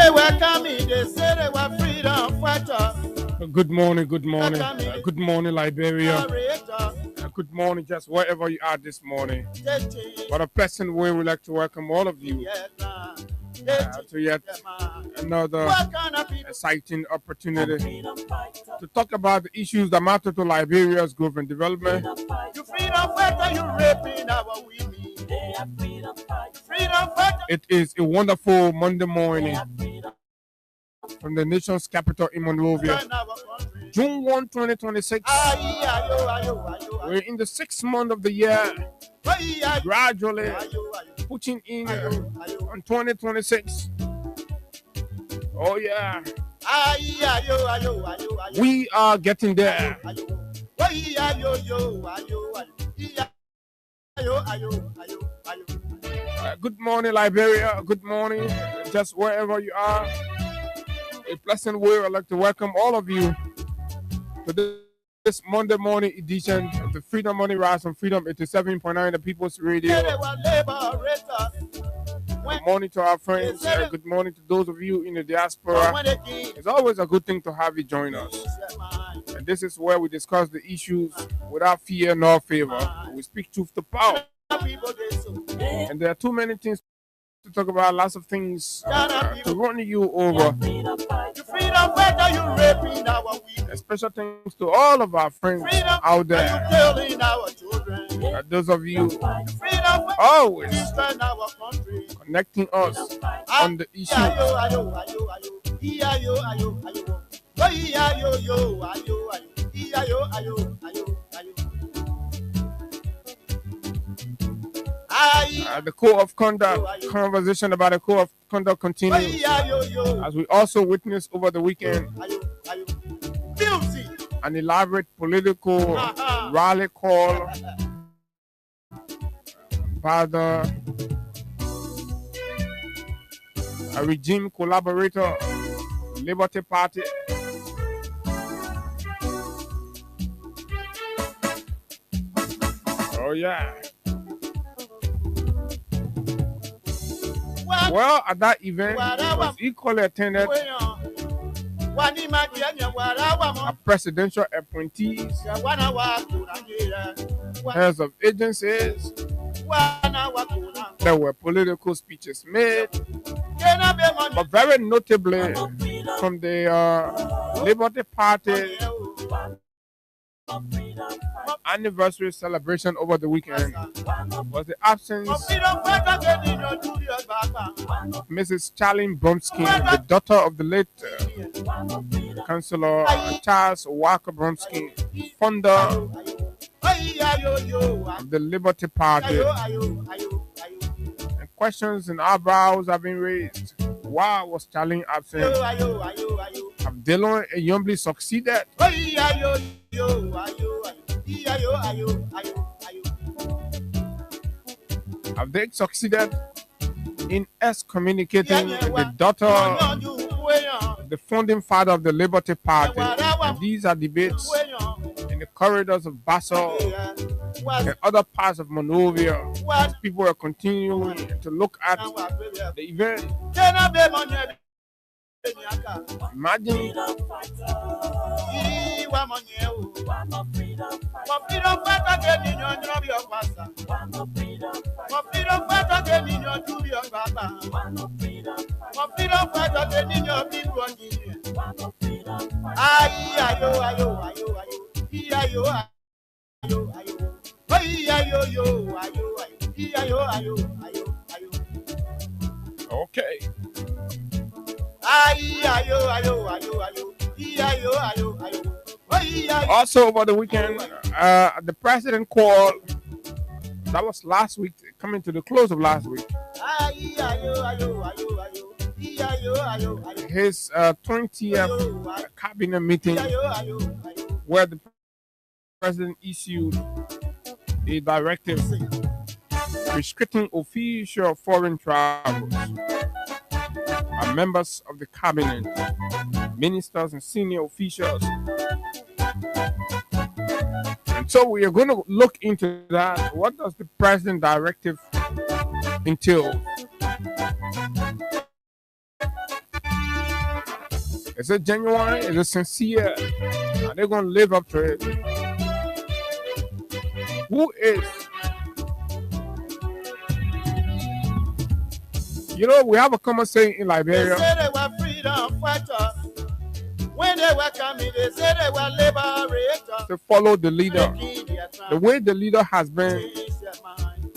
they were coming, they said they were freedom fighters. Good morning, good morning. Good morning, Liberia. Good morning, just wherever you are this morning. What a pleasant way we'd like to welcome all of you to yet another exciting opportunity to talk about the issues that matter to Liberia's growth and development. You freedom fighter, you raping our women. It is a wonderful Monday morning from the nation's capital in Monrovia. June 1, 2026. We're in the 6th month of the year, gradually pushing in on 2026. Oh yeah. We are getting there. Good morning, Liberia. Good morning, just wherever you are. A pleasant way I'd like to welcome all of you to this Monday morning edition of the Freedom Money Rise on Freedom 87.9, the People's Radio. Good morning to our friends. Good morning to those of you in the diaspora. It's always a good thing to have you join us. And this is where we discuss the issues without fear nor favor. We speak truth to power. And there are too many things to talk about, lots of things to run you over. A special thanks to all of our friends out there. Those of you always connecting us on the issue. The code of conduct, conversation about the code of conduct continues as we also witnessed over the weekend an elaborate political rally call by the regime collaborator, Liberty Party. Oh yeah. Well, at that event, it was equally attended by presidential appointees, heads of agencies. There were political speeches made, but very notably from the Liberty Party anniversary celebration over the weekend was the absence of Mrs. Charlene Bromsky, the daughter of the late Councillor Charles Walker Bromsky, founder of the Liberty Party. And questions and eyebrows have been raised. Why was Charlene absent? Have Delon and Yombly succeeded? Have they succeeded in excommunicating the daughter, the founding father of the Liberty Party? And these are debates in the corridors of Basel and other parts of Monrovia. As people are continuing to look at the event. Imagine okay. Also over the weekend, the president called, that was last week, coming to the close of last week, his 20th cabinet meeting, where the president issued a directive restricting official foreign travels by members of the cabinet, ministers and senior officials. And so we are going to look into that. What does the president directive entail? Is it genuine? Is it sincere? Are they going to live up to it? Who is? You know, we have a common saying in They Liberia. say they were freedom fighters. When they were coming, they said they were liberators. To follow the leader. The way the leader has been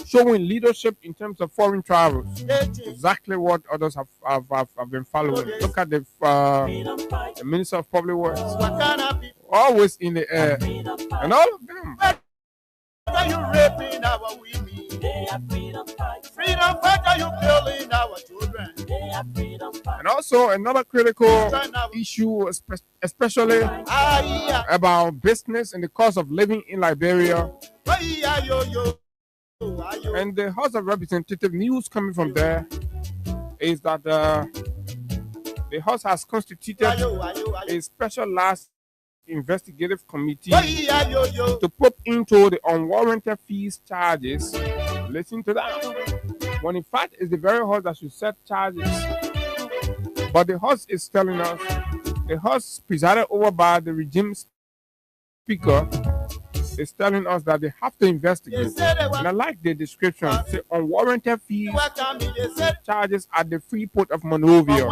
showing leadership in terms of foreign travels. Exactly what others have been following. Look at the Minister of Public Works. Always in the air. And all of them. Are you raping our women? Freedom fighter, you killing our children. And also another critical issue, especially about business and the cost of living in Liberia. And the House of Representatives news coming from there is that the House has constituted a special last investigative committee to put into the unwarranted fees charges. Listen to that. When in fact it's the very House that should set charges. But the House is telling us, the House presided over by the regime speaker is telling us that they have to investigate. And I like the description. Say unwarranted fees charges at the free port of Monrovia.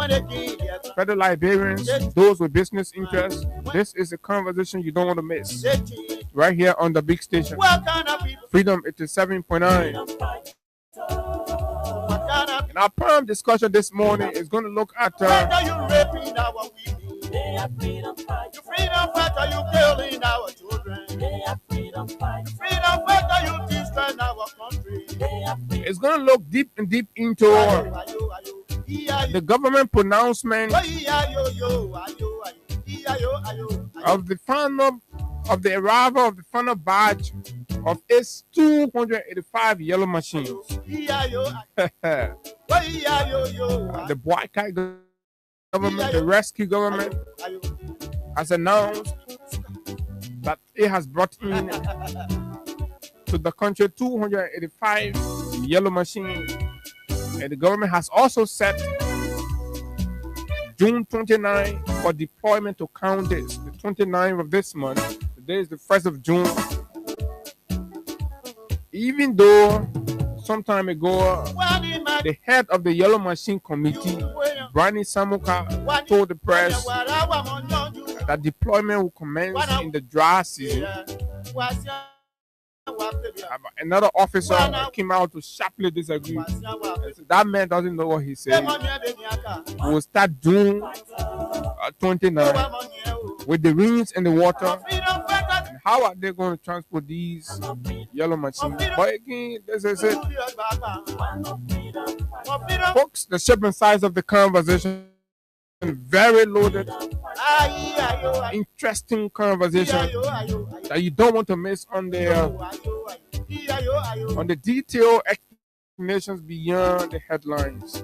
Federal Liberians, those with business interests, this is a conversation you don't want to miss. Right here on the big station. Freedom 87.9. And our prime discussion this morning is going to look at freedom fighter, you killing our children. Freedom fighter, you destroying our country. It's going to look deep into the government pronouncement of the arrival of the final batch of its 285 yellow machines. The boycott government, the rescue government, has announced that it has brought in to the country 285 yellow machines. And the government has also set June 29 for deployment to count this. The 29th of this month, today is the 1st of June. Even though some time ago, the head of the Yellow Machine Committee, Brani Samuka, told the press that deployment will commence in the dry season. Another officer came out to sharply disagree. That man doesn't know what he's saying. We will start June 29 with the rains and the water. And how are they going to transport these yellow machines? But again, this is it. Folks, the shipment size of the conversation, very loaded, interesting conversation that you don't want to miss on the detailed explanations beyond the headlines.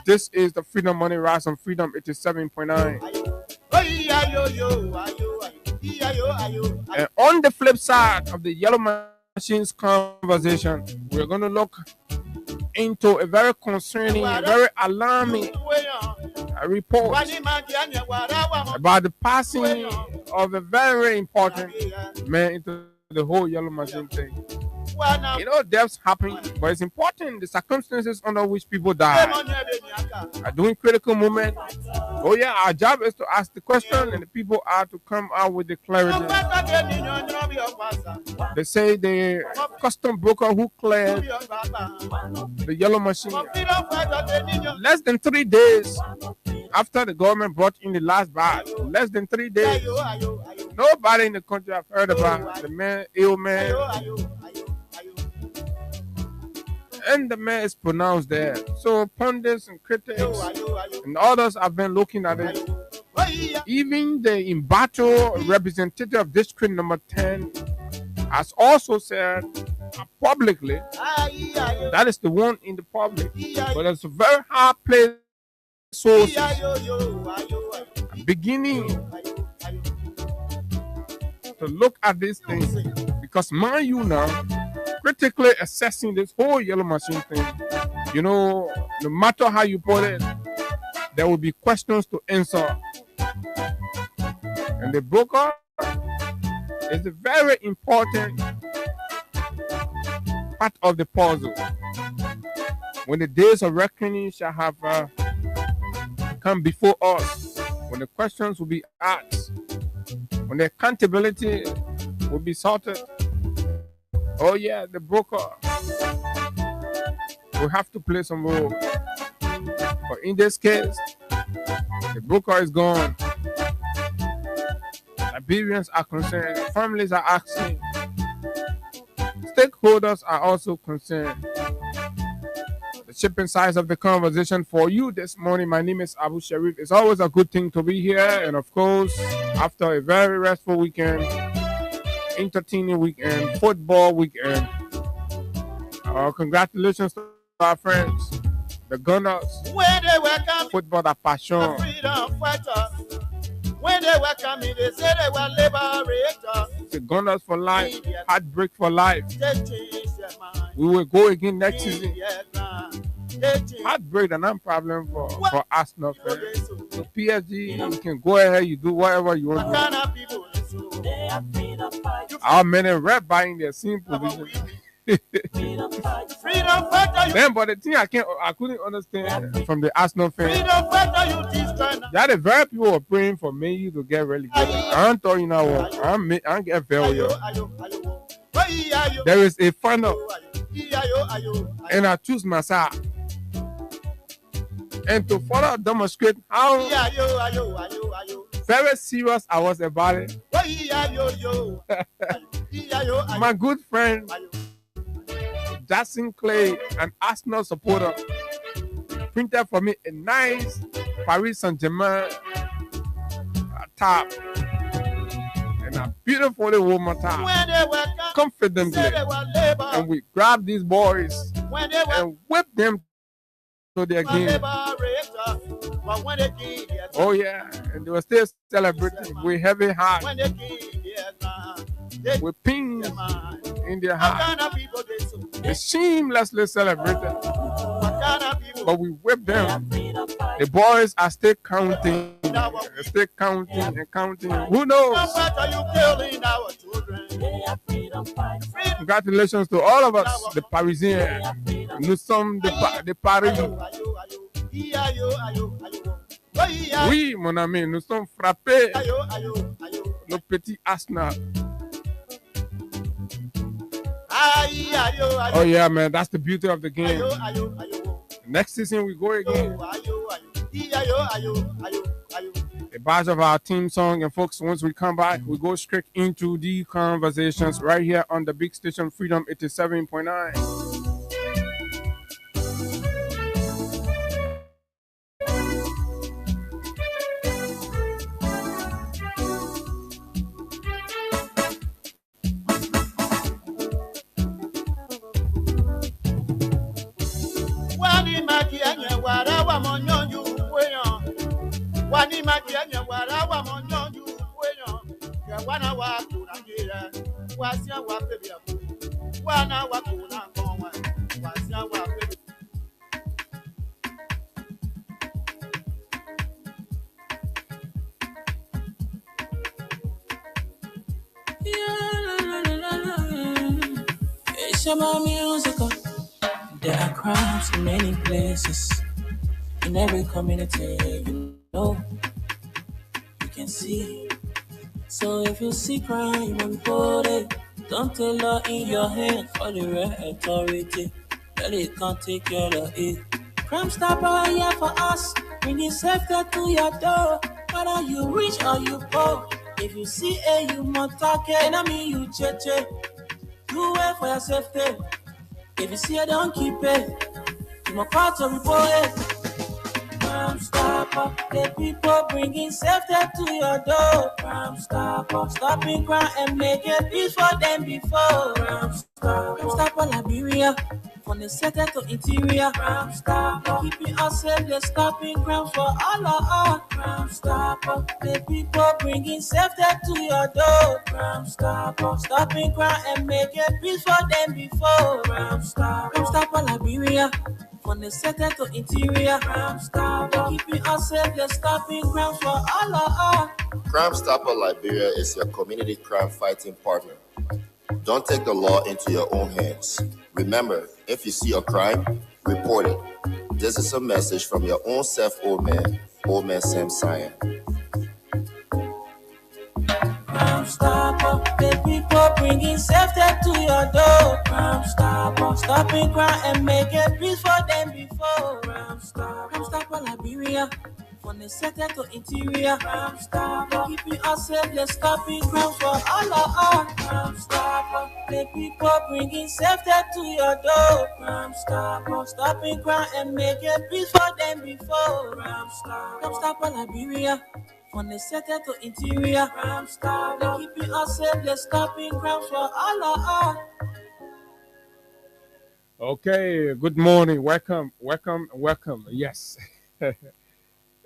This is the Freedom Money Rise on Freedom 87.9. And on the flip side of the yellow machines conversation, we're going to look into a very concerning, very alarming report about the passing of a very important man into the whole yellow machine thing. You know, deaths happen, but it's important the circumstances under which people die. During critical moment, oh yeah, our job is to ask the question, and the people are to come out with the clarity. They say the custom broker who cleared the yellow machine, less than 3 days after the government brought in the last batch, less than 3 days, nobody in the country have heard about the man, ill man. And the man is pronounced there. So pundits and critics and others have been looking at it. Even the Imbato representative of district number 10 has also said publicly, that is the one in the public, but it's a very hard place sources beginning to look at these things, because mind you now, critically assessing this whole yellow machine thing, you know, no matter how you put it, there will be questions to answer. And the broker is a very important part of the puzzle. When the days of reckoning shall have come before us, when the questions will be asked, when the accountability will be sorted, oh yeah, the broker will have to play some role. But in this case, the broker is gone. Liberians are concerned. Families are asking. Stakeholders are also concerned. The shipping size of the conversation for you this morning. My name is Abu Sharif. It's always a good thing to be here. And of course, after a very restful weekend, entertaining weekend, football weekend, congratulations to our friends, the Gunners. When they were coming, football that passion. the freedom fighters. When they were coming, they said they were liberators. The Gunners for life, heartbreak for life. They changed their mind. We will go again next season. They changed. Heartbreak and no problem for Arsenal fans. So So PSG, you can go ahead, you do whatever you want what to kind of people they so? They are freedom fighters. do. Our men in red buying their same position. Freedom fighter, you Then, but the thing I couldn't understand from the Arsenal fans, freedom fighter, you destroy. that the very people were praying for Man U to get relegated. I don't thought, you know what, I get failure. There is a funnel, and I choose myself. And to further demonstrate how very serious I was about it, my good friend Jackson Clay, an Arsenal supporter, printed for me a nice Paris Saint-Germain top and a beautiful woman top, confidently, and we grabbed these boys and whipped them to their game. Oh yeah, and they were still celebrating with heavy heart, with pins in their heart. They shamelessly celebrated, but we whipped them. The boys are still counting, and counting. Who knows? Congratulations to all of us, the Parisiens. Nous sommes de Paris. Oui, mon ami, nous sommes frappés. Nos petits Arsenal. Oh yeah, man, that's the beauty of the game. Next season we go again. A badge of our team song, and folks, once we come back, we go straight into the conversations right here on the big station Freedom 87.9. It's about musical. There are crimes in many places, in every community, you know, you can see. So if you see crime on body, don't take law in your hand for the right authority. That it can't take care of it. Crime Stopper here for us, bringing safety to your door. Whether you rich or you poor, if you see a you must talk it, and I mean you cheche. Do it for your safety. If you see it, don't keep it. You must call to report it. Crime Stopper, the people bringing safety to your door. Crime Stopper, stopping crime and making peace for them before. Crime Stopper, Liberia, from the center to interior. Crime Stopper, keeping us safe, they're stopping crime for all of us. Crime Stopper, the people bringing safety to your door. Crime Stopper, stopping crime and making peace for them before. Crime Stopper, Liberia, From the center to interior, Crime Stopper. Keeping us safe, they're stopping crimes for all of us. Crime Stopper Liberia is your community crime fighting partner. Don't take the law into your own hands. Remember, if you see a crime, report it. This is a message from your own self, Old Man Sam Cyan. Crime Stopper, the people bringing safety to your door. Crime Stopper, stopping crime and making peace for them before. Crime Stopper Liberia. From the center to interior, Crime Stopper. Keeping us safe, they're stopping crimes for all of us. Crime Stopper. The people bringing safety to your door. Crime Stopper. Stopping crime and making peace for them before. Crime Stopper Liberia. From the center to interior, Crime Stopper. Keeping us safe, they're stopping crimes for all of us. Okay, good morning. Welcome. Yes.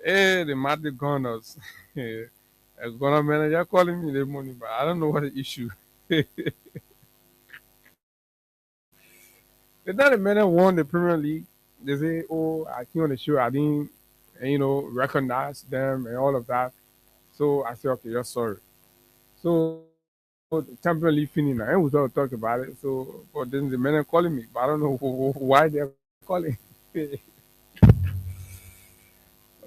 Hey, the Mad Gunners. Gunner manager calling me this morning, but I don't know what the issue. The that the man won the Premier League. They say, "Oh, I came on the show. I didn't, recognize them and all of that." So I said, "Okay, you're sorry." So the Champions League finished now, and we all talk about it. So, but then the man calling me, but I don't know why they're calling.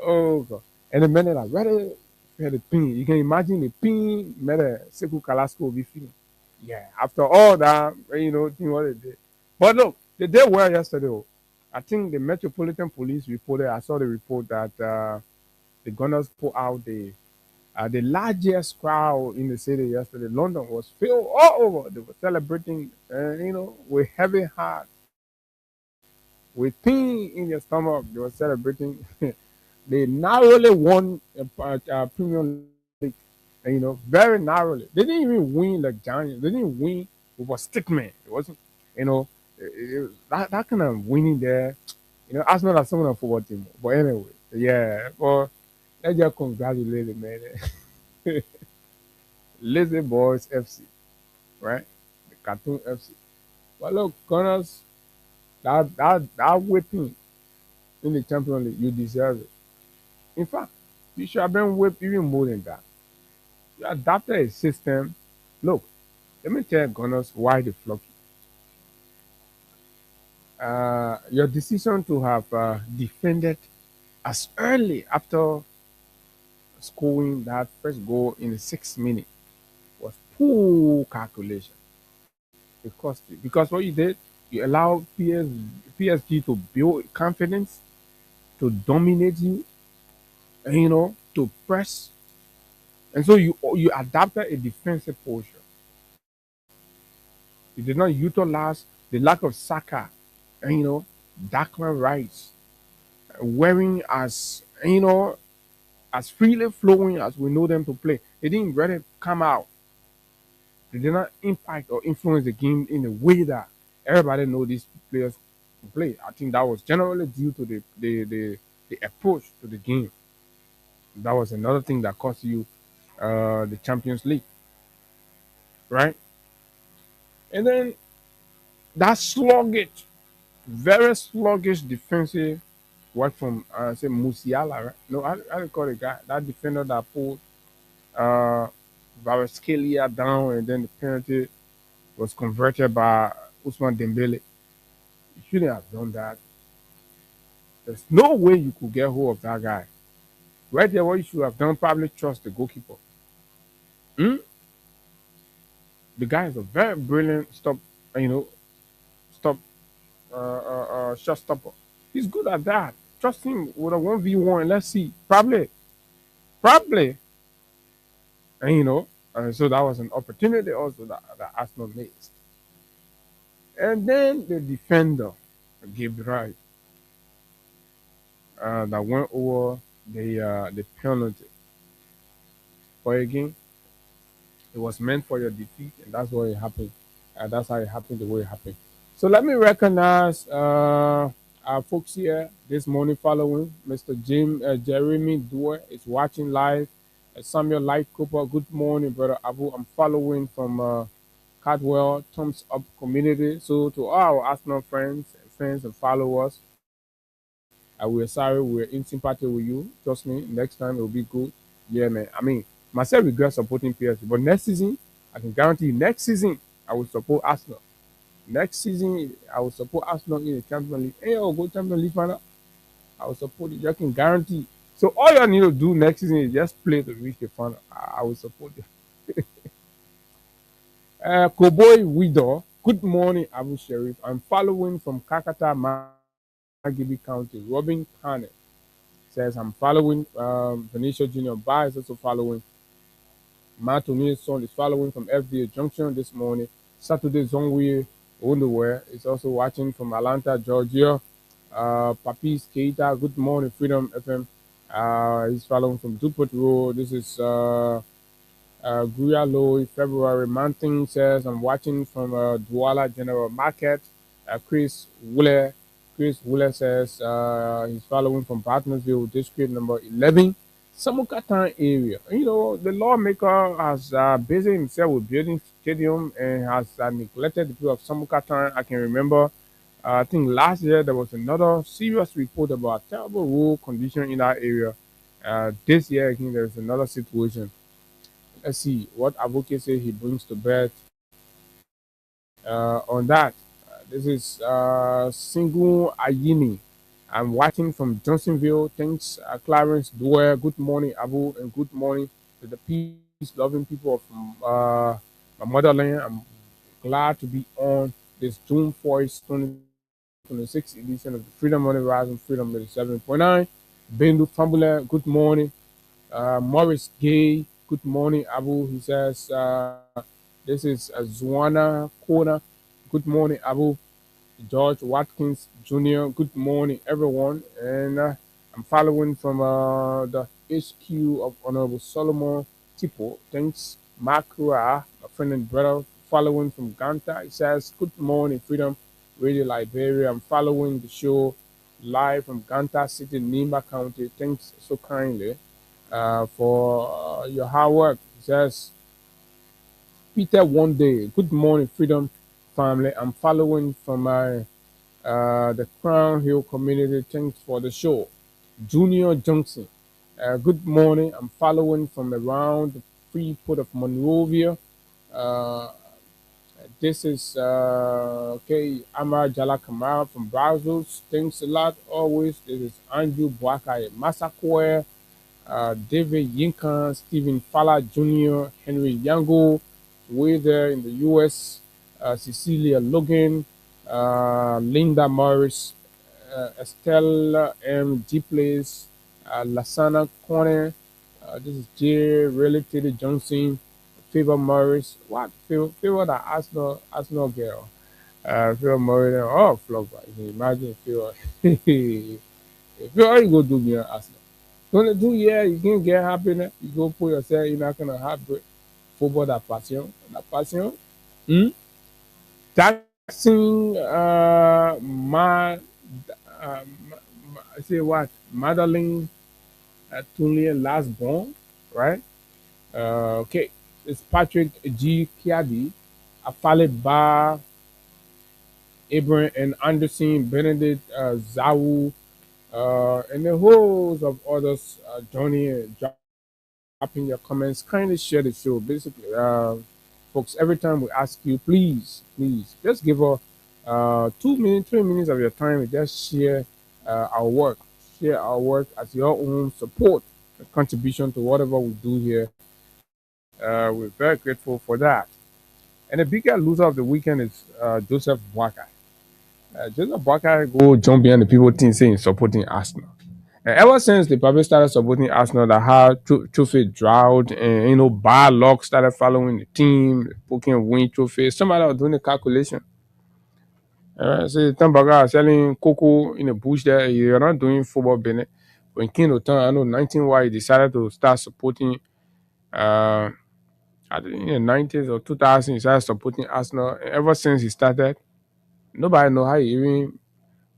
Oh God. And the man like rather had the pin. You can imagine the pin made a Sekou Kalasco will be feeling. Yeah. After all that, think what they did. But look, they did well yesterday. Oh. I think the Metropolitan Police reported, I saw the report that the Gunners put out the largest crowd in the city yesterday. London was filled all over. They were celebrating, with heavy heart, with pain in their stomach. They were celebrating. They narrowly won a Premier League, very narrowly. They didn't even win like Giants. They didn't win with a stickman. It wasn't, that kind of winning there. Arsenal are some of the football team. But anyway, yeah. But let's just congratulate the man. Lazy Boys FC, right? The Cartoon FC. But look, Gunners, that whipping in the Champions League, you deserve it. In fact, you should have been whipped even more than that. You adapted a system. Look, let me tell Gunners why they flock you. Your decision to have defended as early after scoring that first goal in the 6th minute was poor calculation. It cost you. Because what you did, you allowed PSG to build confidence, to dominate you, and, to press. And so you adapted a defensive posture. You did not utilize the lack of Saka, and, Declan Rice, wearing as freely flowing as we know them to play. They didn't really come out. They did not impact or influence the game in a way that everybody know these players can play. I think that was generally due to the approach to the game. That was another thing that cost you the Champions League, right? And then that sluggish, very sluggish defensive work from say Musiala, right? No, I do call the guy that defender that pulled Varaskelia down, and then the penalty was converted by Ousmane Dembele. You shouldn't have done that. There's no way you could get hold of that guy. Right there, what you should have done, probably trust the goalkeeper. The guy is a very brilliant stop shot stopper. He's good at that. Trust him with a 1v1. Let's see. Probably. And so that was an opportunity also that Arsenal missed. And then the defender, Gabriel, that went over the penalty. But again, it was meant for your defeat, and that's what it happened. That's how it happened the way it happened. So let me recognize our folks here this morning following. Mr. Jeremy Dwyer is watching live. Samuel Light Cooper, good morning, Brother Abu. I'm following from Cadwell, Thumbs Up Community. So to all our Arsenal friends and followers, We're sorry, we're in sympathy with you. Trust me, next time it will be good. Yeah, man. I mean, myself regret supporting PSG, but next season, I can guarantee you, next season I will support Arsenal. Next season, I will support Arsenal in the Champions League. Hey, I'll go Champions League final. I will support it. I can guarantee. So all you need to do next season is just play to reach the final. I will support you. Koboy Widow, good morning, Abu Sharif. I'm following from Kakata, Magibi County. Robin Kane says, I'm following. Venetia Junior Bar is also following. Matt Nilsson is following from FDA Junction this morning. Saturday Zongwe Underwear is also watching from Atlanta, Georgia. Papis Keita, good morning, Freedom FM. He's following from Dupont Road. This is Guya Loy, February. Mountain says, I'm watching from Douala General Market. Chris Wooler says he's following from Partnersville, District number 11. Samukatan area. You know, the lawmaker has busy himself with building stadium and has neglected the people of Samukatan. I can remember, I think last year there was another serious report about terrible road condition in that area. This year, I think there's another situation. Let's see what advocacy he brings to bear on that. This is Single Ayini. I'm watching from Johnsonville. Thanks, Clarence Dwyer. Good morning, Abu, and good morning to the peace-loving people of my motherland. I'm glad to be on this June 4th, 2026 edition of the Freedom Money Rising Freedom 87.9. Bendu Fambula, good morning. Morris Gay, good morning, Abu. He says, this is Zuana Kona. Good morning, Abu. George Watkins Jr. Good morning, everyone. And I'm following from the HQ of Honorable Solomon Tipo. Thanks, Mark Kura, my friend and brother, following from Ganta. He says, good morning, Freedom Radio Liberia. I'm following the show live from Ganta City, Nimba County. Thanks so kindly for your hard work. He says, Peter One Day. Good morning, Freedom family. I'm following from my the Crown Hill community. Thanks for the show. Junior Johnson. Good morning. I'm following from around the free port of Monrovia. Uh, this is okay. Amar Jala Kamara from Brazos. Thanks a lot. Always. This is Andrew Boakai Masakwe. David Yinkan, Stephen Fala Jr., Henry Yango, way there in the US, Cecilia Logan, Linda Morris, Estelle M. Place, Lasana Corner, this is J. Really Teddy Johnson, Favor Morris. What? Favor the Arsenal girl. Favor Morris, oh, flog. Imagine Favor. Favor, you go do me an Arsenal. Don't do, yeah, you can get happiness. You go put yourself in that kind of heartbreak. Football, that passion. That passion. Hmm? Taxing, I say what? Madeline Tunley last born, right? Okay. It's Patrick G. Kiadi, Afale Ba, Abraham and Anderson, Benedict Zawu, and a host of others joining, dropping your comments. Kindly share the show. Basically, folks, every time we ask you, please, just give us 2 minutes, 3 minutes of your time and just share our work. Share our work as your own support and contribution to whatever we do here. We're very grateful for that. And the bigger loser of the weekend is Joseph Boakai. Joseph Boakai go jump behind the people team saying supporting Arsenal. And ever since the public started supporting Arsenal, that had trophy drought and bad luck started following the team, poking win trophy. Somebody was doing the calculation. So Tambaga selling cocoa in the bush there. You're not doing football business. When King Otan, I know 19Y decided to start supporting I think in the 90s or 2000 he started supporting Arsenal. And ever since he started, nobody know how he even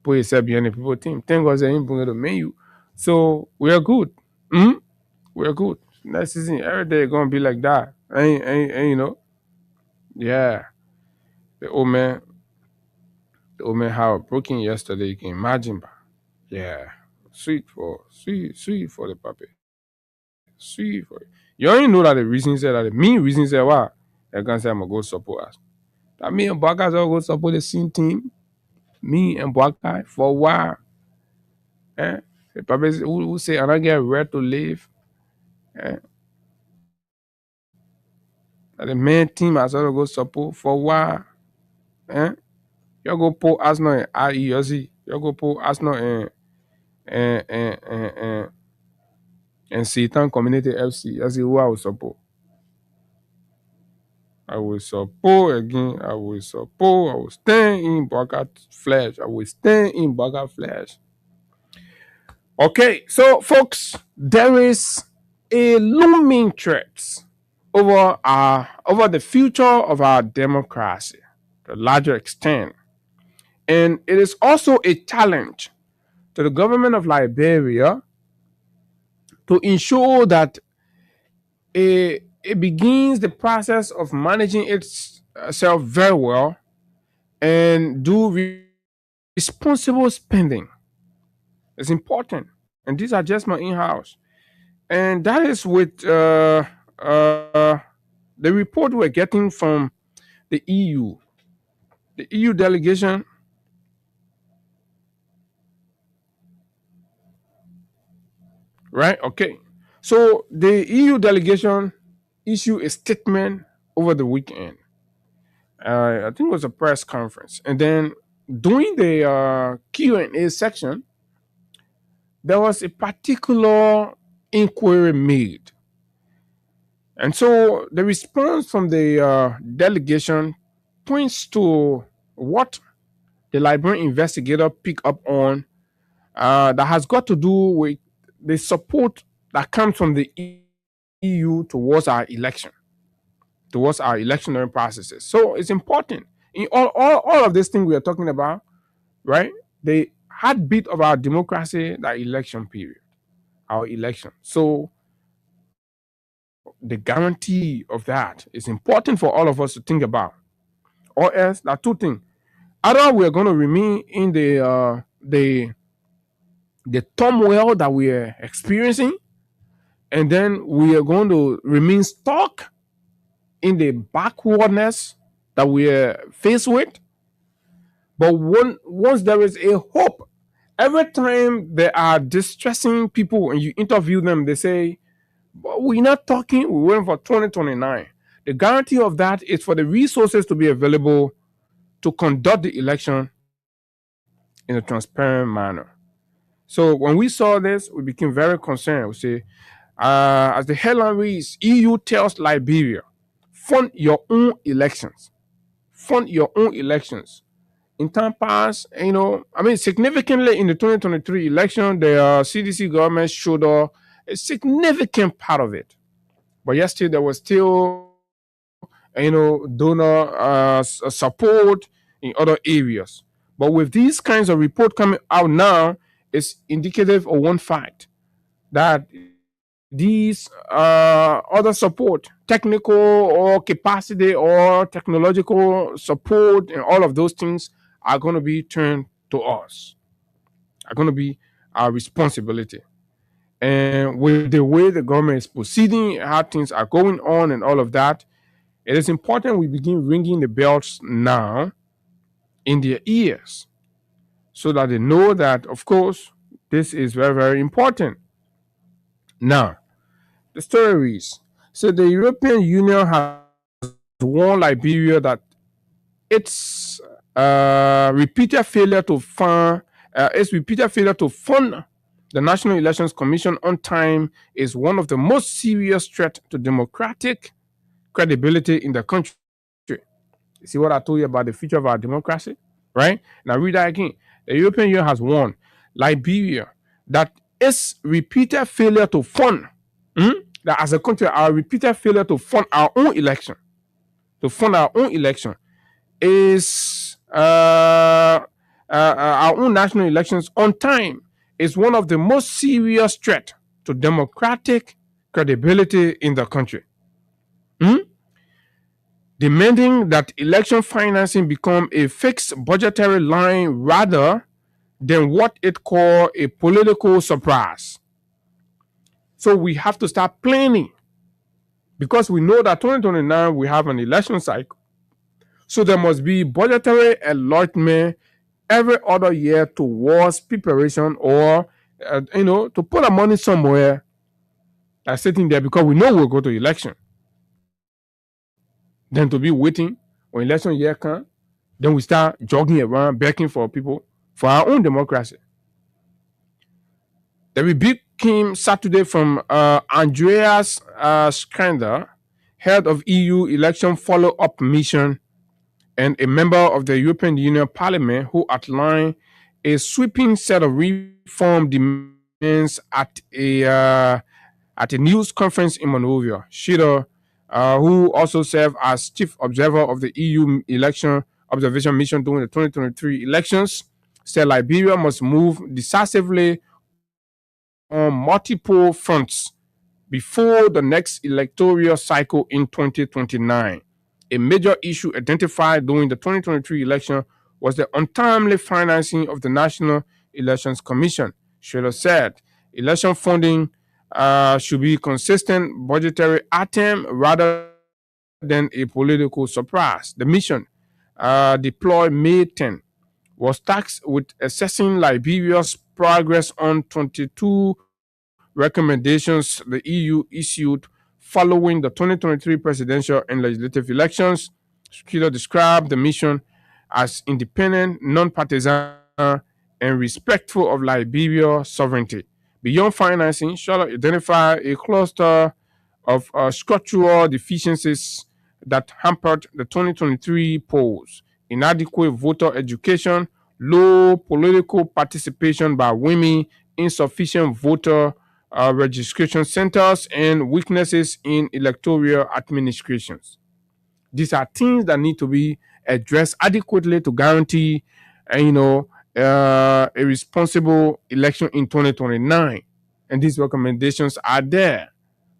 put himself behind the people team. Thank God they didn't bring it to menu. So we are good. We're good. Next season, every day gonna be like that. Ain't. Yeah. The old man, how broken yesterday. You can imagine, bro. Yeah. Sweet for the puppy. Sweet for it. You only know that the reason said that the main reason said why I can say I'm gonna go support us. That me and Baka all go support the same team. Me and Baka for a while. Eh? The puppy who say I don't get right to live. Eh? That the main team has all go support for a while. Eh? You go put Arsenal in IEOZ. You go put Arsenal in Satan Community FC. That's who I will support. I will support again. I will support. I will stand in Baka flesh. I will stand in Baka flesh. Okay, so folks, there is a looming threat over the future of our democracy to a larger extent. And it is also a challenge to the government of Liberia to ensure that it begins the process of managing itself very well and do responsible spending. It's important. And these are just my in-house. And that is with the report we're getting from the EU. The EU delegation right? Okay. So the EU delegation issued a statement over the weekend. I think it was a press conference. And then during the Q&A section, there was a particular inquiry made. And so the response from the delegation points to what the Liberian investigator picked up on that has got to do with the support that comes from the EU towards our electionary processes. So it's important. In all of this thing we are talking about, right? The heartbeat of our democracy, the election period, our election. So the guarantee of that is important for all of us to think about. Or else, there are two things. Either we are going to remain in the turmoil that we are experiencing, and then we are going to remain stuck in the backwardness that we are faced with. But once there is a hope, every time there are distressing people and you interview them, they say, but we're not talking, we're waiting for 2029. The guarantee of that is for the resources to be available to conduct the election in a transparent manner. So when we saw this, we became very concerned. We say, as the headline reads, EU tells Liberia, fund your own elections. Fund your own elections. In time past, significantly in the 2023 election, the CDC government showed a significant part of it. But yesterday, there was still, donor support in other areas. But with these kinds of reports coming out now, it's indicative of one fact, that these other support, technical or capacity or technological support and all of those things are going to be turned to us, are going to be our responsibility. And with the way the government is proceeding, how things are going on and all of that, it is important we begin ringing the bells now in their ears so that they know that, of course, this is very, very important. Now, the story is, so the European Union has warned Liberia that its repeated failure to fund the National Elections Commission on time is one of the most serious threats to democratic credibility in the country. You see what I told you about the future of our democracy? Right? Now read that again. The European Union has warned Liberia that its repeated failure to fund, that as a country, our repeated failure to fund our own election, is our own national elections on time is one of the most serious threats to democratic credibility in the country. Demanding that election financing become a fixed budgetary line rather than what it called a political surprise. So we have to start planning, because we know that 2029 we have an election cycle. So there must be budgetary allotment every other year towards preparation, or to put our money somewhere that's sitting there, because we know we'll go to election. Then to be waiting when election year comes, then we start jogging around begging for people for our own democracy. The rebuke came Saturday from Andreas Skander, head of EU election follow-up mission and a member of the European Union Parliament, who outlined a sweeping set of reform demands at a news conference in Monrovia. Shida, who also served as chief observer of the EU election observation mission during the 2023 elections, said Liberia must move decisively on multiple fronts before the next electoral cycle in 2029. A major issue identified during the 2023 election was the untimely financing of the National Elections Commission. Shida said election funding should be consistent budgetary item rather than a political surprise. The mission, deployed May 10, was tasked with assessing Liberia's progress on 22 recommendations the EU issued following the 2023 presidential and legislative elections. Shida described the mission as independent, non-partisan, and respectful of Liberia's sovereignty. Beyond financing, Shida identified a cluster of structural deficiencies that hampered the 2023 polls: inadequate voter education, low political participation by women, insufficient voter registration centers, and weaknesses in electoral administrations. These are things that need to be addressed adequately to guarantee, a responsible election in 2029. And these recommendations are there,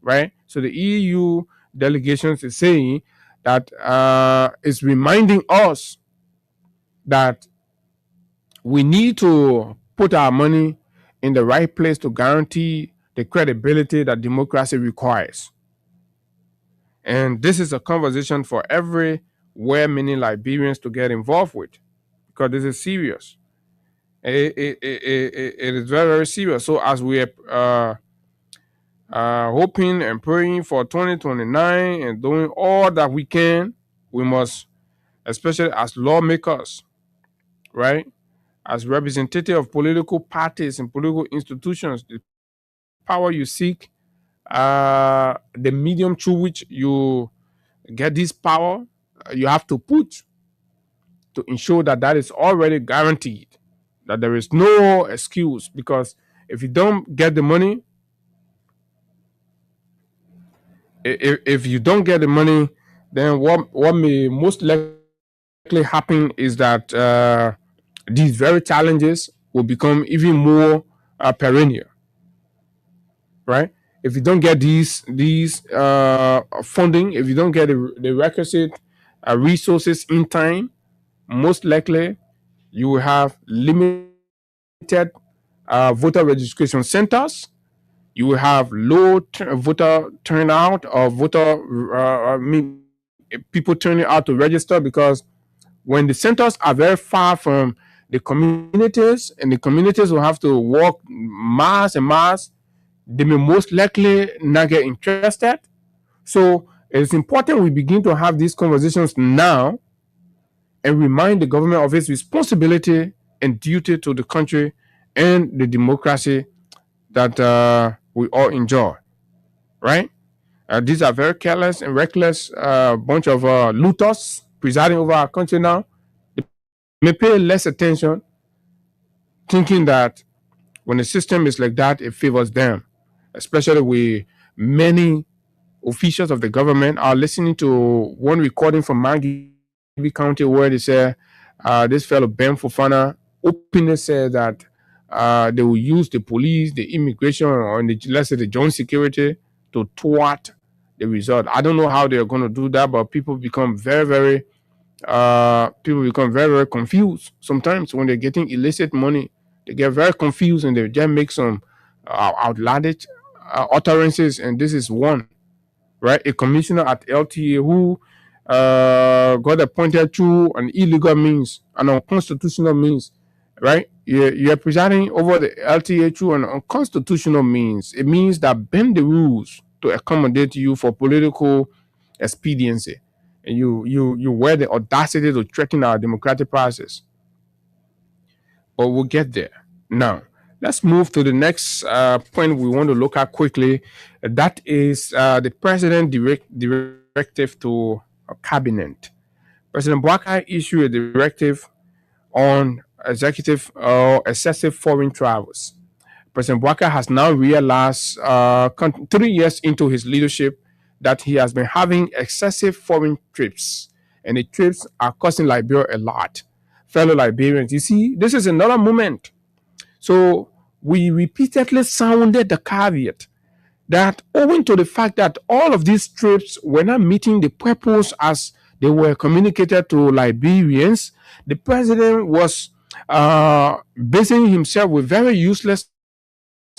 right? So the EU delegations is saying that is reminding us that we need to put our money in the right place to guarantee the credibility that democracy requires. And this is a conversation for everywhere many Liberians to get involved with, because this is serious. It is very, very serious. So as we are hoping and praying for 2029 and doing all that we can, we must, especially as lawmakers, right, as representative of political parties and political institutions, the power you seek, the medium through which you get this power, you have to put to ensure that that is already guaranteed, that there is no excuse. Because if you don't get the money, if you don't get the money, then what may most likely happen is that these very challenges will become even more perennial, right? If you don't get these funding, if you don't get the requisite resources in time, most likely you will have limited voter registration centers. You will have low voter turnout, or people turning out to register, because when the centers are very far from the communities, and the communities will have to walk miles and miles, they may most likely not get interested. So it's important we begin to have these conversations now and remind the government of its responsibility and duty to the country and the democracy that we all enjoy, right? These are very careless and reckless bunch of looters presiding over our country now. They may pay less attention, thinking that when the system is like that, it favors them, especially with many officials of the government. Are listening to one recording from Maggie County where they say this fellow Ben Fofana openly said that they will use the police, the immigration, or let's say the joint security to thwart the result. I don't know how they are going to do that, but people become very confused sometimes when they're getting illicit money They get very confused and they just make some outlandish utterances. And this is one, right? A commissioner at LTA who got appointed through an illegal means, an unconstitutional means, right? You're presiding over the LTA through an unconstitutional means. It means that bend the rules to accommodate you for political expediency. And you wear the audacity to threaten our democratic process. But we'll get there. Now, let's move to the next point we want to look at quickly. That is the president directive to a cabinet. President Bouakai issued a directive on executive or excessive foreign travels. President Bouakai has now realized 3 years into his leadership that he has been having excessive foreign trips, and the trips are costing Liberia a lot. Fellow Liberians, you see, this is another moment. So we repeatedly sounded the caveat that owing to the fact that all of these trips were not meeting the purpose as they were communicated to Liberians, the president was busying himself with very useless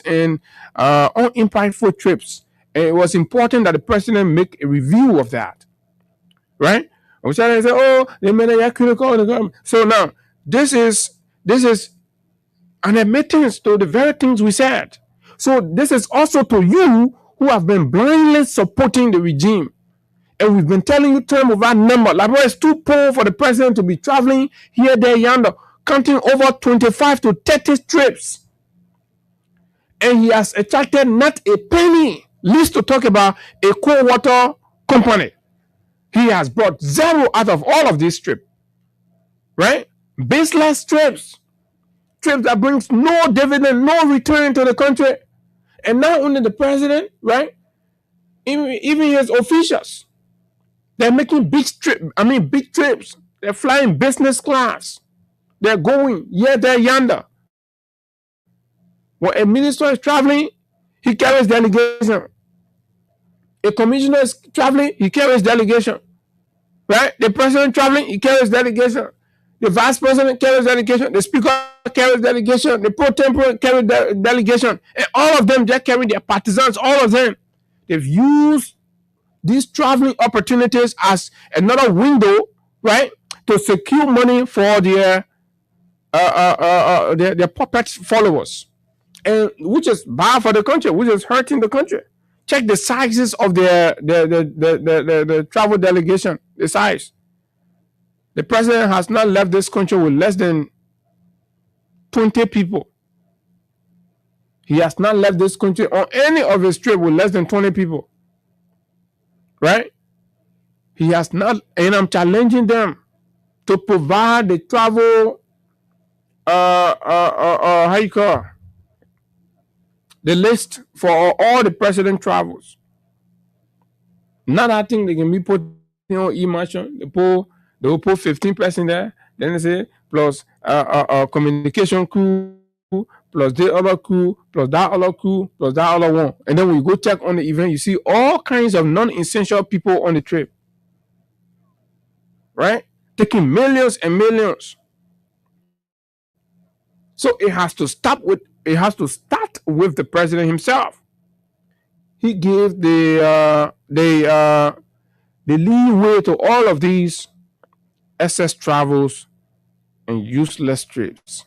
and unimpactful trips. And it was important that the president make a review of that, right? I'm trying to say, oh, they made a critical. So now this is an admittance to the very things we said. So this is also to you who have been blindly supporting the regime. And we've been telling you term of that number. Liberia is too poor for the president to be traveling here, there, yonder, counting over 25 to 30 trips. And he has attracted not a penny, least to talk about a cold water company. He has brought zero out of all of these trips, right? Baseless trips that brings no dividend, no return to the country. And not only the president, right? Even his officials, they're making big trips. They're flying business class. They're going here, there, yonder. When a minister is traveling, he carries delegation. A commissioner is traveling, he carries delegation. Right? The president traveling, he carries delegation. The vice president carries delegation. The speaker carries delegation. The pro tempore carries delegation. And all of them just carry their partisans, all of them. They've used these traveling opportunities as another window, right, to secure money for their puppet followers, and which is bad for the country, which is hurting the country. Check the sizes of the travel delegation, the size. The president has not left this country with less than 20 people. He has not left this country on any of his trip with less than 20 people. Right? He has not, and I'm challenging them to provide the travel, how you call the list for all the president travels. Not I think they can be put on e-marshal. They will put 15 person there. Then they say plus communication crew, plus the other crew, plus that other crew, plus that other one. And then when you go check on the event, you see all kinds of non-essential people on the trip. Right? Taking millions and millions. So it has to start with the president himself. He gave the leeway to all of these excess travels and useless trips.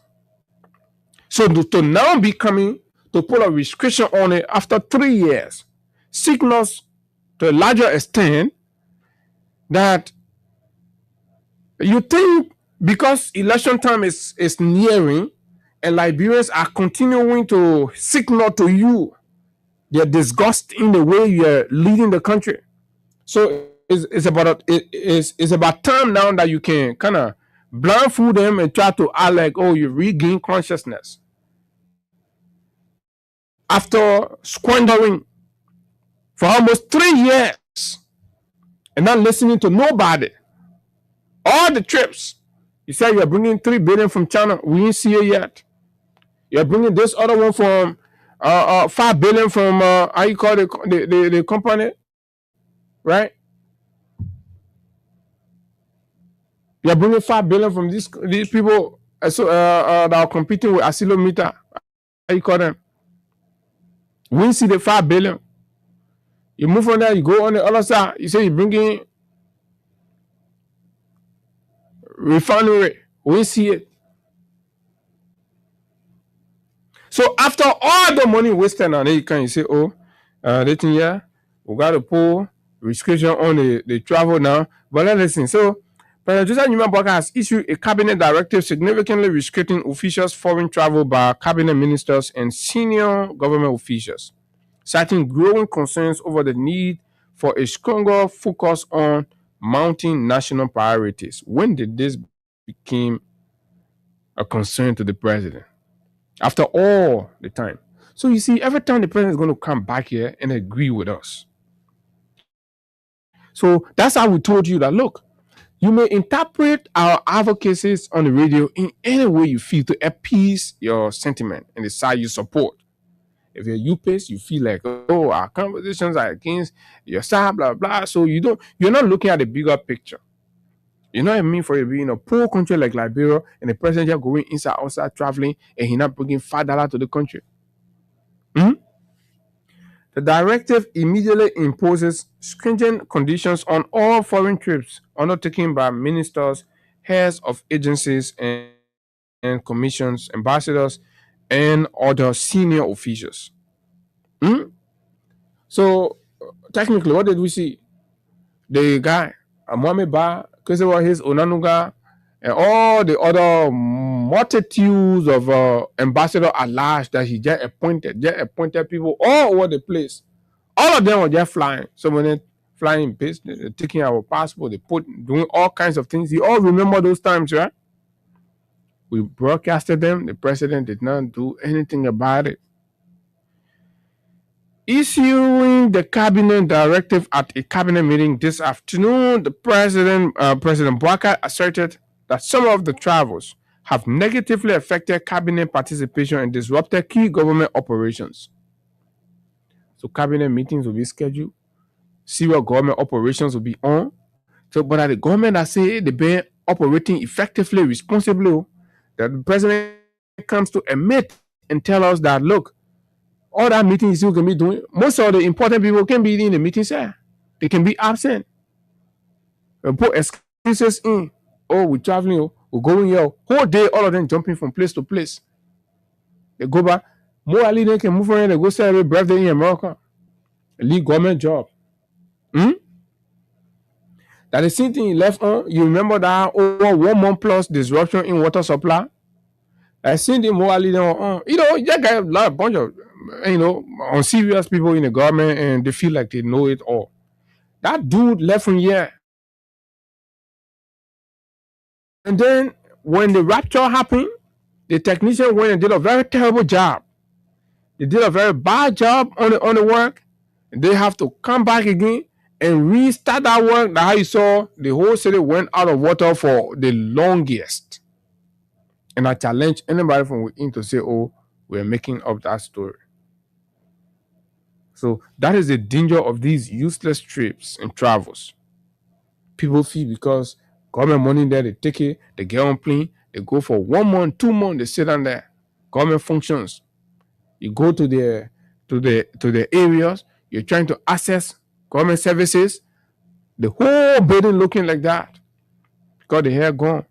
So to now be coming to put a restriction on it after 3 years signals to a larger extent that you think because election time is nearing and Liberians are continuing to signal to you their disgust in the way you're leading the country. So it's about time now that you can kind of blindfold them and try to act like, oh, you regain consciousness after squandering for almost 3 years and not listening to nobody. All the trips, you said you're bringing 3 billion from China. We didn't see it yet. You're bringing this other one from 5 billion from how you call the company, right? You're bringing 5 billion from these people that are competing with Asilometer. How you call them? We see the 5 billion. You move on there, you go on the other side. You say you bring in refinery. We see it. So after all the money wasted on it, can you say, oh, they think, yeah, we got to pull restriction on the travel now. But let's listen. So President Joseph Newman Boakai has issued a cabinet directive significantly restricting officials' foreign travel by cabinet ministers and senior government officials, citing growing concerns over the need for a stronger focus on mounting national priorities. When did this become a concern to the president? After all the time. So you see, every time the president is going to come back here and agree with us. So that's how we told you that, look, you may interpret our advocacies on the radio in any way you feel to appease your sentiment and the side you support. If you're UPACE, you feel like, oh, our conversations are against your side, blah, blah. So you're not looking at the bigger picture. You know what I mean? For you being in a poor country like Liberia and the president just going inside, outside, traveling, and he not bringing $5 to the country. The directive immediately imposes stringent conditions on all foreign trips undertaken by ministers, heads of agencies and commissions, ambassadors, and other senior officials. So technically, what did we see? The guy, Mohamed Ba, his Onanuga, and all the other multitudes of ambassadors at large that he just appointed people all over the place. All of them were just flying. Some of them flying business, taking our passport, doing all kinds of things. You all remember those times, right? We broadcasted them. The president did not do anything about it. Issuing the cabinet directive at a cabinet meeting this afternoon, the President Boakai asserted that some of the travels have negatively affected cabinet participation and disrupted key government operations. So cabinet meetings will be scheduled. Serial government operations will be on. So, but the government that say they've been operating effectively, responsibly, that the president comes to admit and tell us that, look, all that meeting you still can be doing. Most of the important people can be in the meetings here. They can be absent. And put excuses in. Oh, we're traveling. We're going here. Whole day, all of them jumping from place to place. They go back. More Ali, they can move around. They go celebrate birthday in America. A lead government job. That the same thing he left on. You remember that over 1 month plus disruption in water supply? I seen the more Ali on. You just got a bunch of unserious people in the government, and they feel like they know it all. That dude left from here. And then when the rapture happened, the technician went and did a very terrible job. They did a very bad job on the work. And they have to come back again and restart that work. That's how you saw the whole city went out of water for the longest. And I challenge anybody from within to say, oh, we're making up that story. So that is the danger of these useless trips and travels. People feel because government money there, they take it, they get on plane, they go for 1 month, 2 months, they sit down there. Government functions. You go to the areas, you're trying to access government services, the whole building looking like that because the hair gone.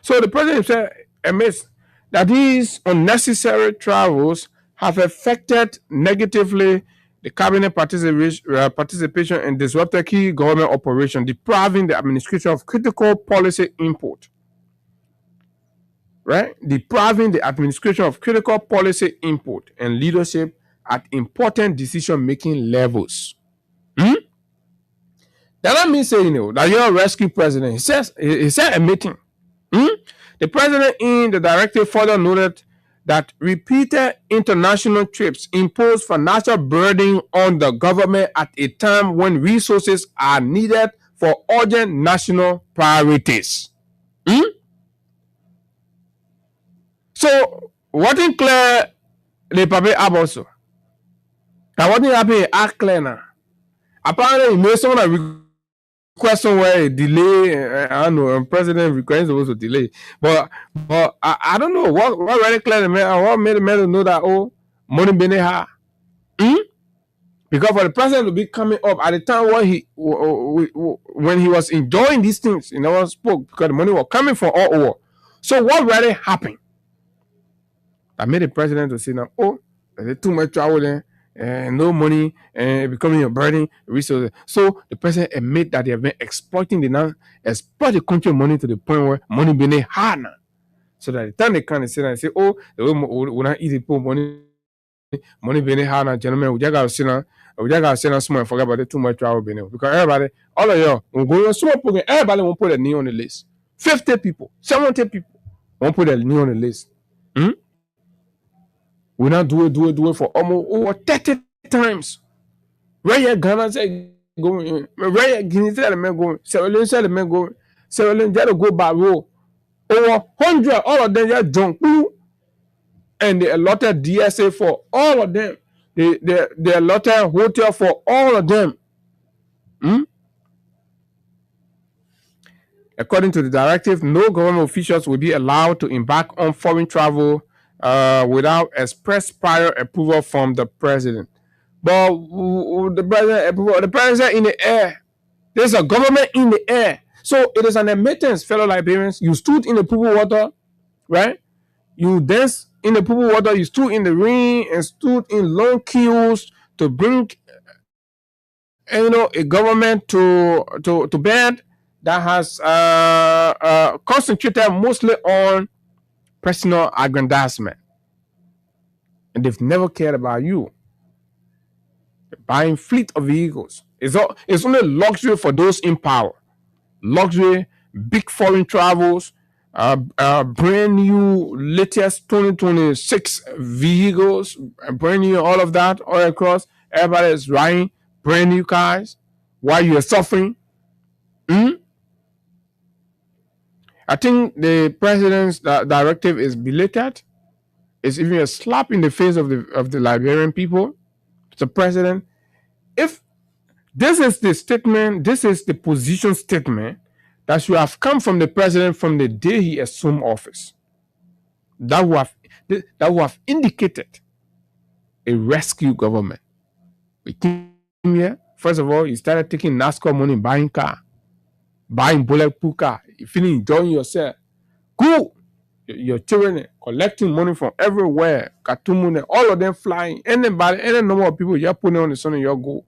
So the president admits that these unnecessary travels have affected negatively the cabinet participation and disrupted key government operation, depriving the administration of critical policy input. Right? Depriving the administration of critical policy input and leadership at important decision-making levels. That doesn't mean saying that you're a rescue president. He said admitting. The president in the directive further noted that repeated international trips impose financial burden on the government at a time when resources are needed for urgent national priorities. So, what in clear the public also? Now, what happened is clear now. Apparently, he made someone question where a delay, I don't know, president requires supposed to delay. But I don't know what really clear the man, what made the man know that money been high. Because for the president to be coming up at the time when he was enjoying these things, he never spoke because the money was coming from all over. So what really happened? I made the president to say now, there's too much travel there, and no money, and becoming a burden resources. So the president admit that they have been exploit the country money to the point where money being hard now. So that the time they come and say and say, we not easy put money being hard now, gentlemen. We just gotta sit down small and forget about the too much travel being because everybody, all of y'all, will go small program. Everybody won't put a knee on the list. 50 people, 70 people won't put a knee on the list. We not do it for almost over 30 times. Where you Ghana say going, where you Guinea say the man going, Sierra say the man going, Sierra Leone just go by road. Over 100, all of them just drunk. And they allotted DSA for all of them. They allotted hotel for all of them. According to the directive, no government officials will be allowed to embark on foreign travel without express prior approval from the president. But the president in the air. There's a government in the air. So it is an admittance, fellow Liberians. You stood in the pool water, right? You danced in the pool water. You stood in the ring and stood in long queues to bring, a government to bed that has concentrated mostly on personal aggrandizement. And they've never cared about you. They're buying fleet of vehicles. It's only luxury for those in power. Luxury, big foreign travels, brand new latest 2026 vehicles, brand new all of that all across. Everybody is riding brand new cars while you're suffering. I think the president's directive is belated. It's even a slap in the face of the Liberian people. The president, if this is the statement, this is the position statement that should have come from the president from the day he assumed office. That would have indicated a rescue government. We came here, first of all, you started taking NASCAR money, buying car, buying bulletproof car. You feeling enjoying yourself. Cool. Your children collecting money from everywhere, Katumu, all of them flying. Any number of people, you're putting on the sun and you go.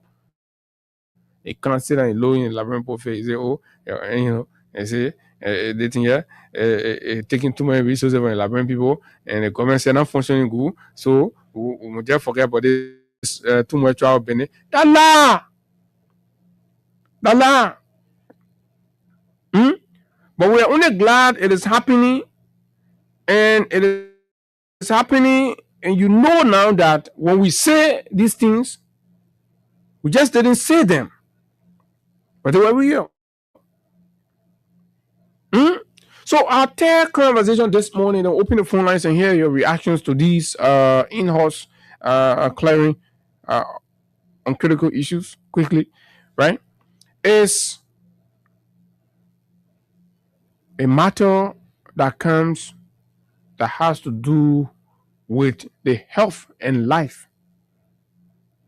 They can't sit down low in Liberian profile. They say, they say, they think, taking too many resources from the Liberian people, and the government is not functioning good. So, we just forget about this too much travel benefit. Dala! But we are only glad it is happening. And it is happening, and you know now that when we say these things, we just didn't say them, but they were real. So I'll take conversation this morning and open the phone lines and hear your reactions to these in-house clearing on critical issues quickly, right? It's a matter that has to do with the health and life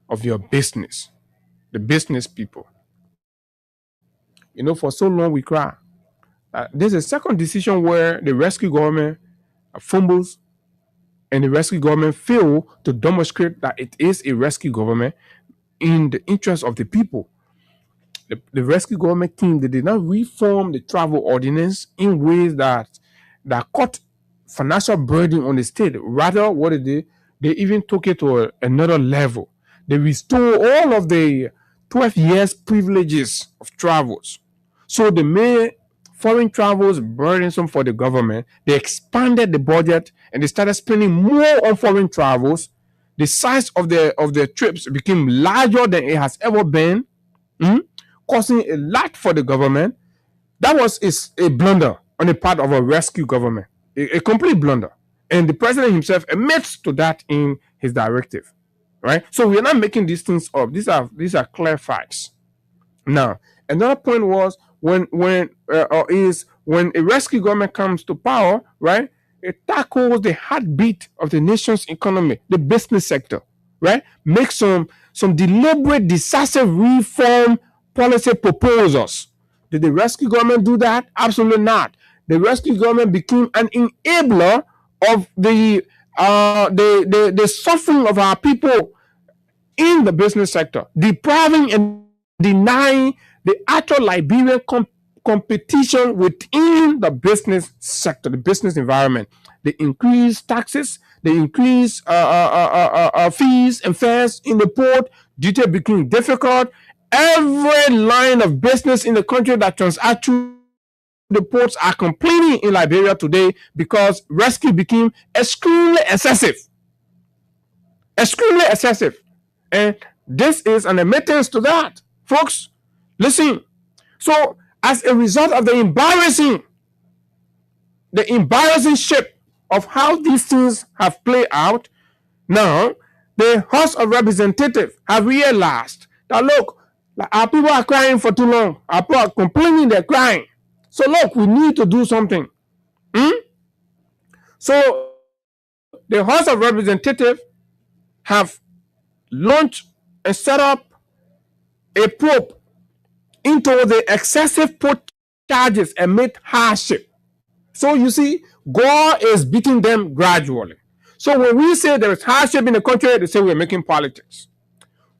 of your business, the business people. For so long we cry. There's a second decision where the rescue government fumbles and the rescue government fail to demonstrate that it is a rescue government in the interest of the people. The rescue government team, they did not reform the travel ordinance in ways that cut financial burden on the state. Rather, what they did, they even took it to another level. They restored all of the 12 years privileges of travels. So they made foreign travels burdensome for the government. They expanded the budget and they started spending more on foreign travels. The size of the trips became larger than it has ever been, costing a lot for the government. That was a blunder on the part of a rescue government. A complete blunder. And the president himself admits to that in his directive, right? So we're not making these things up. These are clear facts. Now, Another point was when a rescue government comes to power, right? It tackles the heartbeat of the nation's economy, the business sector, right? Make some deliberate, decisive reform policy proposals. Did the rescue government do that? Absolutely not. The rescue government became an enabler of the suffering of our people in the business sector, depriving and denying the actual Liberian competition within the business sector, the business environment. They increase taxes, they increase fees and fares in the port. Duty became difficult. Every line of business in the country that transacts through the ports are complaining in Liberia today because rescue became extremely excessive. Extremely excessive. And this is an admittance to that. Folks, listen. So, as a result of the embarrassing shape of how these things have played out, now the House of Representatives have realized that, look, our people are crying for too long. Our people are complaining, they're crying. So, look, we need to do something. So, the House of Representatives have launched and set up a probe into the excessive port charges amid hardship. So you see, God is beating them gradually. So when we say there is hardship in the country, they say we're making politics.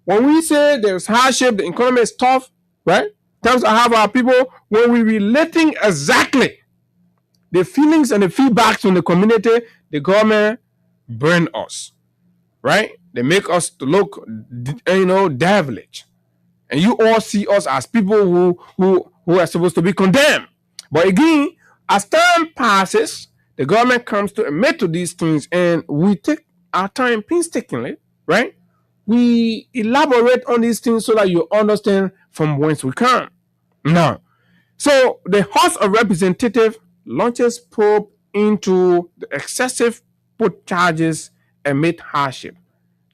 When we say there is hardship, the economy is tough, right? Terms of how our people, when we're relating exactly the feelings and the feedbacks from the community, the government burn us, right? They make us to look, devilish. And you all see us as people who are supposed to be condemned. But again, as time passes, the government comes to admit to these things, and we take our time painstakingly, right? We elaborate on these things so that you understand from whence we come. Now, so the House of Representatives launches probe into the excessive port charges amid hardship.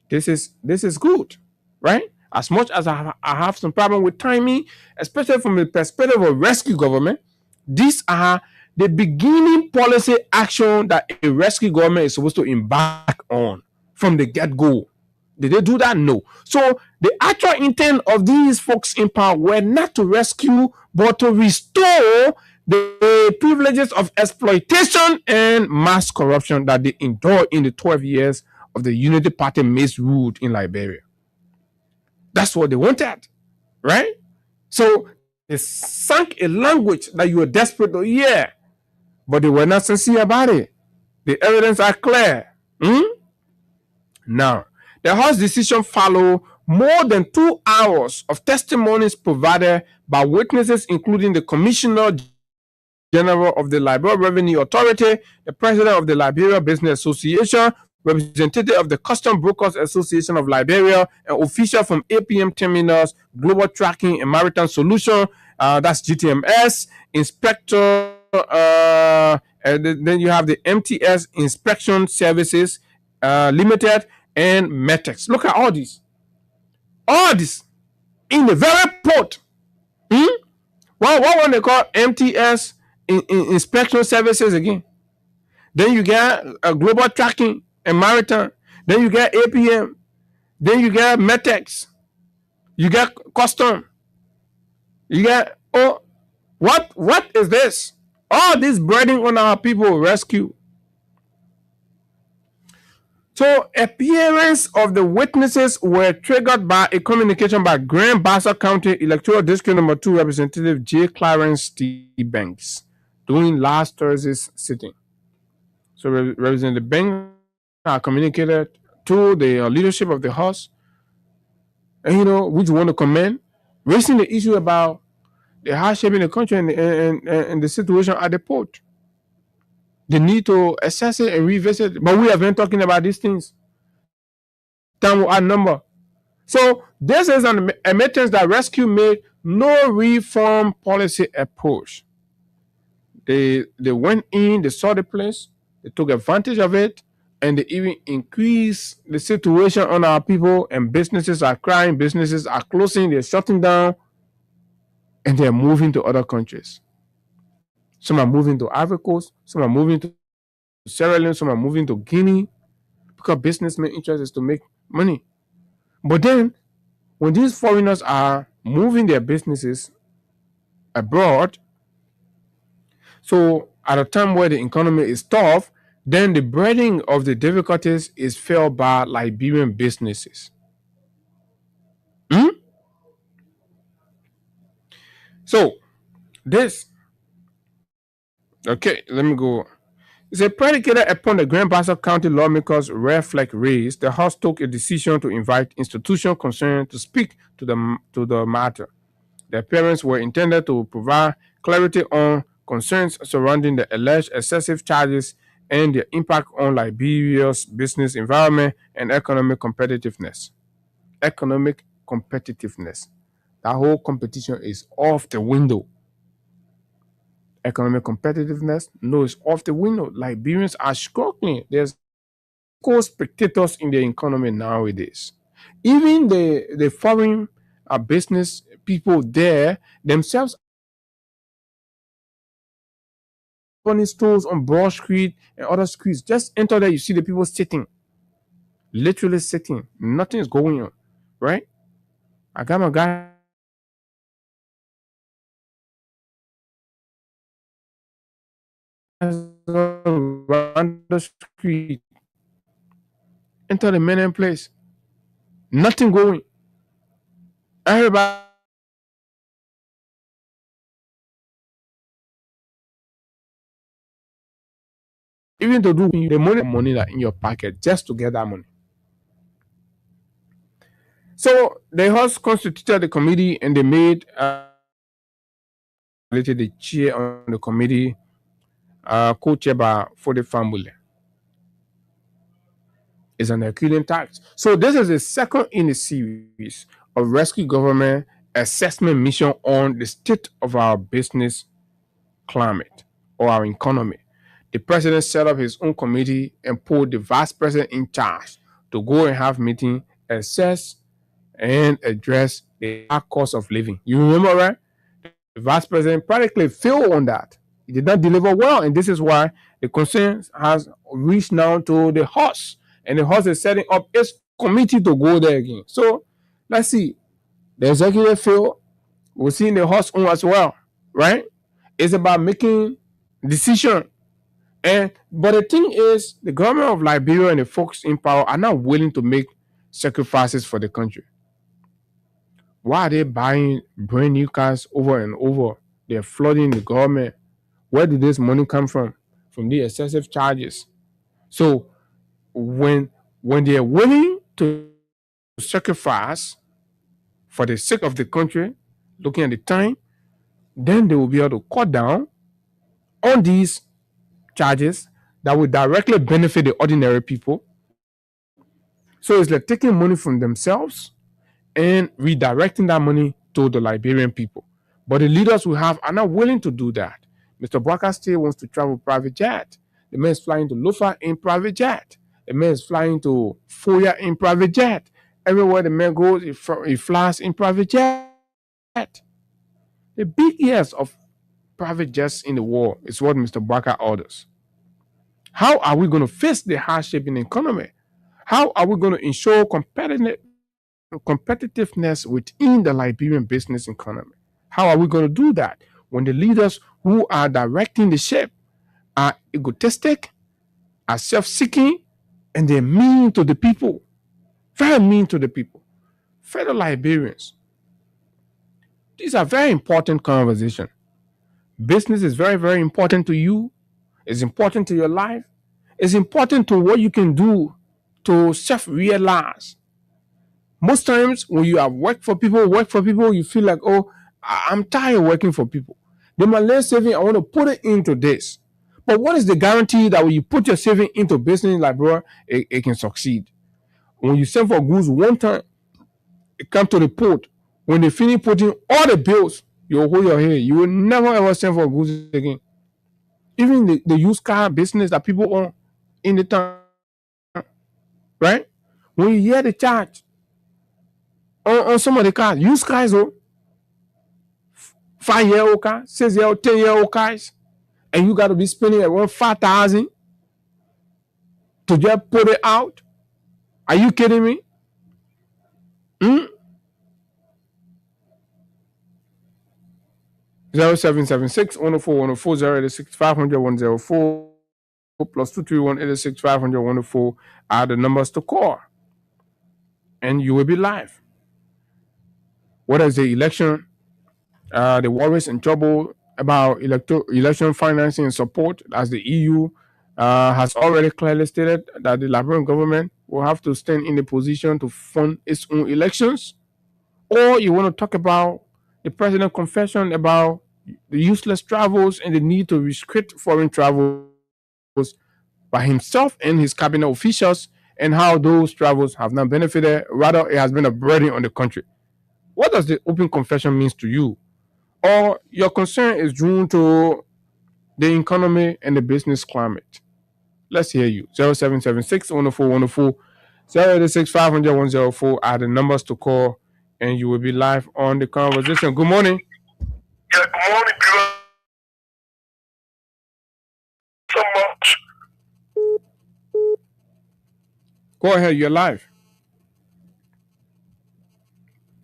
This is good, right? As much as I have some problem with timing, especially from the perspective of rescue government, these are the beginning policy action that a rescue government is supposed to embark on from the get-go. Did they do that? No. So the actual intent of these folks in power were not to rescue, but to restore the privileges of exploitation and mass corruption that they endured in the 12 years of the Unity Party misruled in Liberia. That's what they wanted, right? So they sank a language that you were desperate to hear, but they were not sincere about it. The evidence are clear. Now, the House decision followed more than 2 hours of testimonies provided by witnesses, including the Commissioner General of the Liberia Revenue Authority, the President of the Liberia Business Association, representative of the Custom Brokers Association of Liberia, an official from APM Terminals, Global Tracking and Maritime Solution, that's GTMS, inspector, and then you have the MTS Inspection Services Limited, and Metex. Look at all these. All this in the very port. What one they call MTS Inspection Services again? Then you get a Global Tracking and Maritime. Then you get APM. Then you get Metex. You get Custom. You get, what is this? All this burden on our people rescue. So appearance of the witnesses were triggered by a communication by Grand Bassa County Electoral District Number 2 Representative J. Clarence T. Banks during last Thursday's sitting. So Representative Banks communicated to the leadership of the House, and which want to commend, raising the issue about the hardship in the country and the situation at the port. They need to assess it and revisit it. But we have been talking about these things. Time will add number. So this is an admittance that rescue made no reform policy approach. They went in, they saw the place, they took advantage of it, and they even increased the situation on our people, and businesses are crying, businesses are closing, they're shutting down, and and they're moving to other countries. Some are moving to Ivory Coast, some are moving to Sierra Leone, some are moving to Guinea, because businessmen' interest is to make money. But then, when these foreigners are moving their businesses abroad, so at a time where the economy is tough, then the burden of the difficulties is felt by Liberian businesses. So this, okay, let me go. It's a predicated upon the Grand Bassa County lawmakers' red flag raised. The House took a decision to invite institutions concerned to speak to the matter. The appearance were intended to provide clarity on concerns surrounding the alleged excessive charges and their impact on Liberia's business environment and economic competitiveness. Economic competitiveness. That whole competition is off the window. Economic competitiveness, no, it's off the window. Liberians are struggling. There's co-spectators in the economy nowadays. Even the foreign business people there themselves opening stores on Broad Street and other streets. Just enter there, you see the people sitting, literally sitting. Nothing is going on, right? I got my guy around the street. Enter the men place. Nothing going. Everybody even to do the money that in your pocket just to get that money. So the House constituted the committee and they made the chair on the committee, co-chaired by Fode Fambule. Is an Herculean task. So this is the second in a series of rescue government assessment mission on the state of our business climate or our economy. The president set up his own committee and put the vice president in charge to go and have meeting, assess and address the high cost of living. You remember, right? The vice president practically failed on that. He did not deliver well, and this is why the concern has reached now to the House. And the House is setting up its committee to go there again. So let's see. The executive failed. We'll see in the House own as well, right? It's about making decision. But the thing is, the government of Liberia and the folks in power are not willing to make sacrifices for the country. Why are they buying brand new cars over and over? They're flooding the government. Where did this money come from? From the excessive charges. So when they are willing to sacrifice for the sake of the country, looking at the time, then they will be able to cut down on these charges that will directly benefit the ordinary people. So it's like taking money from themselves and redirecting that money to the Liberian people. But the leaders we have are not willing to do that. Mr. Bwaka still wants to travel private jet. The man is flying to Lofa in private jet. The man is flying to Foya in private jet. Everywhere the man goes, he flies in private jet. The big years of private jets in the world is what Mr. Bwaka orders. How are we going to face the hardship in the economy? How are we going to ensure competitiveness within the Liberian business economy? How are we going to do that when the leaders who are directing the ship are egotistic, are self-seeking, and they're mean to the people? Very mean to the people. Fellow Liberians, these are very important conversations. Business is very, very important to you. It's important to your life. It's important to what you can do to self-realize. Most times when you have work for people, you feel like, oh, I'm tired of working for people. Then my last saving, I want to put it into this. But what is the guarantee that when you put your saving into business like bro, it can succeed? When you send for goods one time, it comes to the port. When they finish putting all the bills, you'll hold your head. You will never ever send for goods again. Even the used car business that people own in the town, right? When you hear the charge on some of the cars, used cars, 5-year-old car, 6-year-old, 10-year-old cars, and you got to be spending around 5,000 to just put it out? Are you kidding me? 0776 104 104 086 500 104 plus 231 86 500 104 are the numbers to call, and you will be live. What is the election? The worries and trouble about election financing and support, as the EU has already clearly stated that the Liberian government will have to stand in the position to fund its own elections. Or you want to talk about the president's confession about the useless travels and the need to restrict foreign travels by himself and his cabinet officials, and how those travels have not benefited, rather it has been a burden on the country. What does the open confession mean to you? Or your concern is due to the economy and the business climate? Let's hear you. 0776 104 104 086 500 104 are the numbers to call, and you will be live on the conversation. Good morning. Yeah, good morning, people. So much. Go ahead, you're live.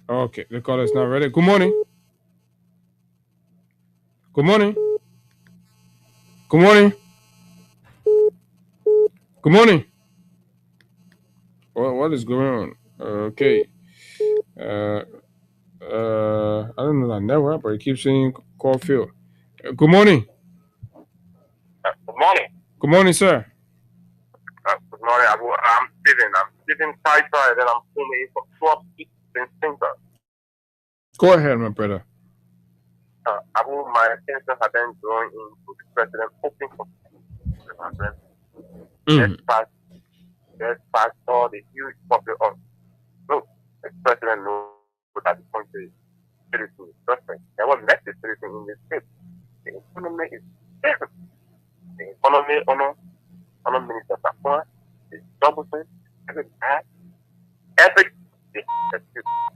Okay, the call is not ready. Good morning. Good morning. Good morning. Good morning. What is going on? Okay. I don't know that network, but it keeps saying call field. Good morning. Good morning. Good morning, sir. Good morning. I'm sitting tight, and then I'm pulling for 12 center. Go ahead, my brother. My attention has been drawn into the president hoping for let's pass all the huge public of look, the president knows that the country is seriously suffering. There was less seriously in this state. The economy is different. The economy, honor Minister Safwan is troublesome, every bad, every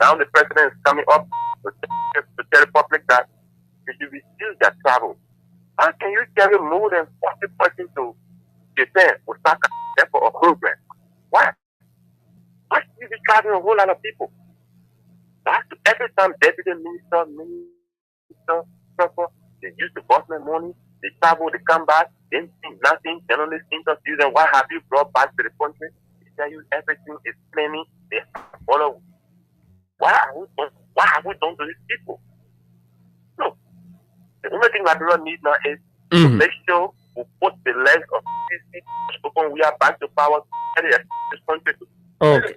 now the president is coming up to tell the public that they should reduce their travel. How can you carry more than 40% to Japan, Osaka, for a program? Why? Why should you be traveling a whole lot of people? That's every time deputy minister, they use the government money, they travel, they come back, they think nothing, journalists interview them. What have you brought back to the country? They tell you everything is plenty, they follow. What have we done to these people? No. The only thing Liberia needs now is to make sure we put the legs of these people open. We are back to power. This country. Okay.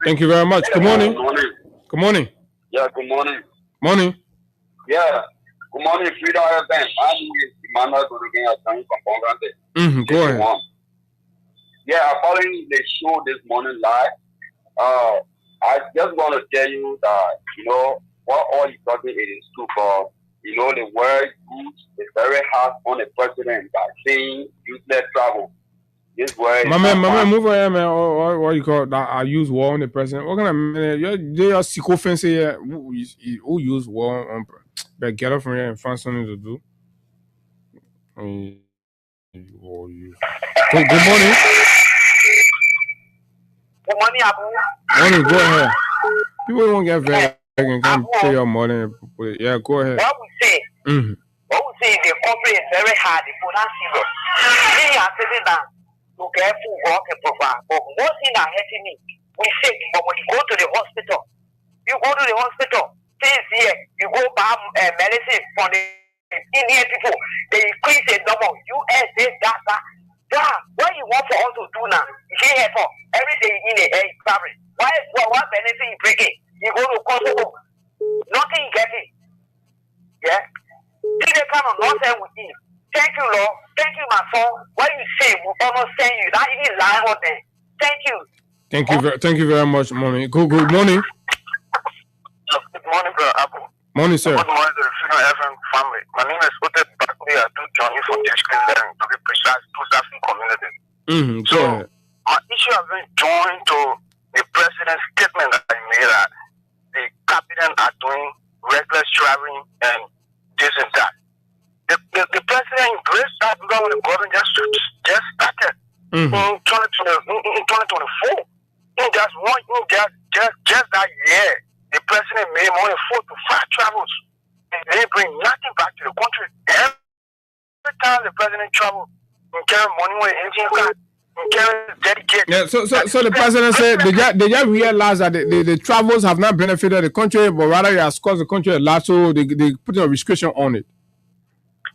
Thank you very much. Good morning. Good morning. Yeah, good morning. Morning. Yeah, good morning, Freedom FM. My name is Emmanuel Gorogin. I'm from Bongande. Go ahead. Yeah, I'm following the show this morning live. I just want to tell you that, what all you're talking it is true, but, the word used is very hard on the president by saying useless travel. This word my man, move on here, man. What you call that? I use war on the president. What kind of man? They are sick offense here. Who use war on? But get up from here and find something to do. Good morning. Good morning, Abu. Morning, go ahead. People won't get very and come pay your money. Yeah, go ahead. What we say the country is very hard. It's not serious. Me are sitting down to get food work and provide. But one thing that hurting me, we sick, but when you go to the hospital, since here, you go buy medicine for the Indian people, they increase the number of US, this, that. Yeah, what you want for us to do now? You can't help for everything in the air is traveling. What benefit you breaking? You go to Kosovo, nothing you getting. Yeah? See the kind of nonsense we eat. Thank you, Lord. Thank you, my son. What you say, we almost send you. That is lying on them. Thank you. Thank you very much, mommy. Good morning. Good morning, brother Apple. Morning, sir. Good morning to the Freedom FM family. My name is Ote Bakwe. I do journey for district learning, to be precise, to African community. Go ahead. My issue has been joined to the president's statement that he made that the cabinet are doing reckless traveling and this and that. The president embraced that because when the government just started in 2024. In just that year, the president made more than 4 to 5 travels. And they bring nothing back to the country. Every time the president travels, he carry money with an engine car. Yeah, so the president said they just realized that the travels have not benefited the country, but rather it has caused the country a lot, so they put a restriction on it.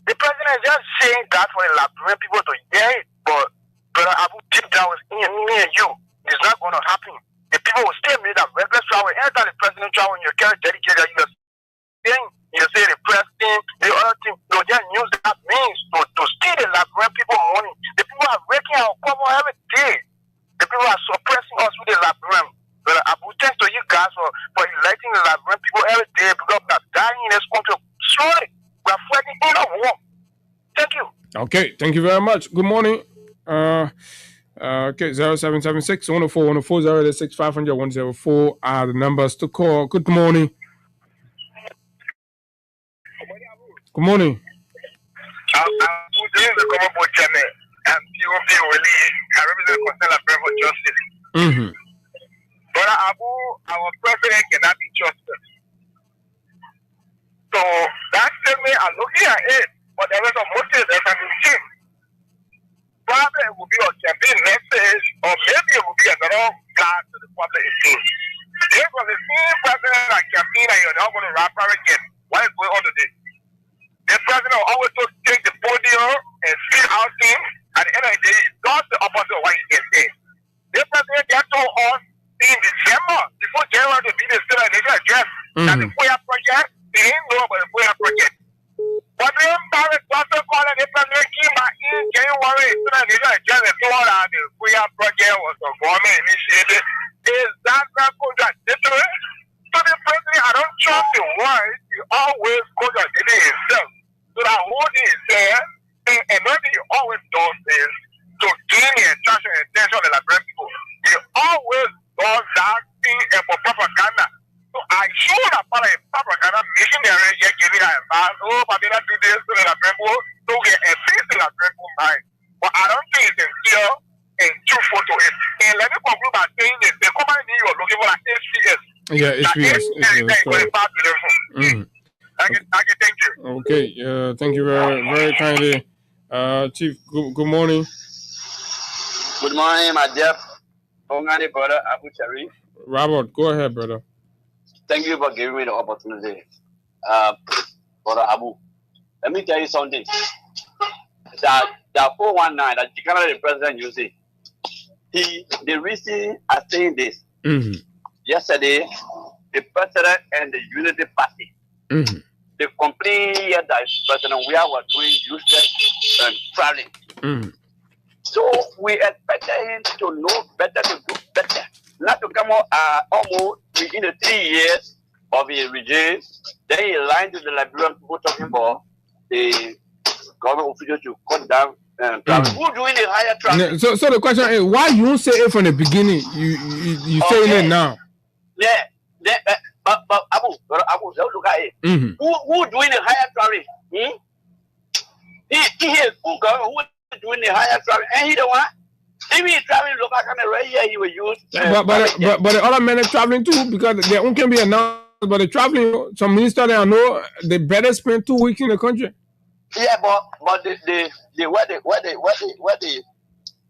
The president is just saying that for the Liberian people to hear it, but Brother Abu, deep down with me and you, it's not going to happen. The people will still make that reckless travel. Anytime the president travel, you carry dedicated, you say the president, the other thing, you just use that means to steal the Liberian people money. The people are breaking our cover every day. The people are suppressing us with the Liberian. But Abu, thanks to you guys for electing the Liberian people every day because we are dying in this country. Slowly, we are fighting in a war. Thank you. Okay, thank you very much. Good morning. Okay, 0776 104 104 086 500 104 are the numbers to call. Good morning. Good morning. I'm doing the common board chairman and POP really I represent Concern Prayer for Justice. But Abu, our president cannot be trusted. So that statement I'm looking at it, but there is a motive that can be changed. Probably it will be a campaign message, or maybe it will be another guide to the public again. If was the same president that campaign and you're not going to rap again, what is going on today? The president will always take the podium and speak out things. At the end of the day, it's not the opposite of what he can say. The president just told us in December, before January to be the State of the Nation address, that the FOIA project, they didn't know about the FOIA project. But then Barrett also called the president came back in January, State of the Nation address, and told that the FOIA project was a government initiative. Is that not contradictory? So the president, I don't trust the words, he always contradicting himself. So that whole thing is there, and what he always does is to gain the attraction and attention of the Liberian people. He always does that thing for propaganda. So I show that part of propaganda missionary here giving that advice, but they not do this to the Liberian people, so we at least the Liberian people mind. But I don't think it's sincere and truthful to it. And let me conclude by saying this, the company you're looking for like HCS. Yeah, HCS. Thank you. Okay, thank you very kindly. Chief, good morning. Good morning, my dear Hongani brother Abu Sharif. Robert, go ahead, brother. Thank you for giving me the opportunity. Brother Abu, let me tell you something. That 419 that the president using, the reason I'm saying this, yesterday, the president and the Unity Party, they complained that President we were doing useless and traveling. So we expected him to know better, to do better, not to come out almost within the 3 years of his regime. Then he lied to the Liberian people talking about the government officials to cut down travel. Who doing the higher travel? So the question is, why you don't say it from the beginning? You saying it now? Yeah. But Abu, look at it. Who doing the higher traveling? He is who doing the higher traveling, and he the one. If he's traveling local camera right here, he will use. But the other men are traveling too because they own can be announced. But the traveling, some ministers I know they better spend 2 weeks in the country. Yeah, but the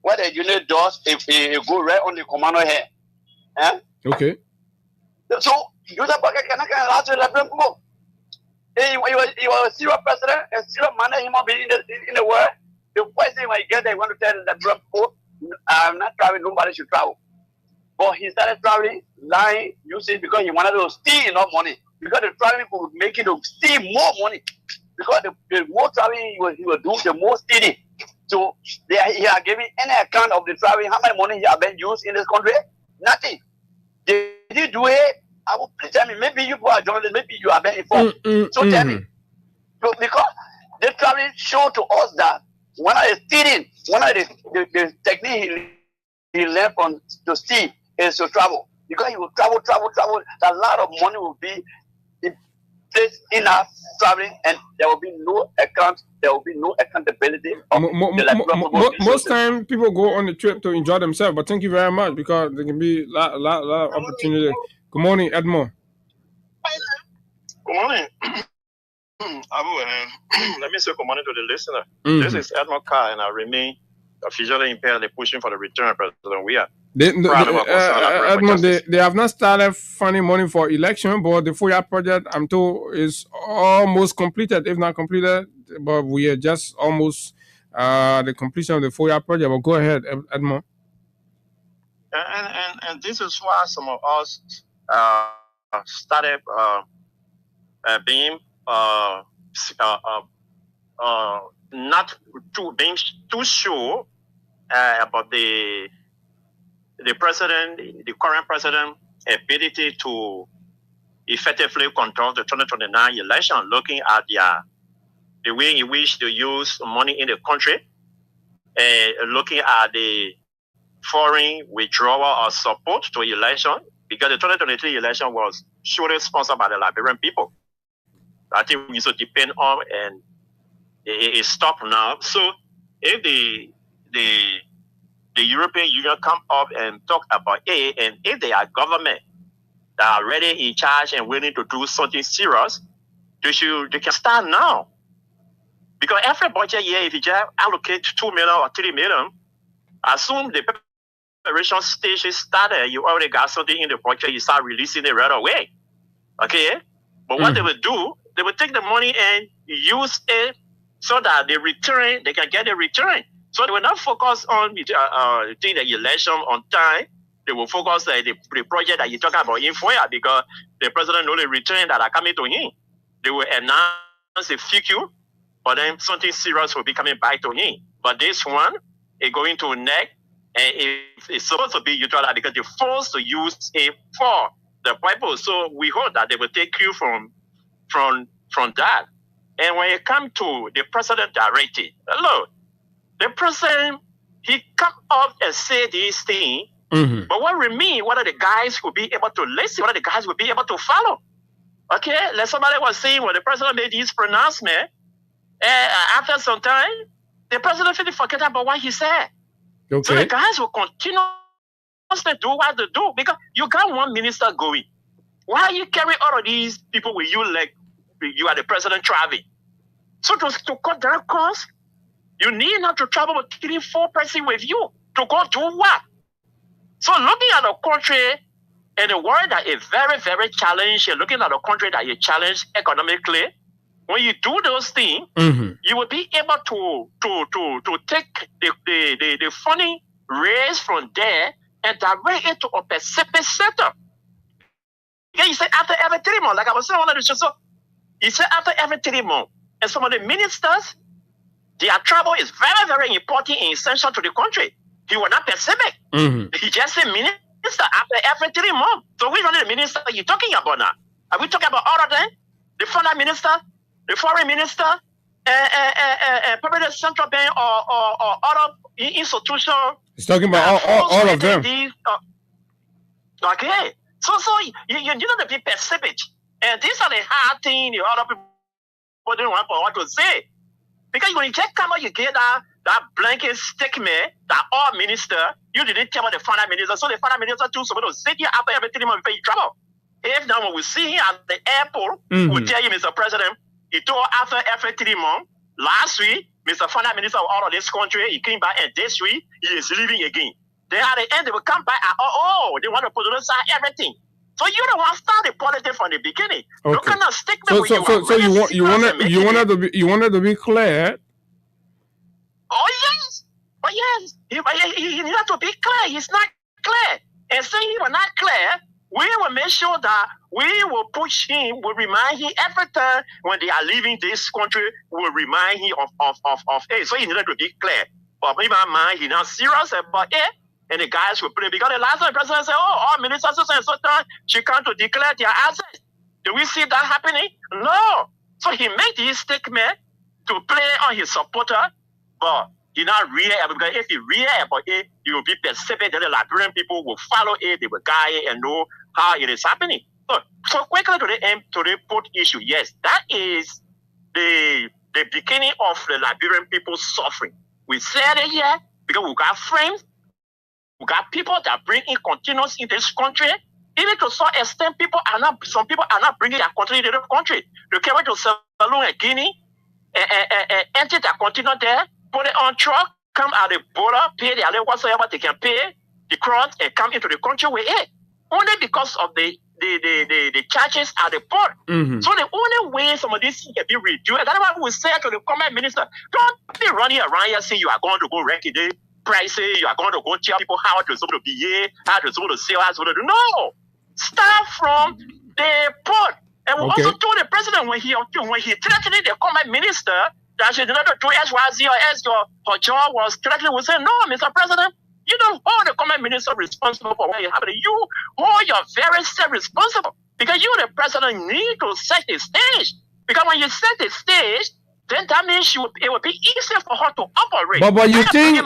what the unit does if it go right on the commander here. Okay. So you the bucket cannot allow to let them go. He was a serious president, a serious man, human being in the world. The first thing I get, they want to tell the people, I'm not traveling, nobody should travel. But he started traveling, lying, using because he wanted to steal enough money. Because the traveling could make it to steal more money. Because the more traveling he will do, the more stealing. So he are giving any account of the traveling, how much money he has been used in this country? Nothing. Did he do it? I will please tell me, maybe you are journalists, maybe you are been informed. So tell me. So because the traveling show to us that one of the stealing, one of the technique he learned from to steal is to travel. Because he will travel, a lot of money will be states in our traveling, and there will be no account. There will be no accountability of most time people go on the trip to enjoy themselves. But thank you very much, because there can be a lot of opportunity. Good morning, Edmond. Good morning. Let me say good morning to the listener. This is Edmond Carr, and I remain officially impaired pushing for the return of President Weah. Edmond, they have not started finding money for election, but the FOIA project, I'm told, is almost completed, if not completed. But we are just almost the completion of the FOIA project. But go ahead, Edmond. And this is why some of us started being not being too sure about the president, the current president, ability to effectively control the 2029 election, looking at the way in which they use money in the country, looking at the foreign withdrawal or support to election, because the 2023 election was surely sponsored by the Liberian people. I think we should depend on, and it stopped now. So if the European Union come up and talk about it, and if they are government that are already in charge and willing to do something serious, they can start now. Because every budget year, if you just allocate 2 million or 3 million, assume the preparation stage is started, you already got something in the budget, you start releasing it right away. Okay? But what they will do, they will take the money and use it so that they can get a return. So they will not focus on the election on time. They will focus on the project that you're talking about in FOIA, because the president knows the return that are coming to him. They will announce a figure, but then something serious will be coming back to him. But this one is going to neck, and it's supposed to be utilized because they're forced to use it for the purpose. So we hope that they will take cue from that. And when it comes to the president directive, look, the president, he come up and say this thing, but what remain, whether the guys will be able to listen, whether the guys will be able to follow. Okay, like somebody was saying, when the president made his pronouncement, after some time, the president forget about what he said. Okay. So the guys will continue to do what they do, because you got one minister going. Why you carry all of these people with you like you are the president traveling? So to cut down costs, you need not to travel with 3-4 persons with you to go do what? So looking at a country in a world that is very, very challenged, and looking at a country that is challenged economically, when you do those things, you will be able to take the funding raised from there and direct it to a specific sector. Yeah, you say after every 3 months, like I was saying on the show. So he said after every 3 months, and some of the ministers, their travel is very, very important and essential to the country. He was not specific. He just said minister after every 3 months. So which one of the ministers are you talking about now? Are we talking about all of them? The finance minister, the foreign minister, probably the central bank or other institution? He's talking about all of them. Okay. So you need to be specific. And these are the hard things the other people don't want to say. Because when you just come out, you get that blanket statement that all minister, you didn't tell the finance minister. So the finance minister too supposed to sit here after every 3 months before you travel. If now when we see him at the airport, we tell you, Mr. President, he told after every 3 months, last week, Mr. Finance Minister of all of this country, he came back, and this week, he is leaving again. Then at the end, they will come back and, they want to put aside everything. So you don't want to start the politics from the beginning. Okay. You cannot stick them with you wanted to be clear. Oh yes. But yes. He needs to be clear. He's not clear. And saying he was not clear, we will make sure that we will push him, will remind him every time when they are leaving this country, we will remind him of it. So he needed to be clear. But in my mind, he's not serious about it. And the guys will play. Because the last time the president said, all ministers and so time, she come to declare their assets. Do we see that happening? No. So he made this statement to play on his supporter, but he not real, because if he real about it, he will be specific that the Liberian people will follow it, they will guide it and know how it is happening. So quickly to the port issue, yes, that is the beginning of the Liberian people suffering. We said it here because we got friends, we got people that bring in continuous in this country. Even to some extent, some people are not bringing their country into the country. They carry to Saloon and Guinea, and empty their container there, put it on truck, come at the border, pay their whatsoever they can pay, the cross, and come into the country with it. Only because of the charges at the port. Mm-hmm. So the only way some of these things can be reduced, and that's why we say to the comment minister, don't be running around here saying you are going to go regulate prices, you are going to go tell people how to sort of behave, how to sort of sell, how to sort of do. No! Start from the port. And we also told the president when he threatened the comment minister that she did not do XYZ or S, her job was threatening, we said, no, Mr. President, you don't hold the comment minister responsible for what you have. You hold your very self responsible because you, the president, need to set the stage. Because when you set the stage, then that means it will be easier for her to operate. But you think?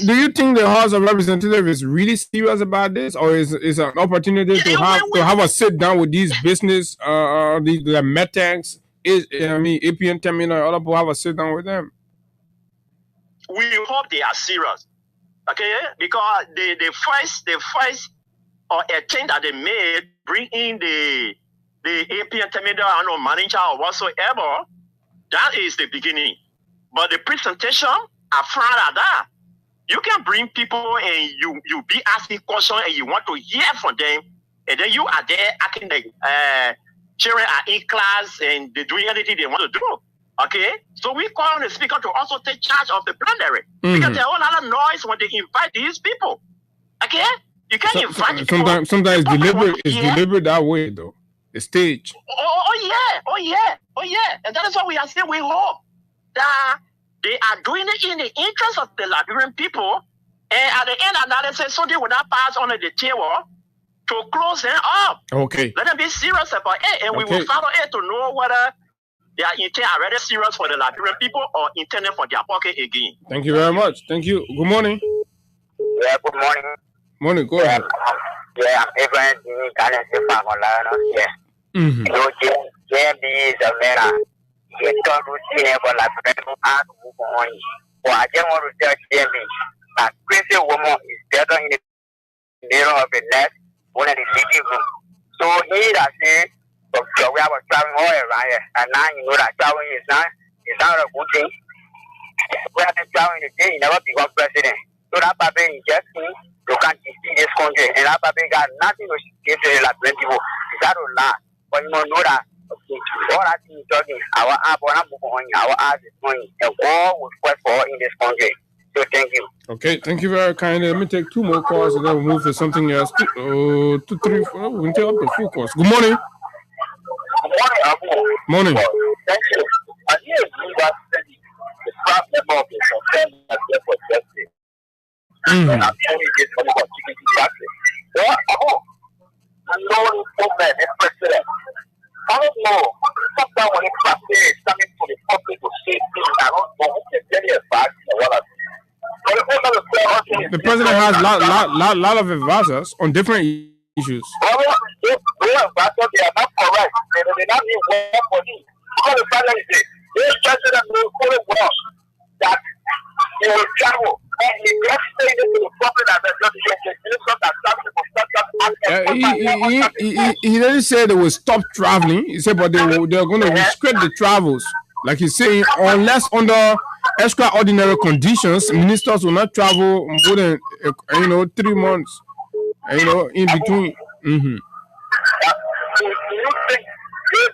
Do you think the House of Representatives is really serious about this, or is an opportunity to have a sit down with these business, the Metex, APN Terminal, other people have a sit down with them? We hope they are serious. Okay, because the first attempt that they made bring in the APN terminal, I don't know, manager or whatsoever, that is the beginning. But the presentation, I found out that you can bring people and you be asking questions and you want to hear from them, and then you are there acting like children are in class and they're doing anything they want to do. Okay, so we call on the speaker to also take charge of the plenary because there's a whole lot of noise when they invite these people. Okay, you can't invite people. Sometimes it's deliberate that way though. The stage. Oh yeah, and that is what we are saying. We hope that they are doing it in the interest of the Liberian people, and at the end analysis, so they will not pass on the table to close them up. Okay, let them be serious about it, and we will follow it to know whether they are already serious for the Liberian people or intended for their pocket again. Thank you very much. Thank you. Good morning. Yeah, good morning. Morning, go ahead. Yeah, I'm Evan. Mm-hmm. So, JMB is a man. He can't do anything for Liberian and move on. Well, I just want to tell JMB that crazy woman is better in the middle of the net, one of the meeting room. So, he that said, so we have a traveling all around here, and now you know that traveling is not a good thing. We have been traveling the day, you never become president. So that Babe just you can't see this country, and that Babe got nothing to give to the Liberian people. That will last. But you know that all that thing is talking, our app is money, and all will fight for in this country. So thank you. Okay, thank you very kindly. Let me take 2 more calls and then we'll move to something else. 2, 3, 4. We can take up to 4 calls. Good morning. Good morning, Abu. Morning. Thank you. I hear you that the problem of the concern is there for justice. And I'm telling you this from about chicken justice. So, Abu, I know the government, the president. I don't know. Sometimes when the president is coming to the public to say things, I don't know who can tell you about what I The president has a lot of advisors on different issues. They are not correct. They not need work for me. Because the president is this president will fully well that he will travel. And he just say this to the public that he didn't say they will stop traveling. He said, but they're going to restrict the travels. Like he's saying, unless under extraordinary conditions, ministers will not travel more than 3 months. In between. Mm-hmm. Do you think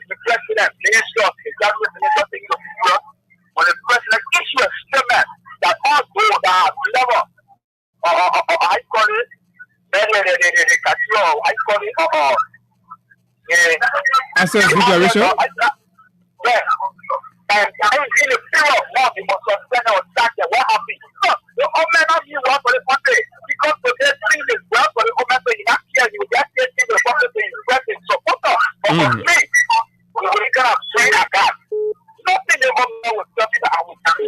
the president, minister, when the president issue a statement that all those that have never, I call it, Access declaration? Yeah. And I was in the period of month, it was suspended or sacked. What happened? The government not you work for the country because the thing is well for the government, so you not care. You just get to the public to invest in supporter. But for me, we can have saying like that. Nothing the government was something that I would do.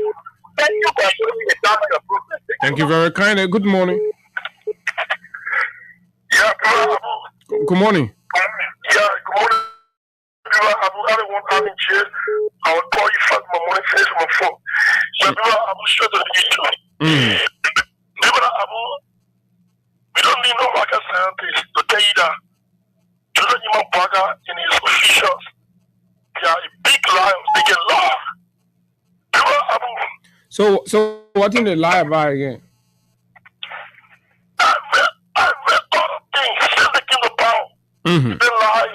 Thank you for showing me the time of the process. Thank you very kindly. Good morning. Yeah, Good morning. We don't need no rocket scientist to tell you that Joseph Nima Baga and his officials, they are a big liars. They can lie. So what did they lie about again? I read all the things since they came to power. They lie.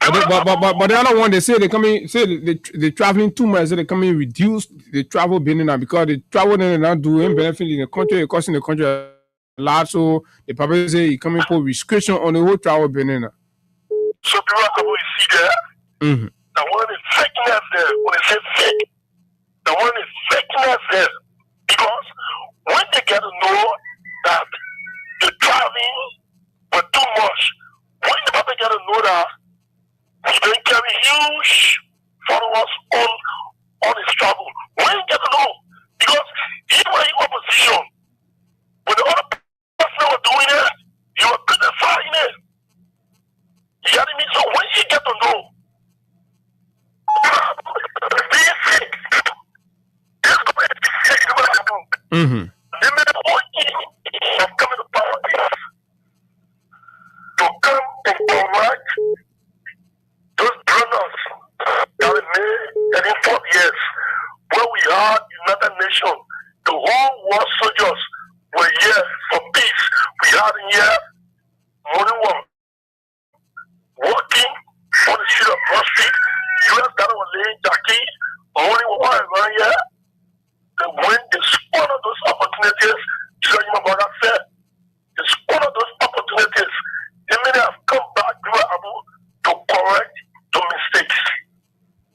But the other one, they say they coming, say they traveling too much, so they coming reduce the travel business now because the travel they not doing benefit in the country, it costing the country a lot. So they probably say it coming for restriction on the whole travel business now. So people you see there, the one is fakeness there. When they say fake, the one is fakeness there because when they get to know that the traveling was too much, when they probably get to know that he can carry huge followers on his travel. When you get to know, because even in opposition, when the other person was doing it, you were criticizing it. You get me? So when you get to know, being sick, this going to be sick to what happened. They made a whole thing of coming to politics to come and correct those brothers that we made in 4 years when we had United Nations. The whole world soldiers were here for peace. We had in here morning walk, walking on the street of Wall Street. US that was laying Jackie, only one around here. They went, they squandered those opportunities. So you know what I said? They squandered those opportunities. They may have come back to correct the mistakes.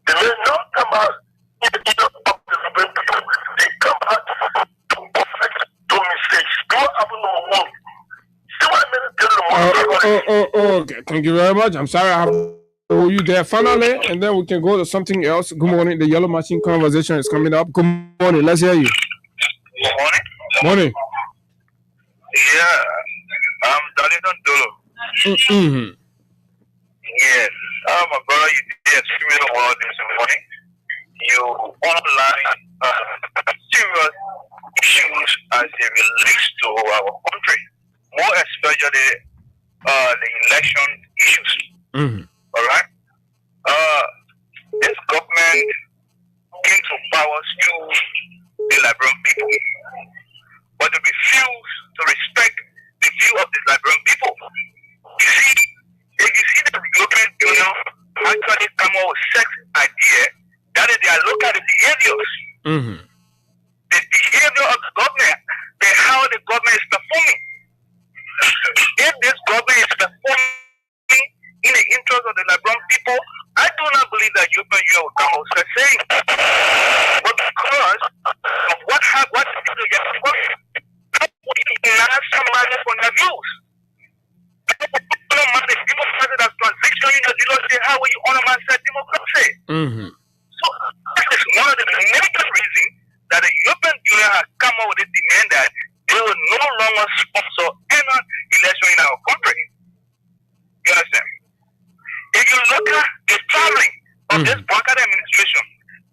They may not come out in the people. They come out to correct the mistakes. What happened number one? See what I mean? Okay. Thank you very much. I'm sorry I have to hold you there finally, and then we can go to something else. Good morning. The Yellow Machine conversation is coming up. Good morning. Let's hear you. Good morning. Morning. Yeah, I'm Darlington Dolo. Yes. My brother, you did extremely well this morning. You outline serious issues as it relates to our country, more especially the election issues. All right? This government came to power through the Liberian people, but they refuse to respect the view of the Liberian people. You see, if you see the European Union actually come up with sex idea, that is, they are looking at the behaviors. The behavior of the government, and how the government is performing. If this government is performing in the interest of the Liberian people, I do not believe that European Union will come out with saying. But because of what people get from their views. People that transition, you don't say, how will you honor myself democracy? So this is one of the major reasons that the European Union has come up with this demand that they will no longer sponsor any election in our country. You understand? If you look at the traveling of this Blanket administration,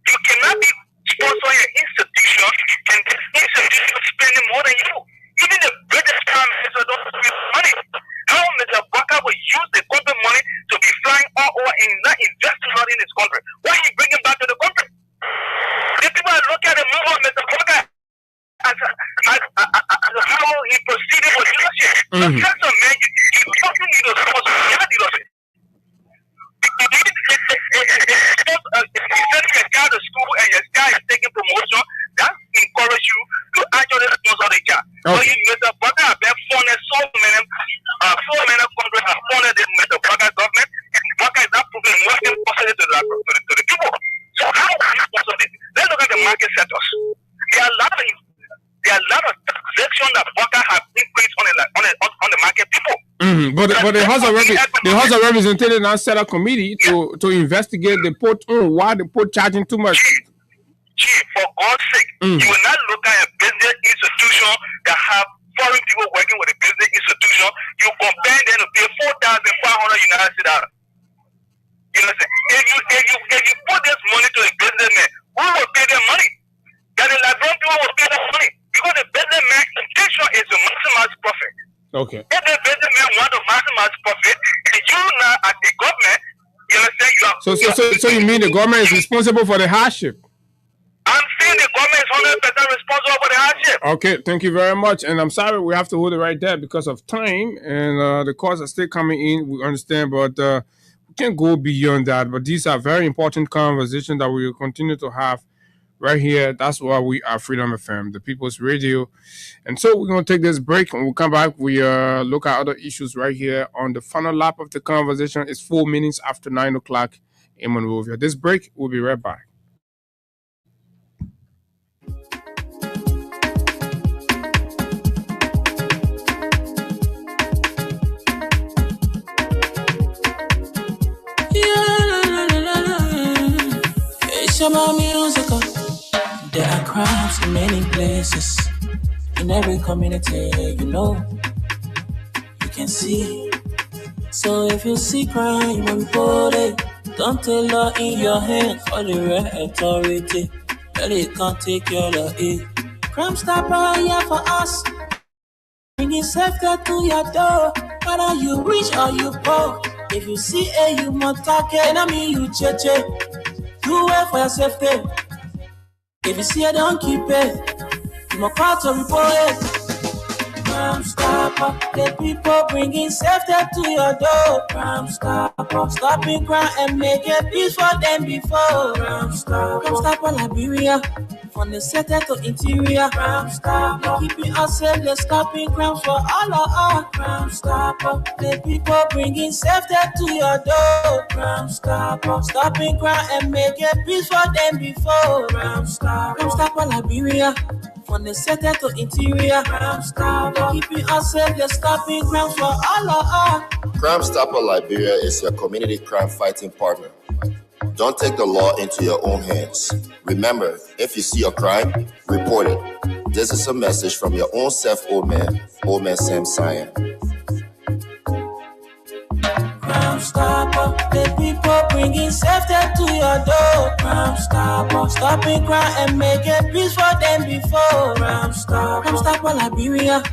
you cannot be sponsoring an institution and this institution spending more than you. Even the British Prime Minister don't spend money. How Mr. Blanket will use the country money to be flying all over and not investing money in this country? Why are you bringing back to the country? The people are looking at the move of Mr. Blanket as how he proceeded with leadership. That's a man, you fucking need to sponsor leadership. If you're sending your child to school and your child is taking promotion, that encourages you to actually sponsor the child. So you Mr. Blanket have been funded so many countries have funded this Mr. Blanket government, and Blanket is not proving nothing positive to the people. So how do you sponsor this? Let's look at the market sectors. There are a lot of taxation that Blanket have increased on the market people. But the House of Representatives now set a committee to investigate the port. Why the port charging too much? Chief, for God's sake, you will not look at a business institution that have foreign people working with a business institution. You compare them to pay $4,500 United States. You understand? If you put this money to a businessman, who will pay them money? Okay. If the businessman want to maximize profit, and you now as the government, you understand, so you mean the government is responsible for the hardship? I'm saying the government is 100% responsible for the hardship. Okay, thank you very much. And I'm sorry we have to hold it right there because of time, and the calls are still coming in. We understand, but we can't go beyond that. But these are very important conversations that we will continue to have right here. That's why we are Freedom FM, the People's Radio. And so we're going to take this break. When we come back, we look at other issues right here on the final lap of the conversation. It's 4 minutes after 9 o'clock in Monrovia. This break, we'll be right back. It's about music. There are crimes in many places, in every community, you can see. So if you see crime, report it. Don't take law in your hands for the right authority. That it can't take care of it. Crime stopper here for us, bringing safety to your door. Whether you rich or you poor, if you see a human target, enemy you cheche. Do it for your safety. If you see it, don't keep it. You must call to report it. Crime stopper, the people bringing safety to your door. Crime stopper, stopping crime and making peace for them before. Crime stopper, Liberia, from the center to interior. Crime stopper, keeping us safe, they're stopping crimes for all of us. Crime stopper, the people bringing safety to your door. Crime stopper, stopping crime and making peace for them before. Crime stopper, Liberia, from the center to interior. Crime stopper, keeping us safe, they're stopping crimes for all of us. Crime Stopper Liberia is your community crime fighting partner. Don't take the law into your own hands. Remember, if you see a crime, report it. This is a message from your own self, Old Man Sam Cyan. Crime stopper, the people bringing safety to your door. Crime stopper, stopping crime and making peace for them before. Crime stopper, Liberia,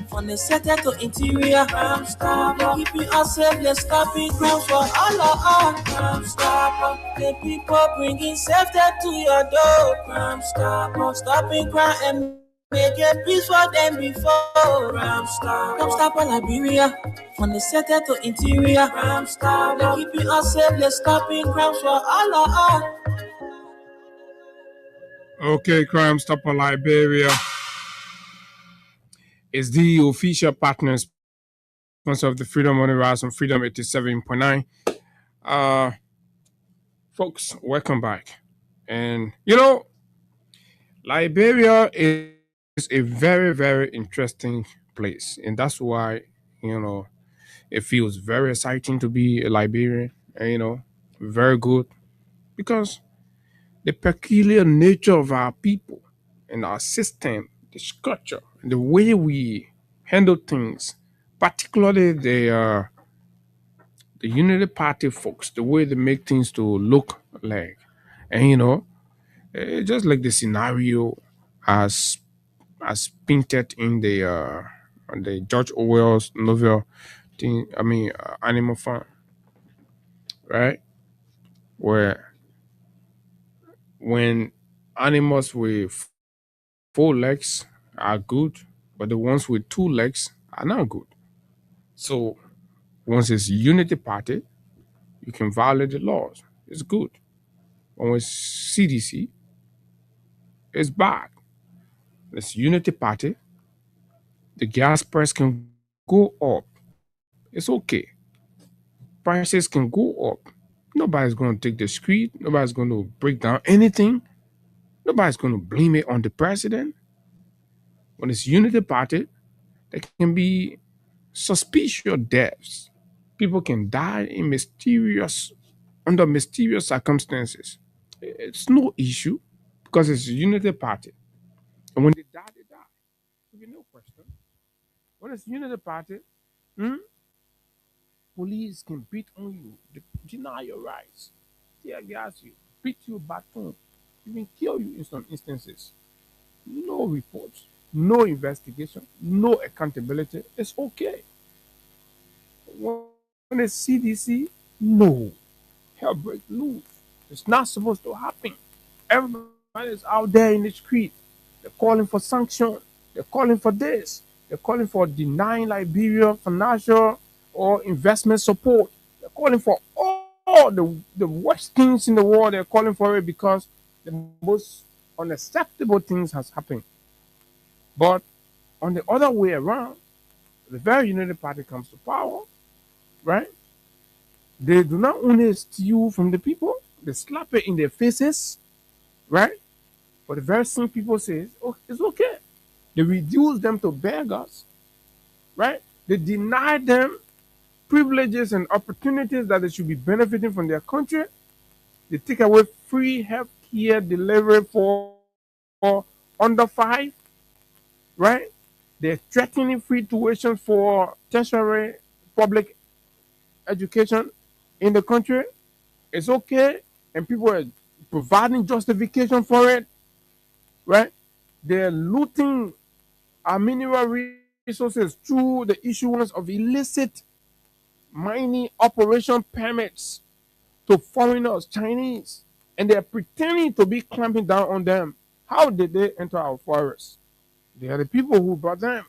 from the center to interior. Crime stopper, keeping us safe, they're stopping crimes for all of us. Crime stopper, the people bringing safety to your door. Crime stopper, stopping crime and making peace for them before. Crime stopper, Liberia, from the center to interior. Crime stopper, keeping us safe, they're stopping crimes for all of us. Okay, Crime Stopper Liberia is the official partner sponsor of the Freedom Money Rise on Freedom 87.9. Folks, welcome back. And Liberia is a very, very interesting place. And that's why, it feels very exciting to be a Liberian. And, very good. Because the peculiar nature of our people and our system, the structure, and the way we handle things, particularly the Unity Party folks, the way they make things to look like. And, it's just like the scenario as painted in the George Orwell's novel, Animal Farm, right? Where when animals with 4 legs are good, but the ones with 2 legs are not good. So once it's Unity Party, you can violate the laws. It's good. When it's CDC, it's bad. It's Unity Party. The gas price can go up. It's okay. Prices can go up. Nobody's going to take the street. Nobody's going to break down anything. Nobody's going to blame it on the president. When it's Unity Party, there can be suspicious deaths. People can die under mysterious circumstances. It's no issue because it's Unity Party. And when they die, they die. There'll be no question. When it's Unity Party, police can beat on you, deny your rights, tear gas you, beat you baton, even kill you in some instances. No reports. no investigation, no accountability, it's okay. When the CDC, no, hell break loose. It's not supposed to happen. Everybody is out there in the street. They're calling for sanctions. They're calling for this. They're calling for denying Liberia financial or investment support. They're calling for all the worst things in the world. They're calling for it because the most unacceptable things has happened. But on the other way around, the very United Party comes to power, right? They do not only steal from the people, they slap it in their faces, right? But the very same people say, oh, it's okay. They reduce them to beggars, right? They deny them privileges and opportunities that they should be benefiting from their country. They take away free health care delivery for under 5, right? They're threatening free tuition for tertiary public education in the country. It's okay, and people are providing justification for it, right? They're looting our mineral resources through the issuance of illicit mining operation permits to foreigners, Chinese, and they're pretending to be clamping down on them. How did they enter our forests? They are the people who brought them,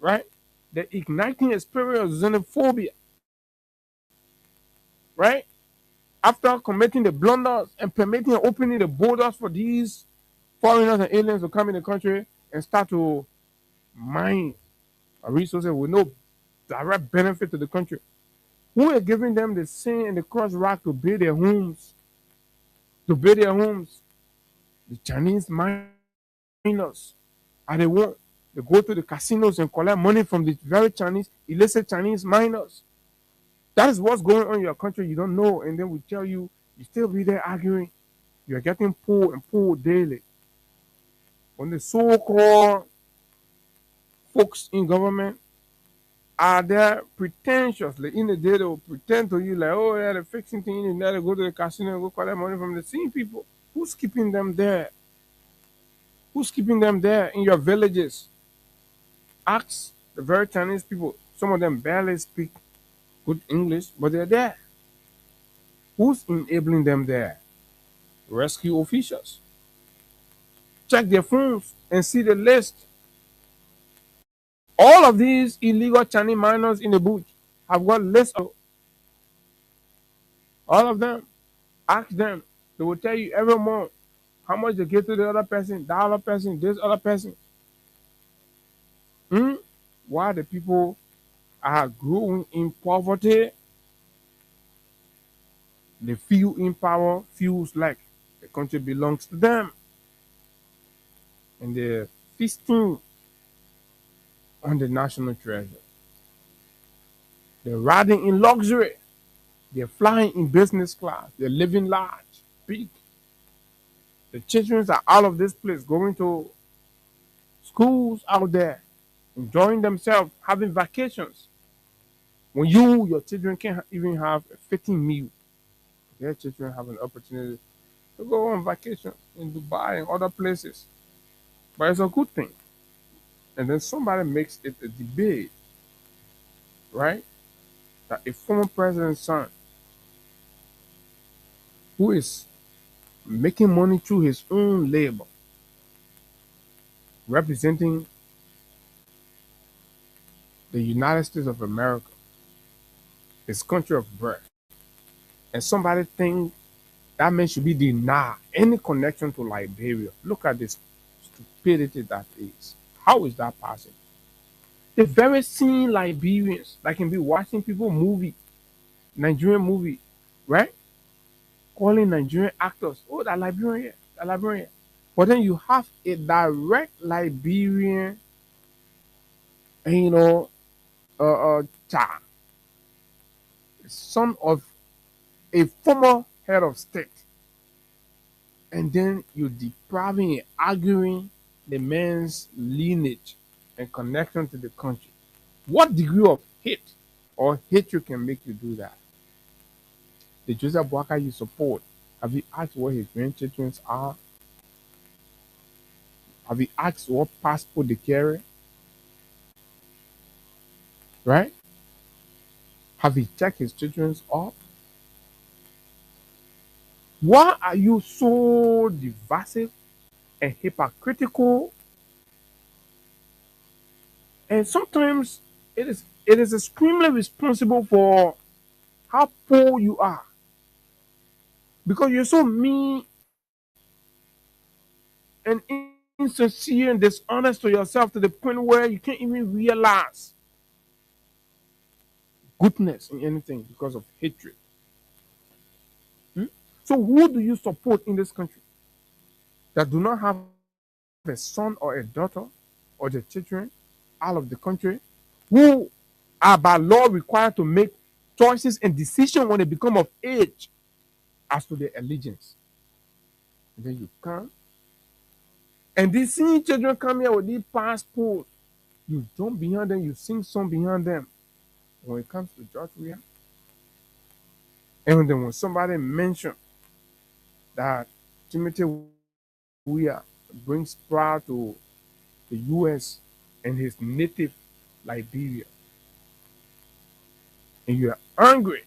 right? They're igniting a spirit of xenophobia, right? After committing the blunders and permitting and opening the borders for these foreigners and aliens to come in the country and start to mine our resources with no direct benefit to the country. Who are giving them the sand and the crushed rock to build their homes? To build their homes. The Chinese miners are the ones. They go to the casinos and collect money from the very Chinese, illicit Chinese miners. That is what's going on in your country. You don't know. And then we tell you, you still be there arguing. You're getting pulled and pulled daily. When the so-called folks in government are there pretentiously in the day, they will pretend to you like, oh yeah, they're fixing things in there, they go to the casino and go collect money from the same people. Who's keeping them there? Who's keeping them there in your villages? Ask the very Chinese people. Some of them barely speak good English, but they're there. Who's enabling them there? Rescue officials. Check their phones and see the list. All of these illegal Chinese miners in the bush have got lists of all of them. Ask them. They will tell you every month how much they give to the other person, that other person, this other person. Why the people are growing in poverty, they feel in power, feels like the country belongs to them. And they're feasting on the national treasure. They're riding in luxury. They're flying in business class. They're living large, big. The children are out of this place, going to schools out there, enjoying themselves, having vacations. When your children can't even have a fitting meal, their children have an opportunity to go on vacation in Dubai and other places. But it's a good thing. And then somebody makes it a debate, right? That a former president's son who is making money through his own labor, representing the United States of America, his country of birth, and somebody think that man should be denied any connection to Liberia. Look at this stupidity that is. How is that possible? The very same Liberians that can be watching people movie, Nigerian movie, right? Calling Nigerian actors, oh, that Liberian, that Liberian. But then you have a direct Liberian, child, son of a former head of state, and then you're depriving and arguing the man's lineage and connection to the country. What degree of hate or hatred can make you do that? The Joseph Boakai you support, have you asked what his grandchildren are? Have you asked what passport they carry? Right? Have you checked his children's up? Why are you so divisive and hypocritical? And sometimes it is extremely responsible for how poor you are. Because you're so mean and insincere and dishonest to yourself to the point where you can't even realize goodness in anything because of hatred. So who do you support in this country that do not have a son or a daughter or the children out of the country who are by law required to make choices and decisions when they become of age as to their allegiance? And then you come. And these same children come here with these passports. You jump behind them, you sing song behind them. When it comes to George Weah, and then when somebody mentions that Timothy Weah brings pride to the U.S. and his native Liberia, and you're angry,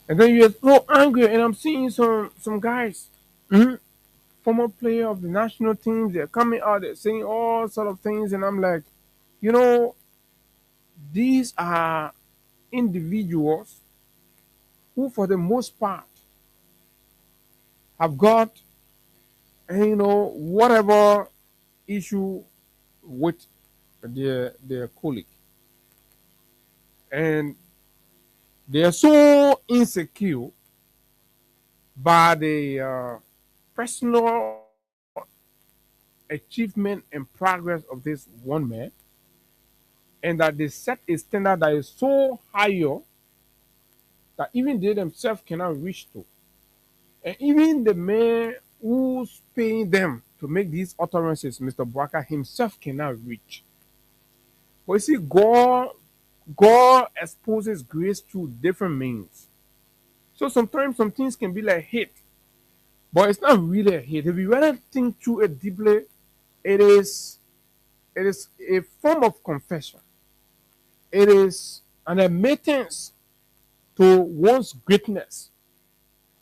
and then you're so angry, and I'm seeing some guys, former player of the national teams, they're coming out, they're saying all sort of things, and I'm like, these are individuals who, for the most part, have got, whatever issue with their colleague. And they are so insecure by the personal achievement and progress of this one man, and that they set a standard that is so higher that even they themselves cannot reach to. And even the man who's paying them to make these utterances, Mr. Bouaka himself cannot reach. But you see, God exposes grace through different means. So sometimes some things can be like hate, but it's not really a hate. If you really think through it deeply, it is a form of confession. It is an admittance to one's greatness.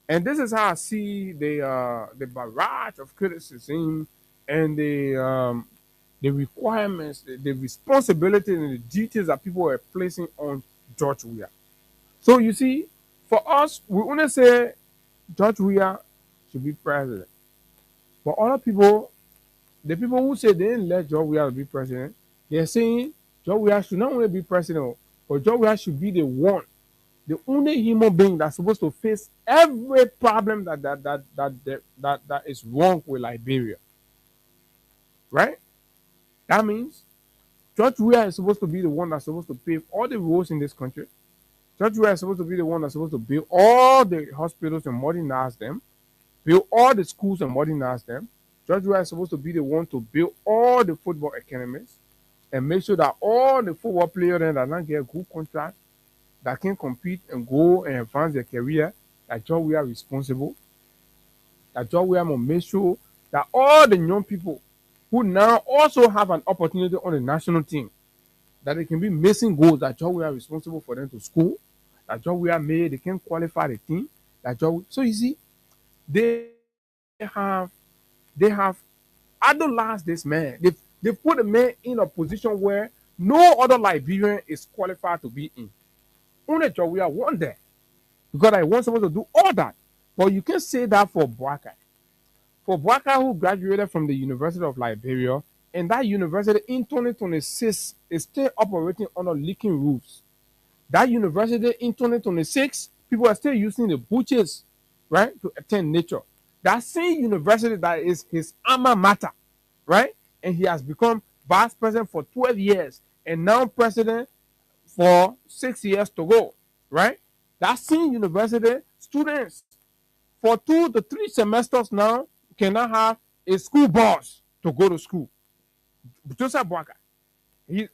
And this is how I see the barrage of criticism and the requirements, the responsibility and the duties that people are placing on George Weah. So you see, for us, we only say George Weah should be president. But other people, the people who say they didn't let George Weah be president, they're saying George Weah should not only be president, but George Weah should be the only human being that's supposed to face every problem that is wrong with Liberia. Right? That means George Weah is supposed to be the one that's supposed to pave all the roads in this country. George Weah is supposed to be the one that's supposed to build all the hospitals and modernize them, build all the schools and modernize them. George Weah is supposed to be the one to build all the football academies and make sure that all the football players that don't get good contracts, that can compete and go and advance their career, that George Weah is responsible. That George Weah must make sure that all the young people who now also have an opportunity on the national team, that they can be missing goals, that George Weah is responsible for them to school, that George Weah made, they can qualify the team. So you see, they have idolized this man. They put the man in a position where no other Liberian is qualified to be in. Only George Weah won there because I was supposed to do all that. But you can say that for Bouaka. For Bouaka, who graduated from the University of Liberia, and that university in 2026 is still operating under leaking roofs. That university in 2026, people are still using the buses, right, to attend nature. That same university that is his alma mater, right, and he has become vice president for 12 years and now president for 6 years to go, right? That same university, students for 2 to 3 semesters now cannot have a school bus to go to school. Joseph Bouaka,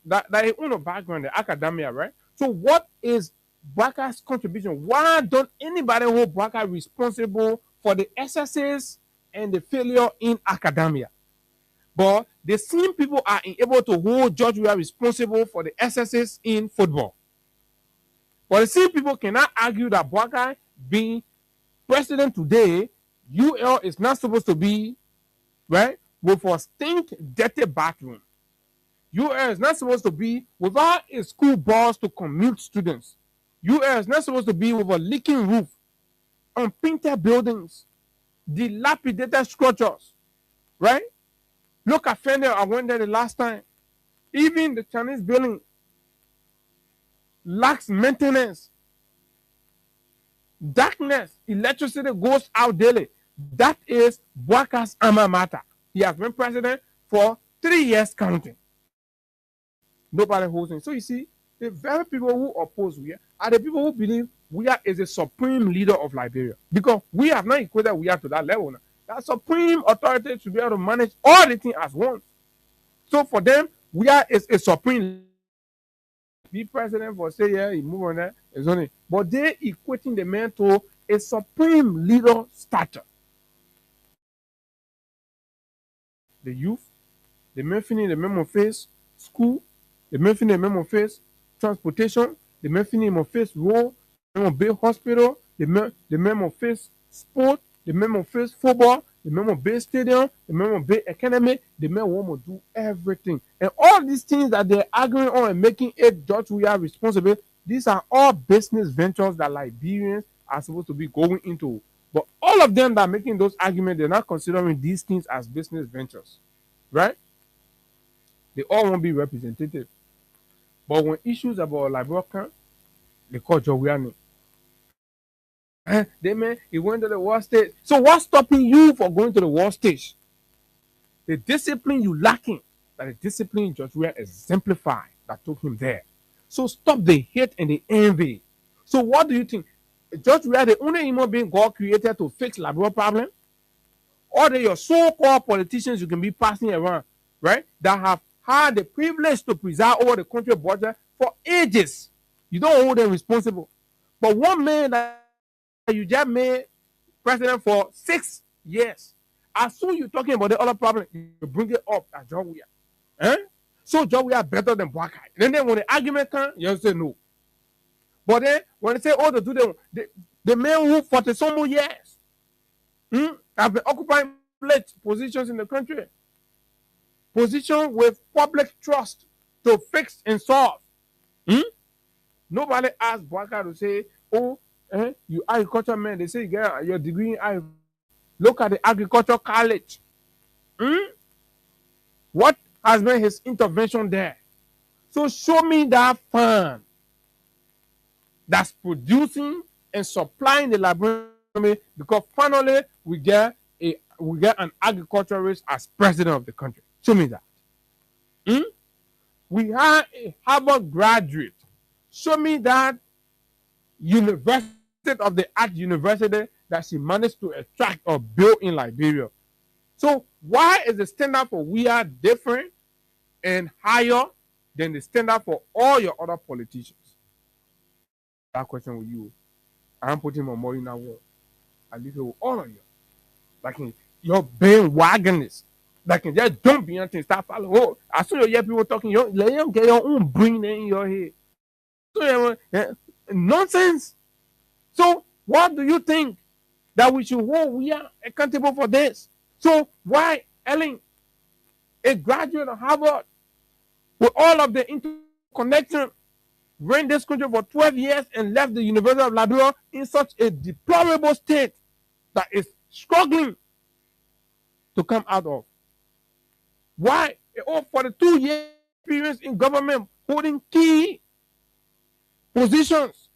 that he own a background in academia, right? So what is Bouaka's contribution? Why don't anybody hold Bouaka responsible for the excesses and the failure in academia. But the same people are able to hold George Weah responsible for the excesses in football. But the same people cannot argue that Boakai being president today, UL is not supposed to be, right, with a stink dirty bathroom. UL is not supposed to be without a school bus to commute students. UL is not supposed to be with a leaking roof, unpainted buildings, dilapidated structures, right? Look at Fender, I went there the last time. Even the Chinese building lacks maintenance. Darkness, electricity goes out daily. That is Boakai's alma mater. He has been president for 3 years counting. Nobody holds him. So you see, the very people who oppose Weah are the people who believe Weah is the supreme leader of Liberia. Because we have not equated Weah to that level now. That supreme authority should be able to manage all the things as one. So for them, Weah is a supreme be president for say yeah, he move on that. It's only, but they equating the man to a supreme leader stature. The youth, the men finish the memo face school, the men finish the memo face transportation, the men finish the face road, the memo bay hospital, the memo face sport, the memo face football, the memo bay stadium, the memo bay academy, the men want to do everything. And all these things that they're arguing on and making it George Weah responsible, these are all business ventures that Liberians are supposed to be going into. But all of them that are making those arguments, they're not considering these things as business ventures, right? They all won't be representative. But when issues about Liberia come, they call George Weah name. They man, he went to the war stage. So what's stopping you from going to the war stage? The discipline you lacking, that the discipline George Weah exemplified that took him there. So stop the hate and the envy. So what do you think? George Weah the only human being God created to fix Liberia problem? Or they your so-called politicians you can be passing around, right? That have had the privilege to preside over the country budget for ages. You don't hold them responsible. But one man that you just made president for 6 years, as soon as you're talking about the other problem, you bring it up at George Weah. So George Weah better than Boakai. And then when the argument comes, you say no. But then when they say, oh, they do the man who 40 some more years have been occupying positions in the country, position with public trust to fix and solve. Nobody asked Boakai to say, oh, you agriculture man, they say you get your degree in agriculture. Look at the agriculture college. What has been his intervention there? So show me that farm that's producing and supplying the Liberian, because finally we get an agriculturalist as president of the country. Show me that. We have a Harvard graduate. Show me that University of the Art University that she managed to attract or build in Liberia. So why is the standard for Weah different and higher than the standard for all your other politicians? That question with you. I'm putting my money in that wall. I leave it with all of you. Like your bandwagoners. Like just jump behind things, start following. Oh, as soon as you hear people talking, let them get your own brain in your head. So, nonsense. So what do you think that we should hold Weah accountable for this? So why Ellen, a graduate of Harvard, with all of the interconnection, ran this country for 12 years and left the University of Liberia in such a deplorable state that is struggling to come out of? Why? Oh, for the 2 years experience in government, holding key positions,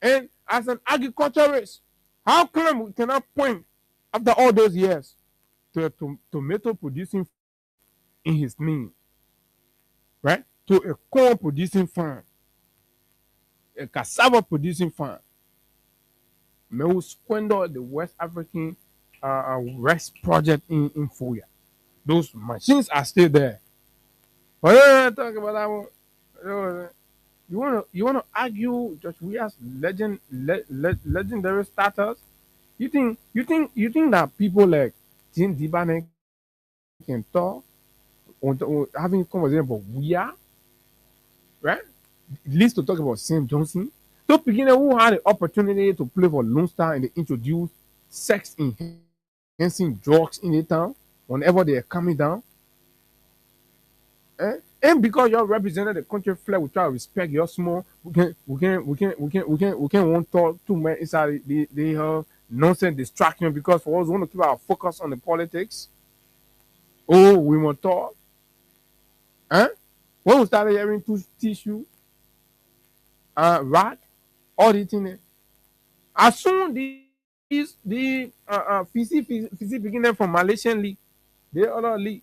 and as an agriculturist, how come we cannot point after all those years to a tomato producing in his name, right? To a corn producing farm, a cassava producing farm? May we squander the West African West project in Foya. Those machines are still there. But talk about that one. You wanna argue George Weah's legendary status You think that people like Jim Dibane can talk or having conversation about we are right? At least to talk about Sam Johnson. So beginner who had the opportunity to play for Lone Star and they introduced sex enhancing drugs in the town whenever they are coming down. And because you represented the country flag, we try to respect your small. We can won't talk too much inside the nonsense distraction because for us we want to keep our focus on the politics. Oh, we want to talk. When we started hearing tissue, rat, all the things. As soon the Fisi beginning from Malaysian league, the other league,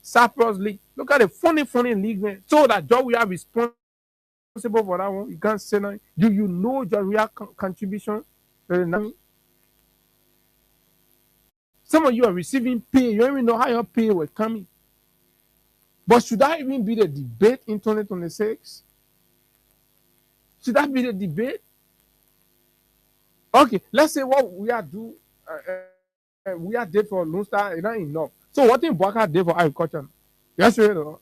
Cyprus league. Look at the funny league, man. So that job we are responsible for that one. You can't say nothing. Do you know your real contribution? Some of you are receiving pay. You don't even know how your pay will coming. But should that even be the debate in 2026? Should that be the debate? Okay, let's say what we are do. We are did for Lone Star, it's not enough. So what in Boaka did for agriculture? Yes, you know.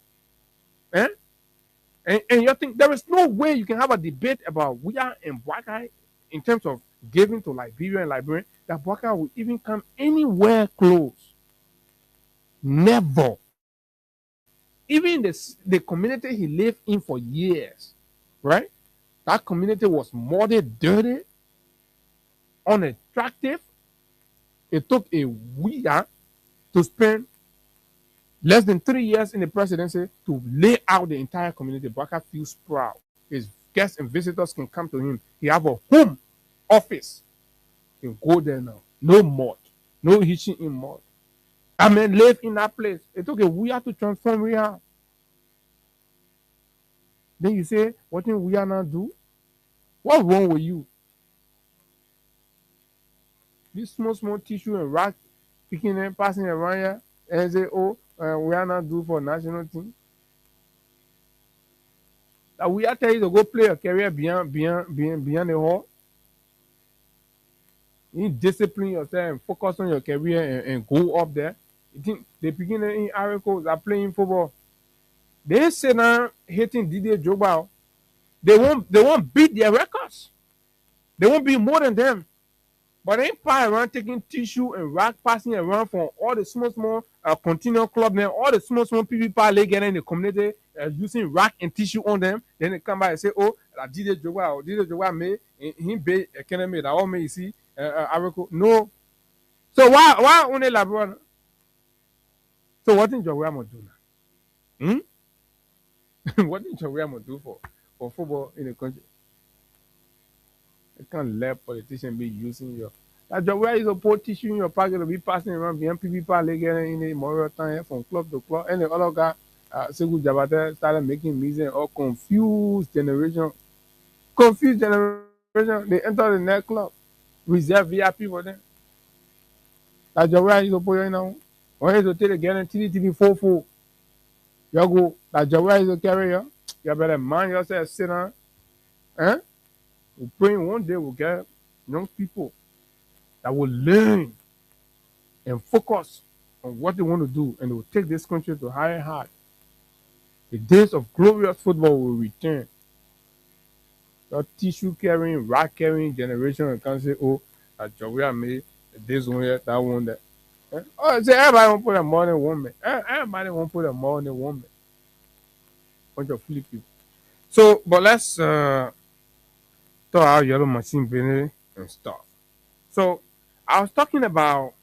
And you think there is no way you can have a debate about we are in Boaka in terms of giving to Liberia and Liberian that Boaka will even come anywhere close. Never. Even the community he lived in for years, right? That community was muddy, dirty, unattractive. It took a year to spend less than 3 years in the presidency to lay out the entire community. Boaka feels proud. His guests and visitors can come to him. He have a home office. You can go there now. No mud. No hitching in mud. I mean, live in that place. It took a year to transform Rehab. Then you say, what did we are not do? What's wrong with you? This small tissue and rock picking and passing around here and say, oh, we are not do for national team. That we are tell you to go play a career beyond the hall. You discipline yourself and focus on your career and go up there. You think the beginner in Aricos are playing football. They say now hitting Didier Drogba. They won't beat their records. They won't be more than them. But they pass around taking tissue and rock passing around from all the small continual club now, all the small people they get in the community using rock and tissue on them. Then they come back and say, oh, that Didier Drogba made him be a economy that all may you see Arico. No. So why only LeBron? So what did Drogba do now? What did Drogba do for football in the country? You can't let politicians be using your. That job where is a poor tissue in your pocket to be passing around behind people in the moral time from club to club. And the other guy, Segu Jabate, started making music or confused generation. Confused generation. They enter the next club. Reserve VIP for them. That job where is a poor now. Or is to take the guarantee TV 4-4. You go, that job where is a carrier. You better mind yourself, sit down. We're praying one day we'll get young people that will learn and focus on what they want to do, and they will take this country to higher heights. The days of glorious football will return. The tissue carrying, rock carrying generation can say, oh, that Jawea made this one here, that one there. Oh, say everybody won't put a more than one man. Everybody won't put a more than one man. Bunch of flip people. So, but let's talk about yellow machine business and stuff. So I was talking about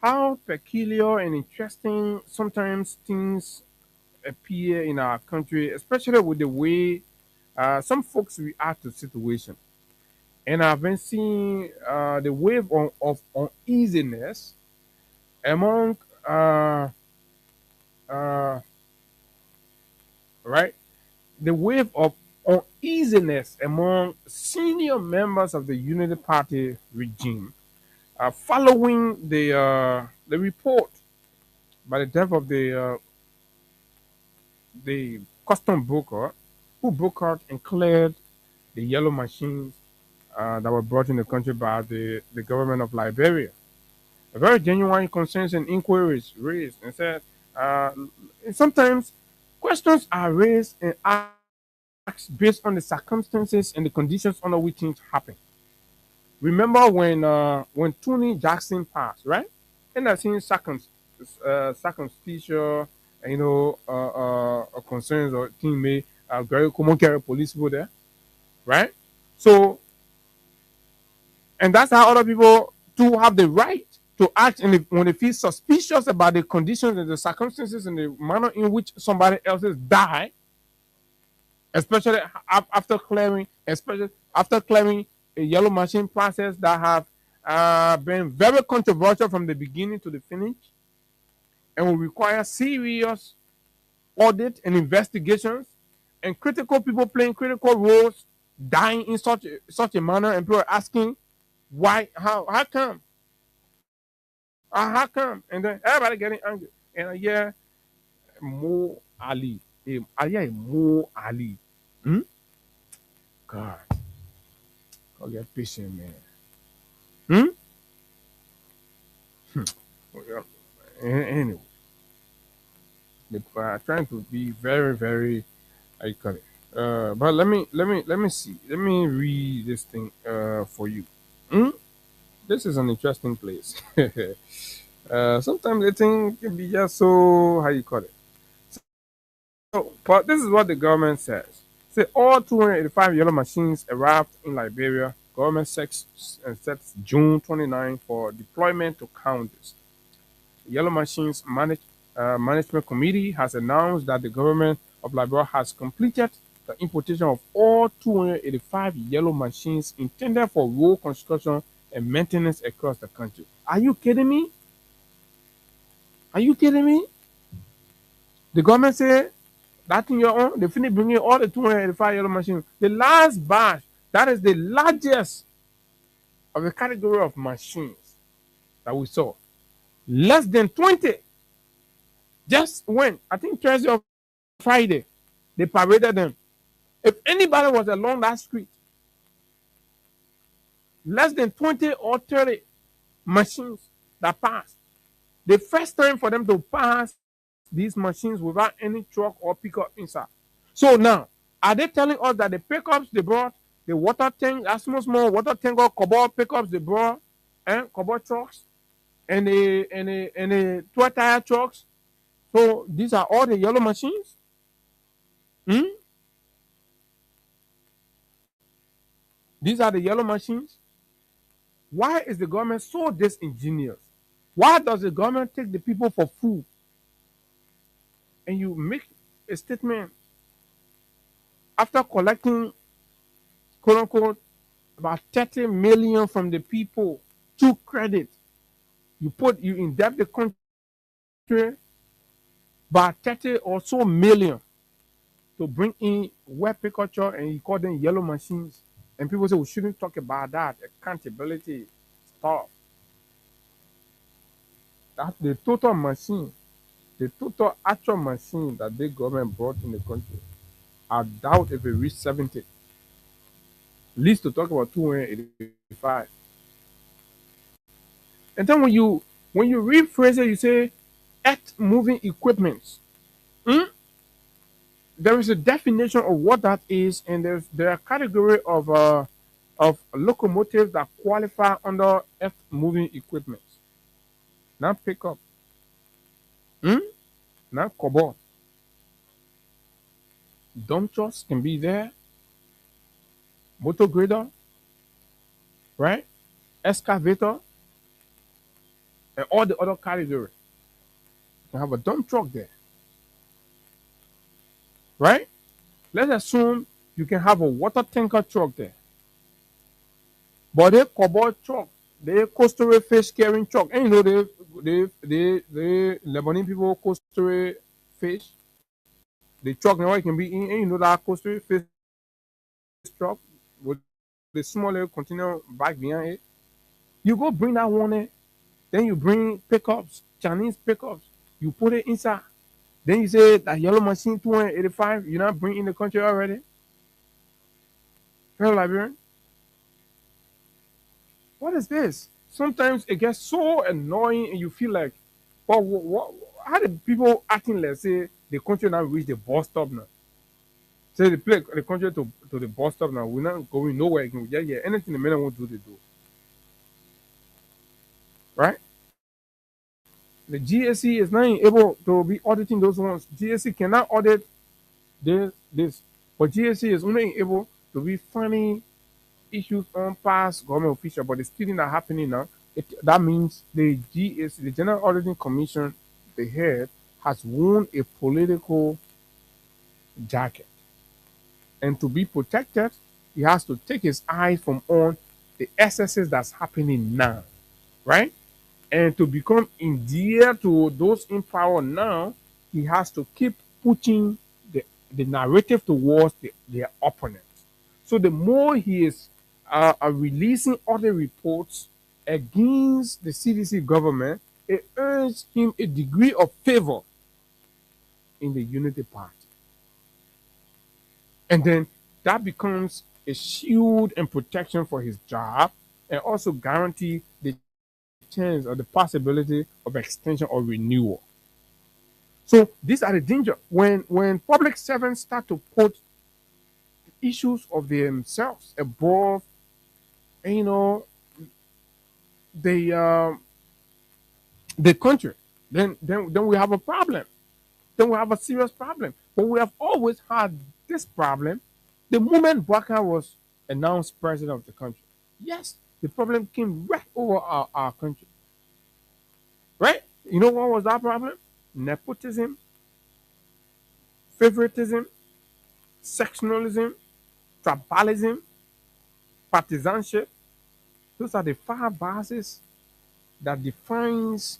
how peculiar and interesting sometimes things appear in our country, especially with the way some folks react to situation. And I've been seeing the wave of uneasiness among right, the wave of uneasiness among senior members of the Unity Party regime following the report by the death of the custom broker who brokered and cleared the yellow machines that were brought in the country by the government of Liberia. A very genuine concerns and inquiries raised and said sometimes questions are raised and asked based on the circumstances and the conditions under which things happen. Remember when Tony Jackson passed, right? And I've seen circumstantial, concerns or thing made very common carry police people there, right? So, and that's how other people too have the right to act when they feel suspicious about the conditions and the circumstances and the manner in which somebody else has died, especially after clearing a yellow machine process that have been very controversial from the beginning to the finish and will require serious audit and investigations and critical people playing critical roles dying in such a manner and people are asking why, how come? How come? And then everybody getting angry. And yeah, Mo Ali. Mo Ali. God. I'll get patient, man. Anyway. They are trying to be very, very how you call it. But let me see. Let me read this thing for you. This is an interesting place. Sometimes the thing can be just so how you call it. So, but this is what the government says. Say all 285 yellow machines arrived in Liberia. Government sets June 29 for deployment to counties. The Yellow Machines Management Committee has announced that the government of Liberia has completed the importation of all 285 yellow machines intended for road construction and maintenance across the country. Are you kidding me? Are you kidding me? The government said that in your own, they finished bringing all the 285 yellow machines. The last batch, that is the largest of the category of machines that we saw. Less than 20 just went, I think Thursday or Friday, they paraded them. If anybody was along that street, less than 20 or 30 machines that passed. The first time for them to pass these machines without any truck or pickup inside. So now, are they telling us that the pickups they brought, the water tank, that small water tank or cobalt pickups they brought, and cobalt trucks, and the 12-tire trucks, so these are all the yellow machines? These are the yellow machines? Why is the government so disingenuous? Why does the government take the people for food? And you make a statement after collecting, quote unquote, about 30 million from the people to credit. You indebt the country by 30 or so million to bring in wet picture, and you call them yellow machines. And people say we shouldn't talk about that. Accountability. Stop. That's the total machine, the total actual machine that the government brought in the country. I doubt if it reached 70. At least to talk about 285. And then when you rephrase it, you say earth moving equipment. There is a definition of what that is, and there are a category of locomotives that qualify under earth moving equipment. Not pickup. Not cobalt. Dump trucks can be there. Motor grader, right? Excavator, and all the other categories. You can have a dump truck there. Right? Let's assume you can have a water tanker truck there. But they cobalt truck, they coastal fish carrying truck. And you know the Lebanese people coastal fish. The truck now it can be in, and you know that coastal fish truck with the small little container back behind it. You go bring that one in, then you bring pickups, Chinese pickups, you put it inside. Then you say that yellow machine 285, you're not bringing in the country already? Fellow Liberian? What is this? Sometimes it gets so annoying and you feel like, well, how did people acting like say the country now reach the bus stop now? Say the country to the bus stop now. We're not going nowhere again. Yeah, anything the men want to do, they do. Right? The GSC is not able to be auditing those ones. GSC cannot audit this. But GSC is only able to be finding issues on past government official, but the still not happening now. That means the GSC, the General Auditing Commission, the head, has worn a political jacket. And to be protected, he has to take his eyes from on the excesses that's happening now. Right? And to become endeared to those in power now, he has to keep pushing the narrative towards their opponents. So the more he is releasing other reports against the CDC government, it earns him a degree of favor in the Unity Party. And then that becomes a shield and protection for his job, and also guarantee the chance or the possibility of extension or renewal. So these are the danger when public servants start to put issues of themselves above, the country. Then we have a problem. Then we have a serious problem. But we have always had this problem. The moment Boubacar was announced president of the country, yes, the problem came right over our country. Right? You know what was that problem? Nepotism, favoritism, sectionalism, tribalism, partisanship. Those are the 5 bases that defines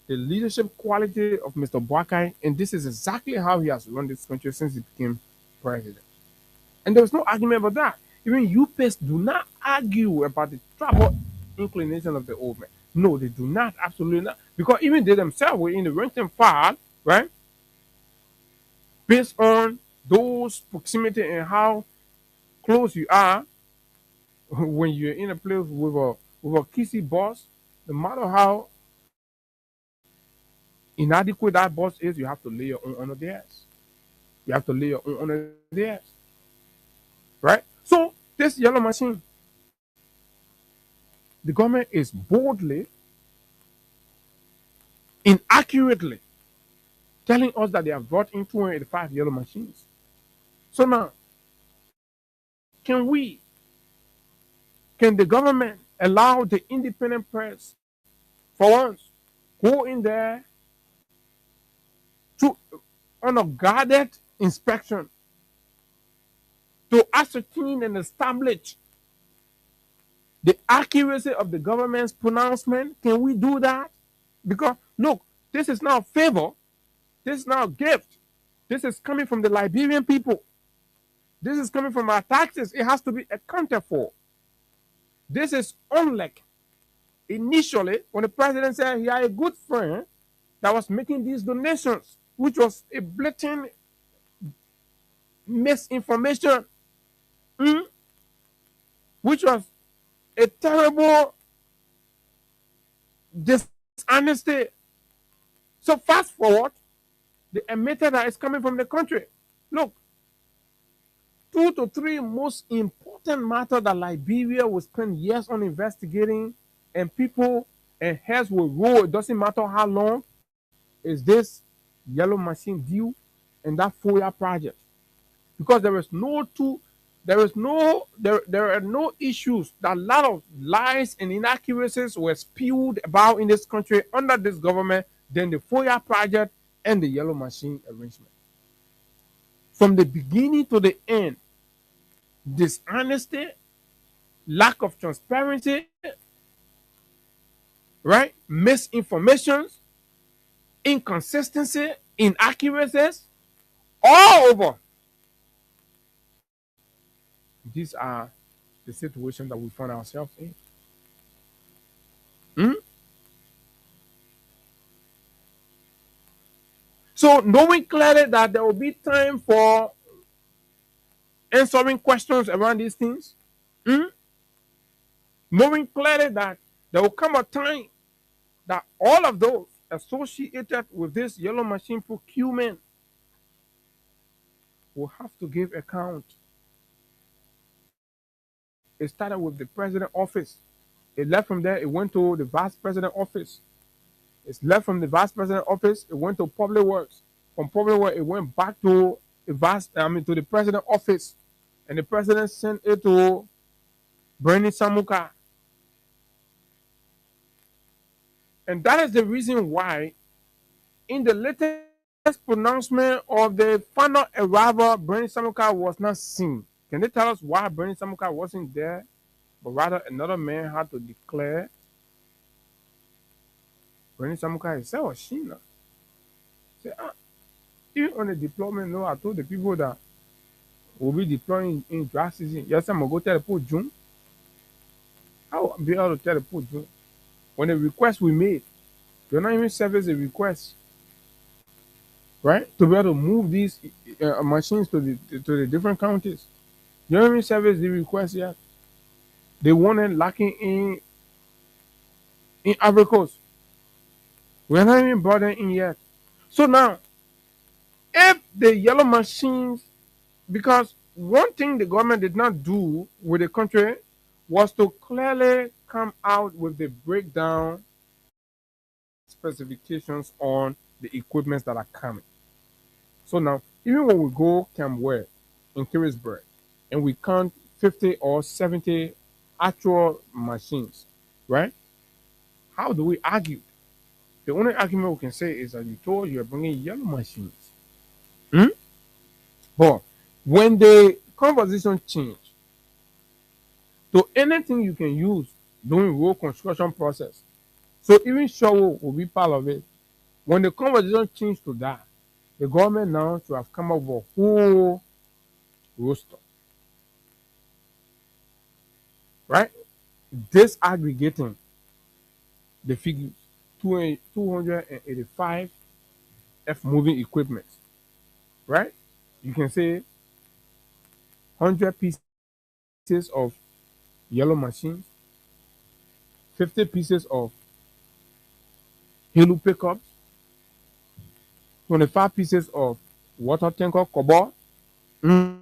the leadership quality of Mr. Boubacar, and this is exactly how he has run this country since he became president. And there was no argument about that. Even UPS do not argue about the tribal inclination of the old man. No, they do not, absolutely not. Because even they themselves were in the rank and file, right? Based on those proximity and how close you are when you're in a place with a kissy boss, no matter how inadequate that boss is, you have to lay your own under theirs. You have to lay your own under theirs. Right? So this yellow machine, the government is boldly, inaccurately telling us that they have brought in 285 yellow machines. So now, can the government allow the independent press, for once, go in there to on a guarded inspection to ascertain and establish the accuracy of the government's pronouncement? Can we do that? Because look, this is now favor, this is now a gift. This is coming from the Liberian people. This is coming from our taxes. It has to be accounted for. This is unlike initially when the president said he had a good friend that was making these donations, which was a blatant misinformation, which was a terrible dishonesty. So fast forward, the emitter that is coming from the country. Look, 2 to 3 most important matters that Liberia will spend years on investigating, and people and heads will roll. It doesn't matter how long. Is this yellow machine deal and that FOIA project? Because there are no issues that a lot of lies and inaccuracies were spewed about in this country under this government than the FOIA project and the yellow machine arrangement. From the beginning to the end, dishonesty, lack of transparency, right? Misinformations, inconsistency, inaccuracies, all over. These are the situations that we find ourselves in. So knowing clearly that there will be time for answering questions around these things, knowing clearly that there will come a time that all of those associated with this yellow machine procurement will have to give account. It started with the president office. It left from there, it went to the vice president office. It's left from the vice president office, it went to public works. From public works, it went back to to the president office. And the president sent it to Bernie Samuka. And that is the reason why in the latest pronouncement of the final arrival, Bernie Samuka was not seen. Can they tell us why Bernie Samuka wasn't there, but rather another man had to declare? Bernie Samuka himself was Sheena. Say, even on the deployment, no, I told the people that we'll be deploying in dry season. Yes, I'm going to go tell the poor June. I will be able to tell the poor June. When the request we made, they're not even service a request, right? To be able to move these machines to the different counties. They don't even service the request yet. They wanted lacking in Ivory Coast. We're not even brought them in yet. So now, if the yellow machines, because one thing the government did not do with the country was to clearly come out with the breakdown specifications on the equipments that are coming. So now, even when we go Camp Ware in Carisburg and we count 50 or 70 actual machines, right? How do we argue? The only argument we can say is that you told you're bringing yellow machines. But when the conversation changed to anything you can use during road construction process, so even shovel will be part of it. When the conversation changed to that, the government now to have come up with a whole roster, right? Disaggregating the figures, 285 F moving equipment, right? You can say 100 pieces of yellow machines, 50 pieces of Halo pickups, 25 pieces of water tanker cobalt, 10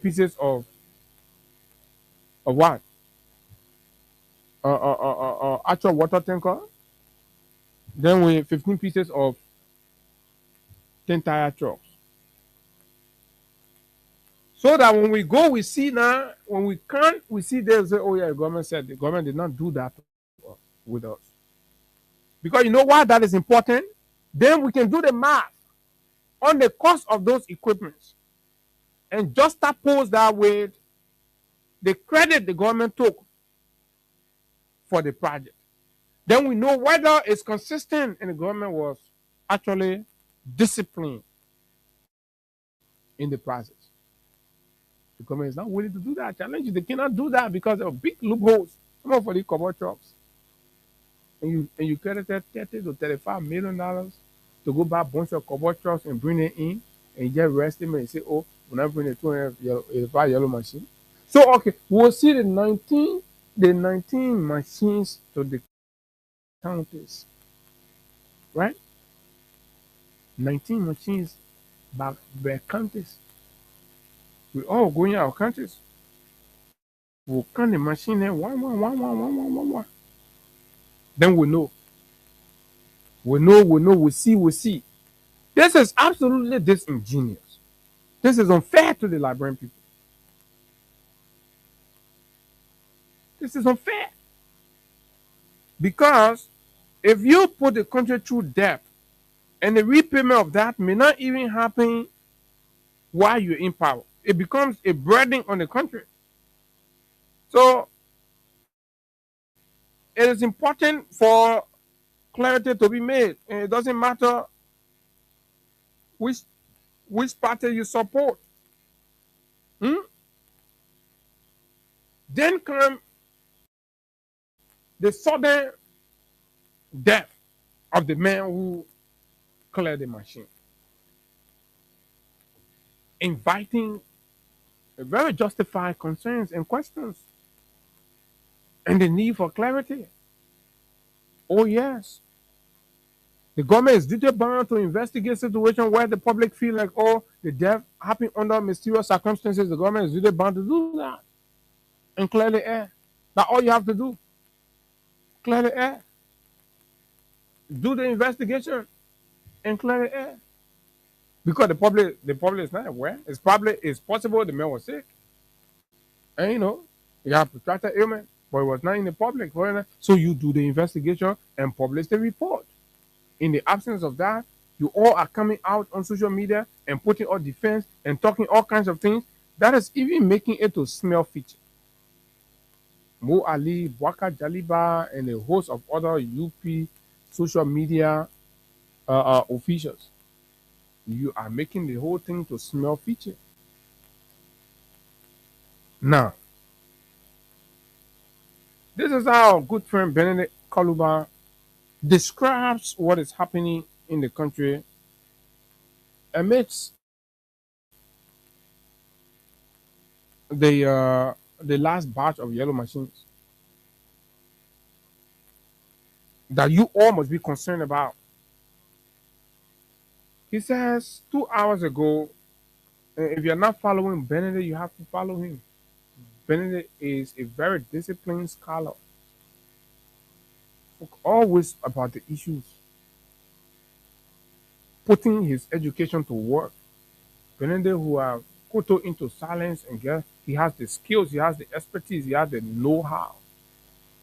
pieces of what? Actual water tanker. Then we 15 pieces of 10 tire trucks. So that when we go, we see now, when we can't, we see there, say, oh yeah, the government said the government did not do that with us. Because you know why that is important? Then we can do the math on the cost of those equipments and just oppose that with the credit the government took for the project. Then we know whether it's consistent and the government was actually disciplined in the process. The government is not willing to do that. Challenge you, they cannot do that because of big loopholes. Come on for the cobalt trucks. And you credited $30 to $35 million to go buy a bunch of cobalt trucks and bring it in, and you just rest them and say, oh, we're not bringing a 285 yellow machine. So okay, we'll see the 19 machines to the counties, right? 19 machines by counties. We all going in our countries. We'll count the machine there, one. Then we know. We see. This is absolutely disingenuous. This is unfair to the Liberian people. This is unfair. Because if you put the country through debt, and the repayment of that may not even happen while you're in power, it becomes a burden on the country. So it is important for clarity to be made, and it doesn't matter which party you support. Then come the sudden death of the man who cleared the machine, inviting very justified concerns and questions and the need for clarity. Oh, yes. The government is duty bound to investigate situations where the public feel like, oh, the death happened under mysterious circumstances. The government is duty bound to do that and clear the air. That's all you have to do. Clear the air. Do the investigation and clear the air. Because the public is not aware. It's possible the man was sick. And you have protracted ailment, but it was not in the public. So you do the investigation and publish the report. In the absence of that, you all are coming out on social media and putting on defense and talking all kinds of things. That is even making it to smell fishy. Mo Ali, Bwaka Jaliba, and a host of other UP social media officials. You are making the whole thing to smell fishy. Now, this is how our good friend Benedict Kaluba describes what is happening in the country amidst the last batch of yellow machines that you all must be concerned about. He says 2 hours ago, if you're not following Benedict, you have to follow him. Benedict is a very disciplined scholar, always about the issues, putting his education to work. Benedict, who have put into silence and he has the skills, he has the expertise, he has the know-how,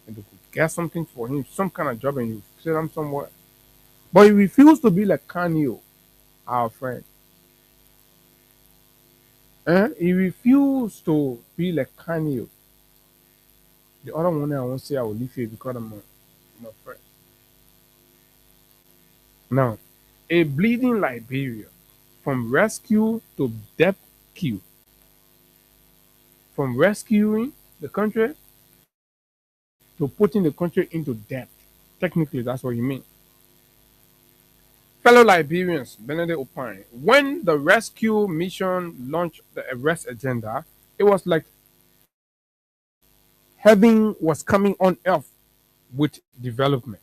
and they could get something for him, some kind of job, and you set him somewhere. But he refused to be like Kanye, our friend. And he refused to be like Kanye. The other one I won't say I will leave here because I'm my friend. Now, a bleeding Liberia, from rescue to debt queue, from rescuing the country to putting the country into debt. Technically, that's what you mean. Fellow Liberians, Benedict opined, when the rescue mission launched the arrest agenda, it was like heaven was coming on earth with development.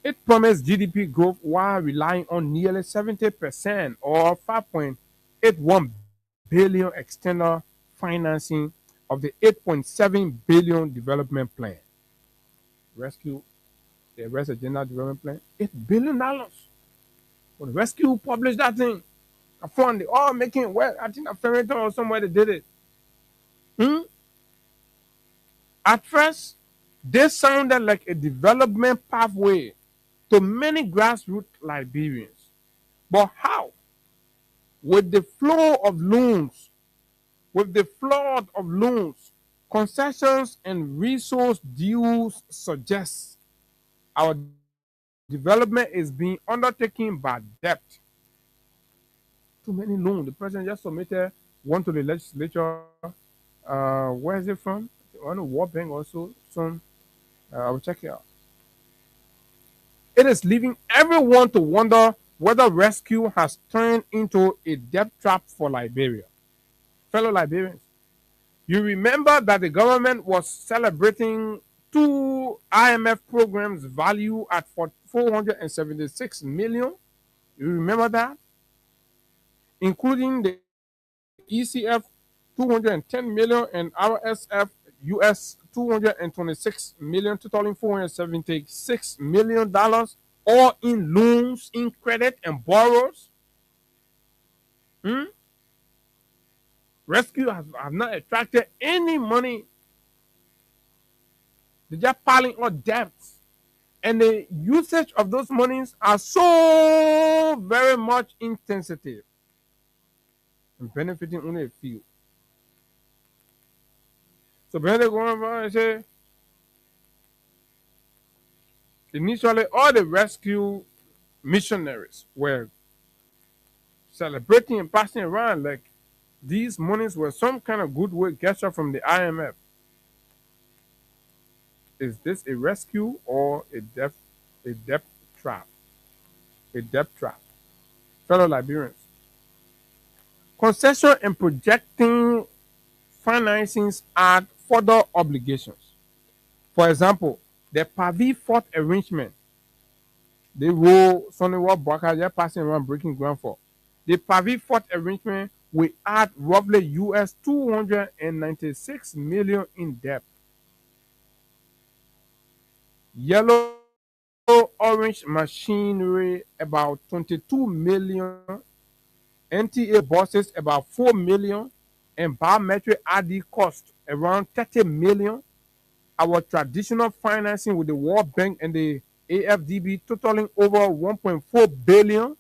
It promised GDP growth while relying on nearly 70% or 5.81 billion external financing of the 8.7 billion development plan. Rescue, the arrest agenda development plan, $8 billion. When the rescue published that thing, I found they all making it well. I think a Ferrington or somewhere they did it. At first, they sounded like a development pathway to many grassroots Liberians. But how? With the flow of loans, with the flood of loans, concessions and resource deals suggest our development is being undertaken by debt. Too many loans. The president just submitted one to the legislature. Where is it from? On the World Bank also. I will check it out. It is leaving everyone to wonder whether rescue has turned into a debt trap for Liberia. Fellow Liberians, you remember that the government was celebrating 2 IMF programs valued at 476 million. You remember that? Including the ECF 210 million and RSF US 226 million, totaling $476 million, all in loans, in credit and borrows. Rescue have not attracted any money. They're just piling on debts. And the usage of those monies are so very much insensitive and benefiting only a few. So Benedict going around and say, initially all the rescue missionaries were celebrating and passing around like these monies were some kind of goodwill gesture from the IMF. Is this a rescue or a debt trap? A debt trap. Fellow Liberians, concession and projecting financings add further obligations. For example, the PAVI fourth arrangement, the role Sonny Broker they're passing around breaking ground for. The PAVI fourth arrangement will add roughly US 296 million in debt. Yellow orange machinery about 22 million, NTA buses about 4 million, and biometric ID cost around 30 million. Our traditional financing with the World Bank and the AFDB totaling over 1.4 billion,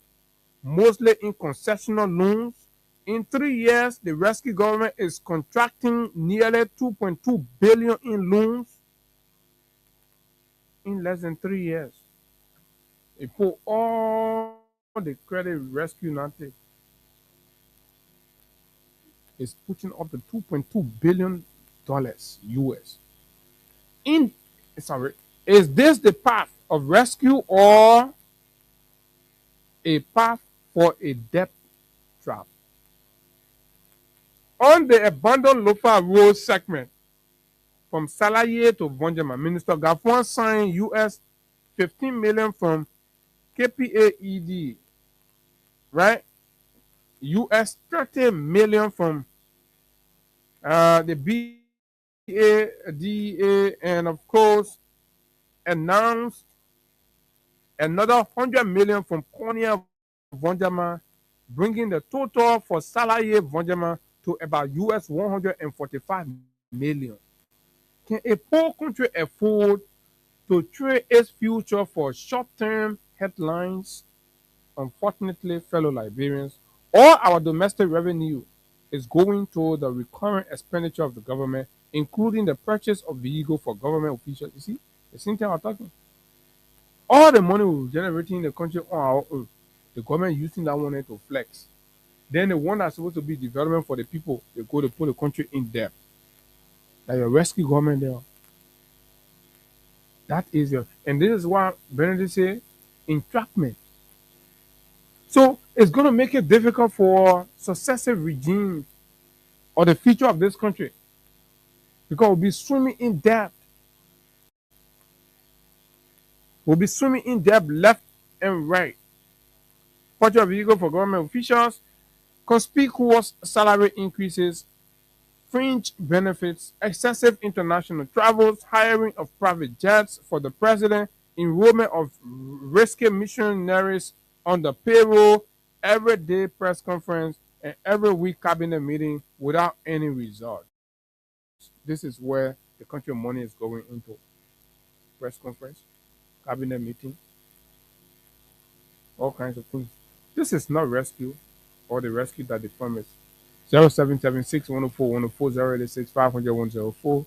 mostly in concessional loans. In 3 years, the rescue government is contracting nearly 2.2 billion in loans in less than 3 years. They put all the credit rescue now is putting up to $2.2 billion US. Is this the path of rescue or a path for a debt trap? On the abandoned Lofa Road segment from Salaye to Vonjama, Minister Gafuan signed US 15 million from KPAED, right? US 30 million from the BADA, and of course announced another 100 million from Konya Vonjama, bringing the total for Salaye Vonjama to about US 145 million. Can a poor country afford to trade its future for short-term headlines? Unfortunately, fellow Liberians, all our domestic revenue is going to the recurrent expenditure of the government, including the purchase of vehicles for government officials. You see, the same thing I'm talking. All the money we're generating in the country on our own, the government using that money to flex. Then the one that's supposed to be development for the people, they go to put the country in debt. Like your rescue government there. That is your, and this is what Benedict say, entrapment. So it's going to make it difficult for successive regimes or the future of this country, because we'll be swimming in debt. We'll be swimming in debt left and right. Purchase of vehicle for government officials, conspicuous salary increases, fringe benefits, excessive international travels, hiring of private jets for the president, enrollment of risky missionaries on the payroll, everyday press conference, and every week cabinet meeting without any result. This is where the country money is going into. Press conference, cabinet meeting, all kinds of things. This is not rescue or the rescue that they promised. 0776 104 104 086 500 104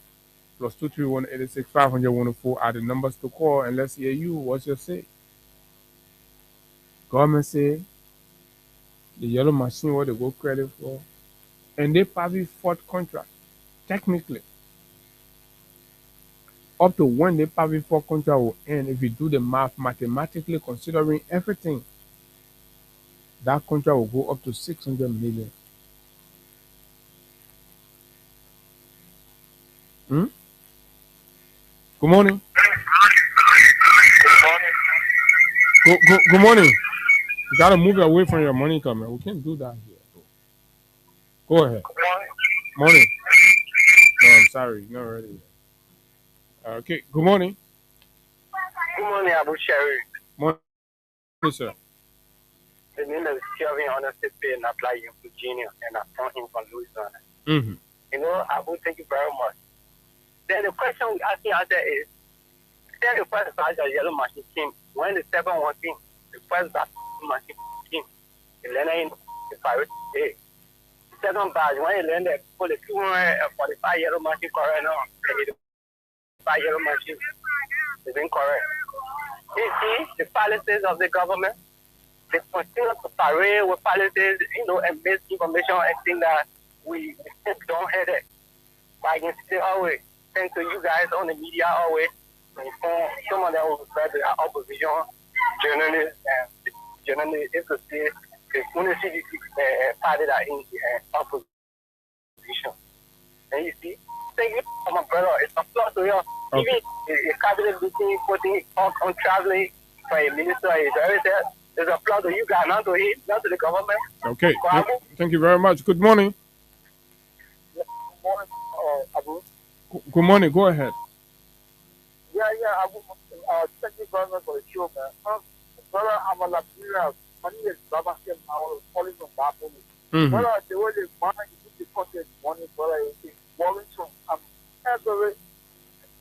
plus 231 86 500 104 are the numbers to call, and let's hear you. What's your say? Government say the yellow machine what they go credit for, and they probably fought contract technically up to when they probably fought contract will end. If you do the math mathematically, considering everything, that contract will go up to 600 million. Good morning. Good morning. You gotta move away from your money coming. We can't do that here. Go ahead. Morning. No, I'm sorry. Not ready. Okay. Good morning. Good morning, Abu Sherry. Morning, sir. The name is Kevin Honesty and I apply in Virginia, and I'm from him from Louisiana. You know, Abu, thank you very much. Then the question we asking out there is, then the first batch of yellow machine came. When the second one came, the first batch of machine came. The learner in the pirate day. The second batch, when the learner put the 245 yellow machine correct now, the 5 yellow machine is incorrect. You see the policies of the government, they continue to parade with policies, you know, and misinformation and things that we don't hear it. But I can still always thank to you guys on the media always to inform some of them who refer to our opposition journalists and journalists is to see the only party that in opposition. And you see, thank you for my brother. It's a plus to him. Even a cabinet meeting, putting on traveling for a minister, there's a plus to you guys, not to him, not to the government. Okay. Thank you very much. Good morning. Good morning, Abu. Good morning. Go ahead. Yeah, Abu. Thank you very much for the show, man. Brother, I'm a Liberia. My name is Baba Kim. I was calling from Bapoli. Brother, the way they manage to put the content money, brother, is worrying from every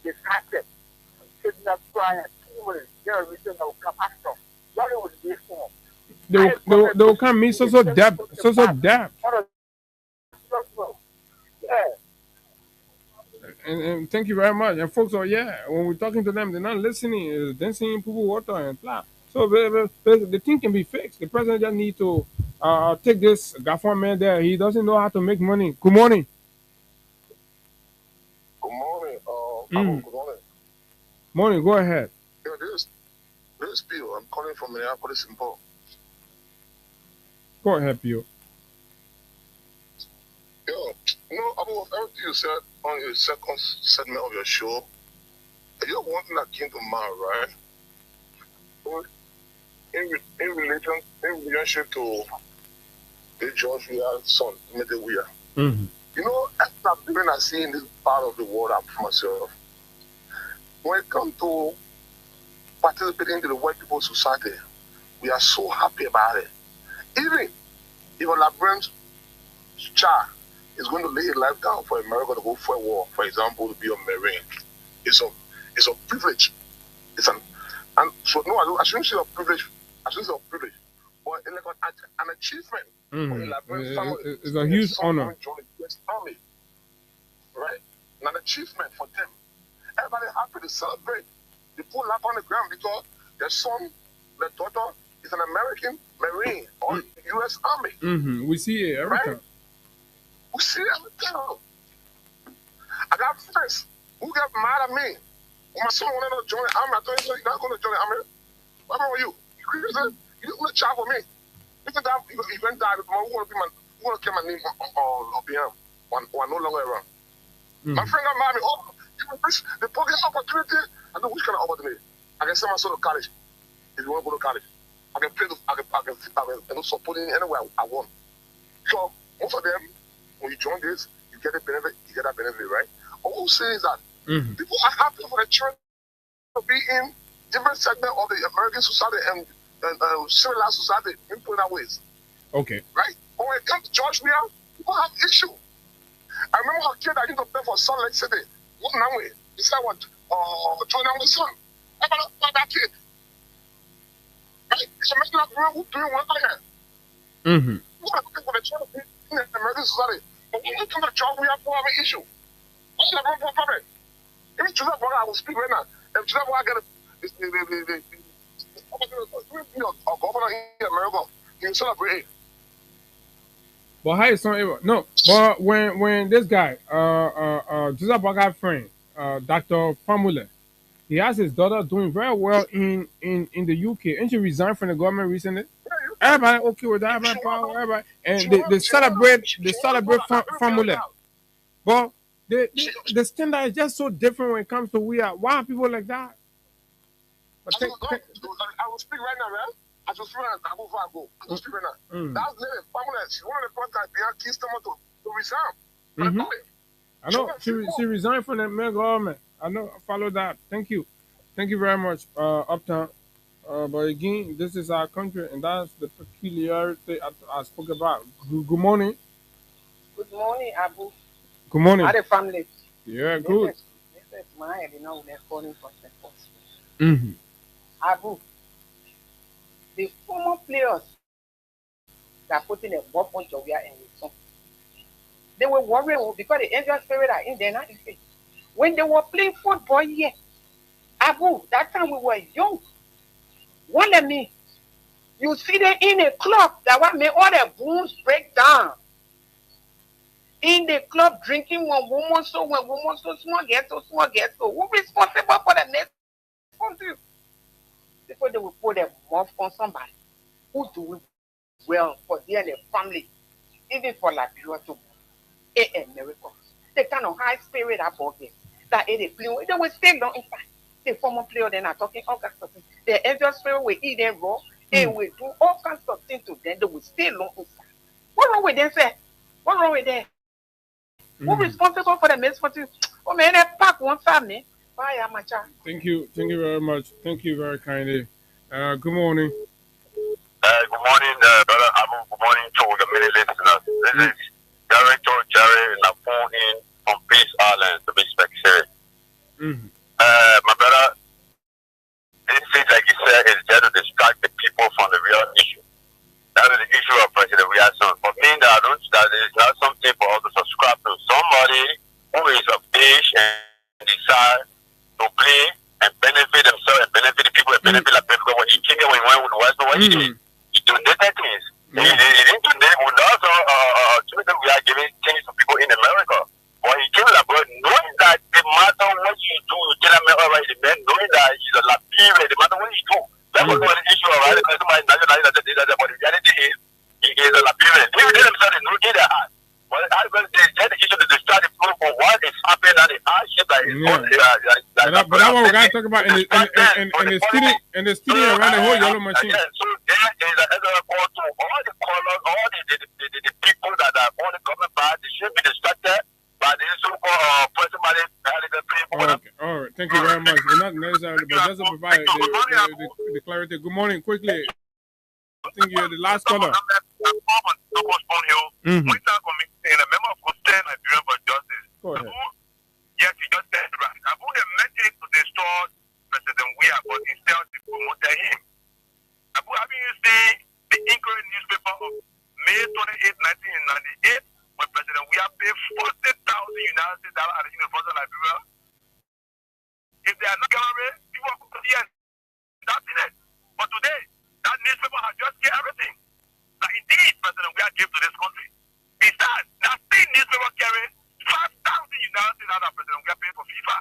distracted. Sitting up crying, there are reasons that will come after. What it was this for? They will come meet so debt. Yeah. And thank you very much. And folks are, when we're talking to them, they're not listening. They're singing poo water and blah. So the thing can be fixed. The president just need to take this Gaffon man there. He doesn't know how to make money. Good morning. Good morning. Good morning. Morning. Go ahead. Yeah, this is Pio. I'm calling from Minneapolis, St. Paul. Go ahead, Pio. About everything you said on your second segment of your show, you're one thing that came to mind, right? In relationship to the George Weah's son, Timothy Weah. You know, everything I see in this part of the world, I'm for myself. When it comes to participating in the white people's society, we are so happy about it. Even if a Liberian's child is going to lay his life down for America to go for a war, for example, to be a Marine, it's a privilege. And so no, I shouldn't say a privilege. I shouldn't say a privilege, but it's like an achievement for a Liberian family. It's a huge honor. Join the U.S. Army, right? And an achievement for them. Everybody happy to celebrate. They put lap on the ground because their son, their daughter is an American Marine or U.S. Army. We see it every time. We see it every time. I got friends who got mad at me. When my son wanted to join the army, I told him, you're not going to join the army. What about you? You crazy? You want to chat with me? You can die, you can die, but who want to kill my name on behalf? One no longer around. My friend got mad at me. Oh, the pocket opportunity. I know which kind of opportunity. I can send my son to college if you want to go to college. I can pay. I can support him anywhere I want. So most of them, when you join this, you get a benefit. You get that benefit, right? All I'm saying is that people are happy for the church to be in different segments of the American society and civilized society in different ways. Okay. Right? But when it comes to George Weah, people have issue. I remember a kid that used to play for Salt Lake City. What now? He said what? Join our son. How about that kid? Right? It's a message of who's doing what I have. Who are looking for the church in the American society? But when it comes to George Weah, we have an issue. What's the problem? If it's Joseph Boga, I will speak right now. If Joseph Boga get a governor in America, he will celebrate it. But how is some no? But when this guy, Joseph Boga friend, Dr. Famule, he has his daughter doing very well in the UK, and she resigned from the government recently. Everybody okay with that, everybody, and they celebrate Famule, but the standard is just so different when it comes to Weah. Why are people like that? I will speak right now, right? I will speak right now. I will speak right now. That's the Famule. She's one of the first guys behind Keystone to resign. I know she resigned from the main government. I know. I follow that. Thank you very much, Uptown. But again, this is our country, and that's the peculiarity I spoke about. Good morning. Good morning, Abu. Good morning. How the family? Yeah, good. This is mine. You know, they're calling for support. Abu, the former players that put in a more point of Weah in the song, they were worried because the angel spirit are in there now. When they were playing football here, Abu, that time we were young. One of me, you see them in a club that what made all the booms break down. In the club drinking one woman so small get so. Who responsible for the next country? Before they will put their mouth on somebody who do well for their family, even for Liberia to a miracle. the kind of high spirit about them that it is playing. They will stay down inside. The former player then are talking all kinds of things. The envious spirit will eat them raw. They will do all kinds of things to them. They will stay long inside. What's wrong with them, sir? What's wrong with them? Who's responsible for the misfortune? Oh man, that pack one family. Bye, Amacha. Thank you very much. Thank you very kindly. Good morning. Good morning, brother Abu. Good morning to the many listeners. This is Director Jerry Lafon from Peace Island, to be specific. My brother, this thing, like you said, is just to distract the people from the real issue. That is the issue of President reaction. For me, that is not something for us to subscribe to. Somebody who is of age and decide to play and benefit themselves and benefit the people and benefit the people. When he came here, when he went with the West, what he did, he donated things. He didn't donate with us, we are giving things to people in America. When he came abroad, knowing that no matter what you do, you get a man already, man, knowing that he's a lapidary, no matter what you do. That was one issue, right? Because somebody nationalized that, but the reality is, he is a lapidary. They did themselves in their heart. Well, I was the issue to distract the people for what is happening and the hardship that is on there. But that's what we're going to talk about in the studio around the whole yellow machine. So there is another call to all the colors, all the people that are on the government part, they should be distracted by the so-called personality. Okay, all right. Thank you very much. We're not necessarily, but just to provide the clarity. Good morning, quickly. I think you're the last caller. And a member of Coastal Nigerian for Justice. Go ahead. Yes, he just said right. I put a message to destroy President Weah, but instead they promoted him. I put having you see the Inquiry newspaper of May 28, 1998, when President Weah paid $40,000 United States at the University of Liberia. If they are not gallery, people are going to the end. That's it. But today, that newspaper has just get everything that indeed President Weah gave to this country. Besides, that same newspaper carried 5,000 United States that President Weah paid for FIFA.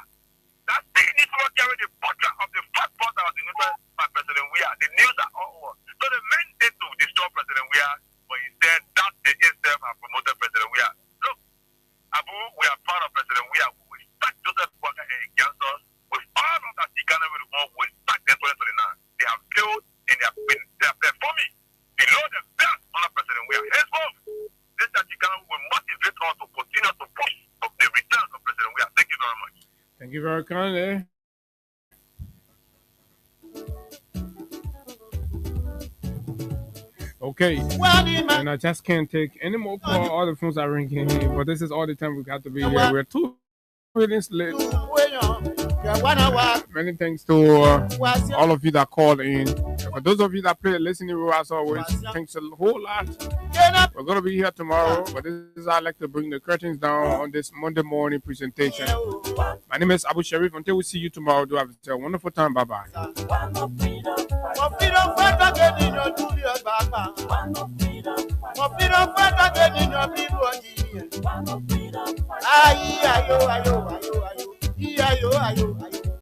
That same newspaper carried the portrait of the first boss that was delivered by President Weah. The news are all over. So the men did to destroy President Weah, but instead that they itself have promoted President Weah. Look, Abu, we are proud of President Weah. We start Joseph Walker against us. With all of that Ghana will reform, we start in 2029. They have killed and they are performing below the belt under President Weah. Henceforth, this Ghana will motivate us to continue to push of the return of President Weah. Thank you very much. Thank you very kindly. Okay, and I just can't take any more call. All the phones are ringing, but this is all the time we got to be here. We're 2 minutes late. Many thanks to all of you that called in. For those of you that play listening role, as always, thanks a whole lot. We're going to be here tomorrow, but this is how I like to bring the curtains down on this Monday morning presentation. My name is Abu Sharif. Until we see you tomorrow, do have a wonderful time. Bye-bye. Ayo.